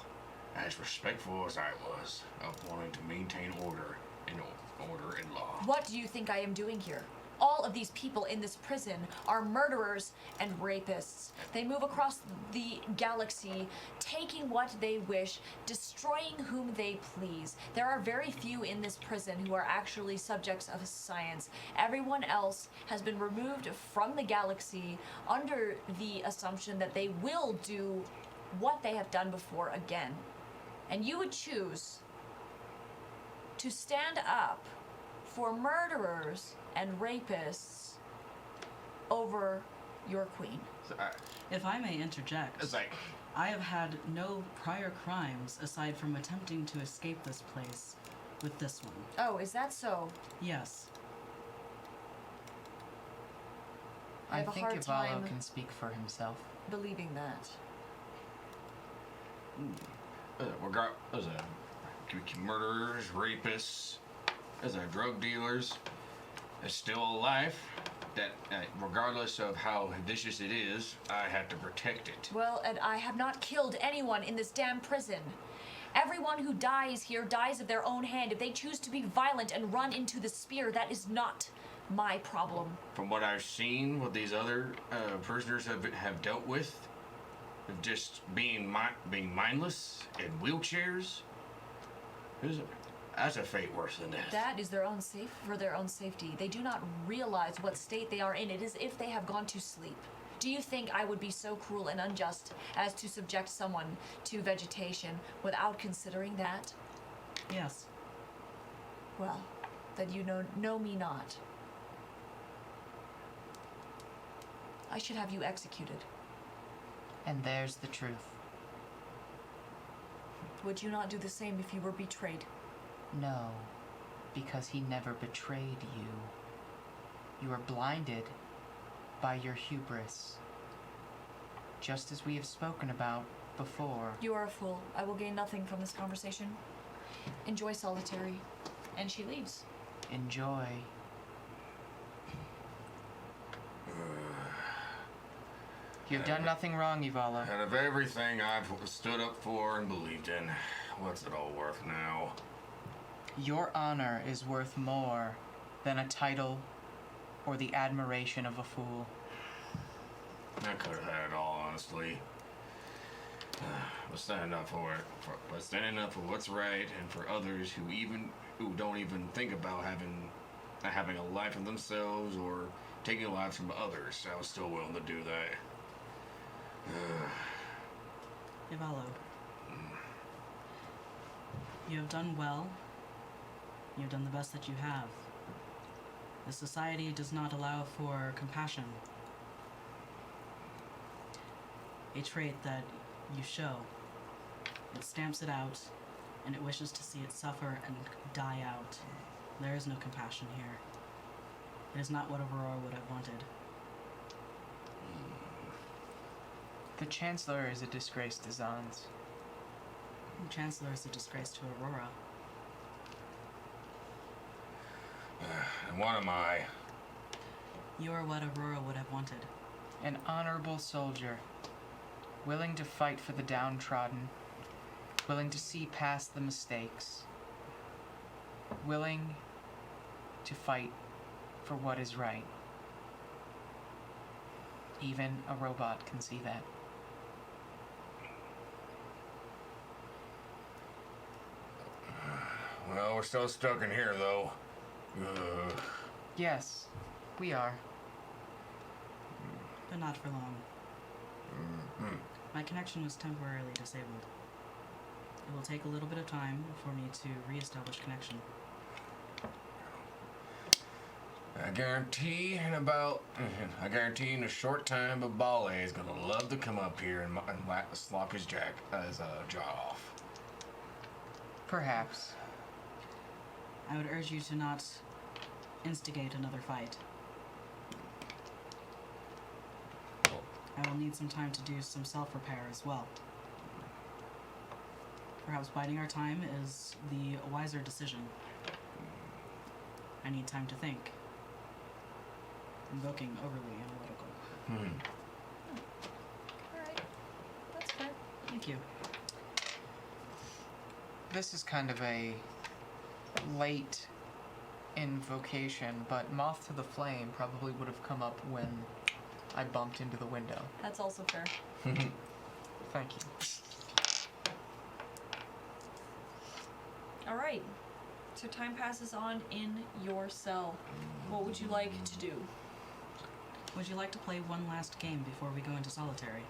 as respectful as I was of wanting to maintain order and law. What do you think I am doing here? All of these people in this prison are murderers and rapists. They move across the galaxy, taking what they wish, destroying whom they please. There are very few in this prison who are actually subjects of science. Everyone else has been removed from the galaxy under the assumption that they will do what they have done before again. And you would choose to stand up for murderers and rapists over your queen. So, If I may interject, it's like, I have had no prior crimes aside from attempting to escape this place with this one. Oh, is that so? Yes. I have a think hard Ivalo time can speak for himself. believing that. Murderers, rapists, drug dealers, is still alive. That regardless of how vicious it is, I have to protect it. Well, and I have not killed anyone in this damn prison. Everyone who dies here dies of their own hand. If they choose to be violent and run into the spear, that is not my problem. From what I've seen, what these other prisoners have dealt with, of just being mindless in wheelchairs, that's a fate worse than death. That is for their own safety. They do not realize what state they are in. It is if they have gone to sleep. Do you think I would be so cruel and unjust as to subject someone to vegetation without considering that? Yes. Well, then you know me not. I should have you executed. And there's the truth. Would you not do the same if you were betrayed? No, because he never betrayed you. You are blinded by your hubris. Just as we have spoken about before. You are a fool. I will gain nothing from this conversation. Enjoy solitary. And she leaves. Enjoy. You've done nothing wrong, Yuvala. Out of everything I've stood up for and believed in, what's it all worth now? Your honor is worth more than a title or the admiration of a fool. I could have had it all, honestly. But standing up for it, but standing up for what's right, and for others who don't even think about having a life of themselves or taking lives from others, I was still willing to do that. Ivalo, you have done well. You have done the best that you have. The society does not allow for compassion. A trait that you show. It stamps it out, and it wishes to see it suffer and die out. There is no compassion here. It is not what Aurora would have wanted. The Chancellor is a disgrace to Zans. The Chancellor is a disgrace to Aurora. And what am I? You are what Aurora would have wanted. An honorable soldier, willing to fight for the downtrodden, willing to see past the mistakes, willing to fight for what is right. Even a robot can see that. Well, we're still stuck in here, though. Yes, we are. But not for long. My connection was temporarily disabled. It will take a little bit of time for me to re-establish connection. I guarantee in a short time, Babale is gonna love to come up here and slop his jaw off. Perhaps. I would urge you to not instigate another fight. I will need some time to do some self-repair as well. Perhaps biding our time is the wiser decision. I need time to think. Invoking overly analytical. Alright. That's fair. Thank you. This is kind of a late invocation, but Moth to the Flame probably would have come up when I bumped into the window. That's also fair. Thank you. Alright. So time passes on in your cell. What would you like to do? Would you like to play one last game before we go into solitary?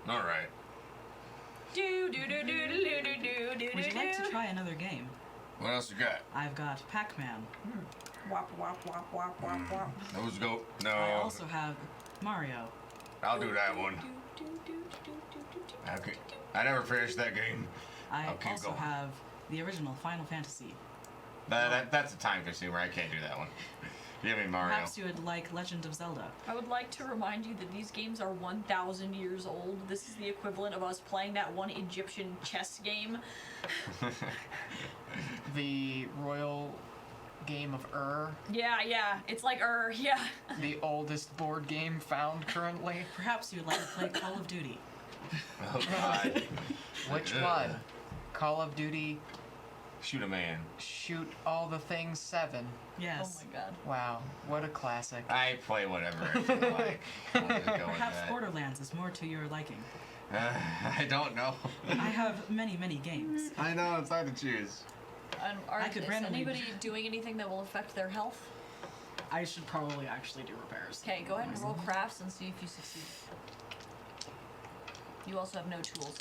All right. Would Would you like to try another game? What else you got? I've got Pac-Man. Wop wop wop wop wop wop. Those go. No. I also have Mario. I'll do that one. Okay. I never finished that game. I I'll keep also going. have the original Final Fantasy. That's a time consumer. I can't do that one. Give me Mario. Perhaps you would like Legend of Zelda. I would like to remind you that these games are 1,000 years old. This is the equivalent of us playing that one Egyptian chess game. The Royal Game of Yeah. It's like yeah. the oldest board game found currently. Perhaps you would like to play Call of Duty. Oh God. Which Ugh. one? Call of Duty Shoot a man. Shoot All the Things 7. Yes. Oh my god. Wow, what a classic. I play whatever I feel like. We'll just go with Perhaps that. Borderlands is more to your liking. I don't know. I have many, many games. I know it's hard to choose. I could is randomly- anybody doing anything that will affect their health? I should probably actually do repairs. Okay, go ahead and roll crafts and see if you succeed. You also have no tools.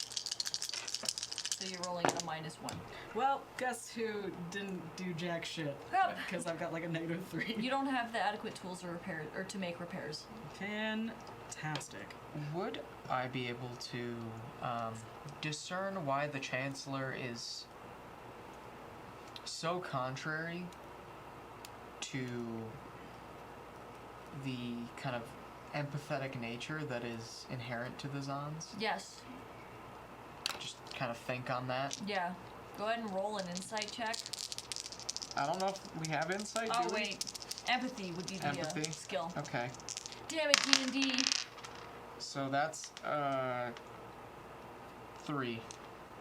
So you're rolling at a -1. Well, guess who didn't do jack shit? Yep. Because I've got like a -3. You don't have the adequate tools to repair or to make repairs. Fantastic. Would I be able to discern why the Chancellor is so contrary to the kind of empathetic nature that is inherent to the Zons? Yes. Just kind of think on that. Yeah. Go ahead and roll an insight check. I don't know if we have insight. Oh do we? wait, empathy would be the Empathy? skill. Okay. Damn it, D&D. So that's 3.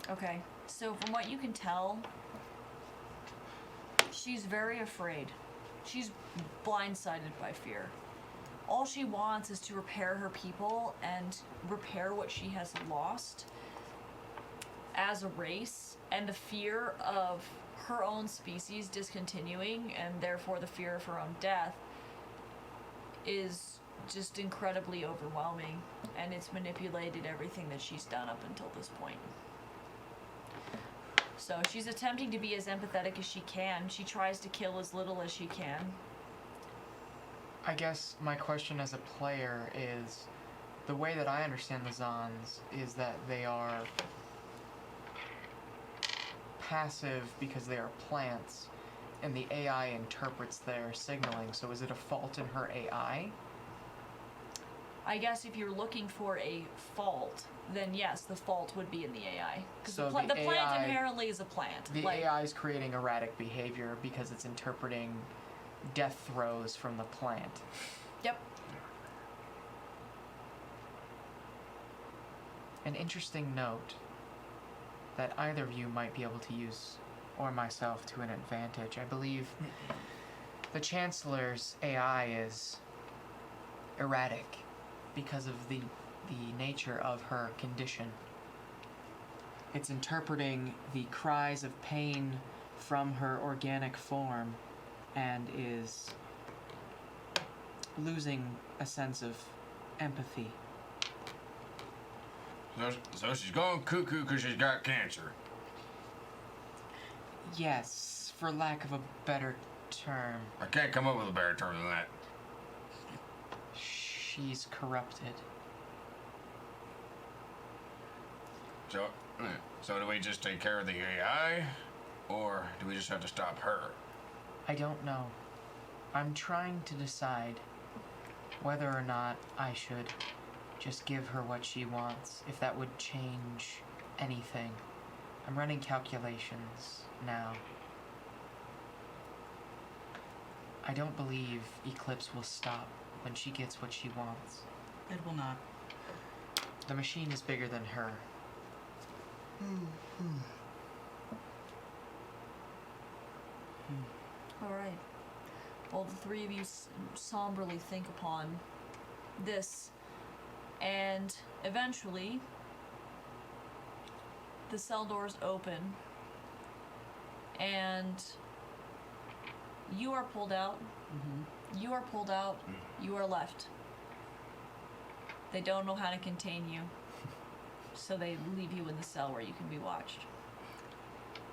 Okay, so from what you can tell, she's very afraid. She's blindsided by fear. All she wants is to repair her people and repair what she has lost as a race, and the fear of her own species discontinuing and therefore the fear of her own death is just incredibly overwhelming, and it's manipulated everything that she's done up until this point. So she's attempting to be as empathetic as she can. She tries to kill as little as she can. I guess my question as a player is, the way that I understand the Zons is that they are passive because they are plants, and the AI interprets their signaling. So is it a fault in her AI? I guess if you're looking for a fault, then yes, the fault would be in the AI. Because So the the plant AI inherently is a plant. The like, AI is creating erratic behavior because it's interpreting death throes from the plant. Yep. An interesting note that either of you might be able to use, or myself, to an advantage. I believe the Chancellor's AI is erratic because of the nature of her condition. It's interpreting the cries of pain from her organic form and is losing a sense of empathy. So she's going cuckoo because she's got cancer. Yes, for lack of a better term. I can't come up with a better term than that. She's corrupted. So do we just take care of the AI, or do we just have to stop her? I don't know. I'm trying to decide whether or not I should just give her what she wants, if that would change anything. I'm running calculations now. I don't believe Eclipse will stop when she gets what she wants. It will not. The machine is bigger than her. All right. Well, the three of you somberly think upon this, and eventually, the cell doors open, and you are pulled out. You are pulled out. You are left. They don't know how to contain you, so they leave you in the cell where you can be watched.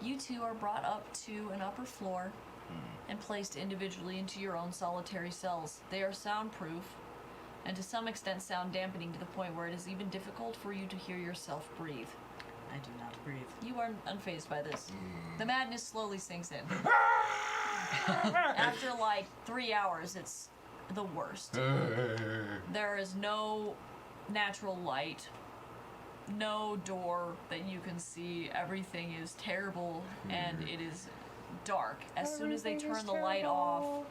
You two are brought up to an upper floor and placed individually into your own solitary cells. They are soundproof, and to some extent sound dampening to the point where it is even difficult for you to hear yourself breathe. I do not breathe. You are unfazed by this. The madness slowly sinks in. After like 3 hours, it's the worst. There is no natural light, no door that you can see. Everything is terrible, and it is dark. As soon as they turn the light off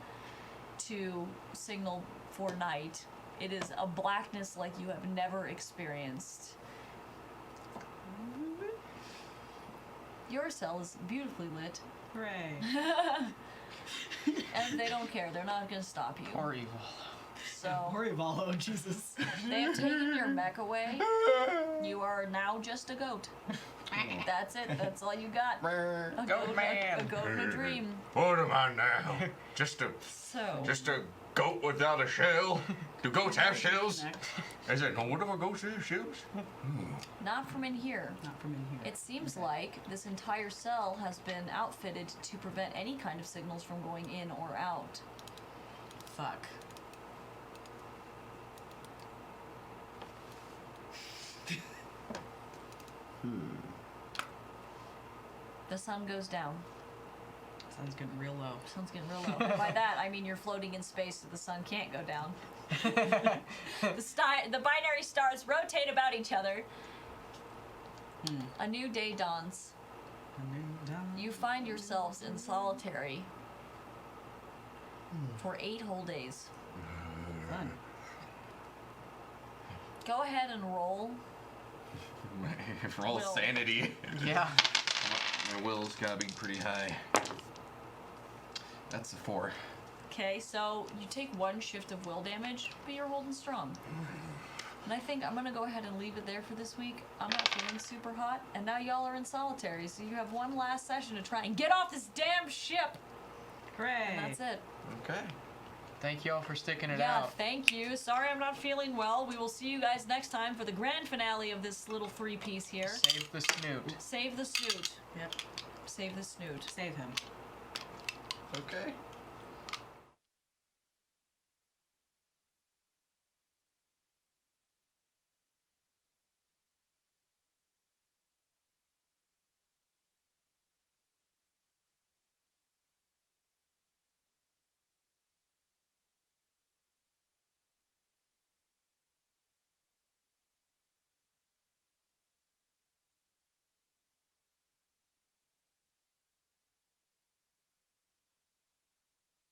to signal for night, it is a blackness like you have never experienced. Your cell is beautifully lit, Hooray. and they don't care. They're not going to stop you. Or evil. So Horrible, oh Jesus. they have taken your mech away. You are now just a goat. That's it. That's all you got. A Goat man. A goat in a dream. What am I now? Just a So goat without a shell? Do goats have shells? Is there no one ever goes to your ships? Not from in here. Not from in here. It seems like this entire cell has been outfitted to prevent any kind of signals from going in or out. Fuck. The sun goes down. Sun's getting real low. Sun's getting real low. By that, I mean you're floating in space so the sun can't go down. The binary stars rotate about each other. A new day dawns. You find yourselves in solitary for 8 whole days. Fun. Go ahead and roll. Roll Will. sanity. Yeah. My will's gotta be pretty high. That's a 4. Okay, so you take 1 shift of will damage, but you're holding strong. And I think I'm gonna go ahead and leave it there for this week. I'm not feeling super hot, and now y'all are in solitary, so you have 1 last session to try and get off this damn ship. Hooray! And that's it. Okay. Thank you all for sticking it Yeah, out. thank you. Sorry I'm not feeling well. We will see you guys next time for the grand finale of this little 3-piece here. Save the snoot. Save the snoot. Yep. Save the snoot. Save him. Okay.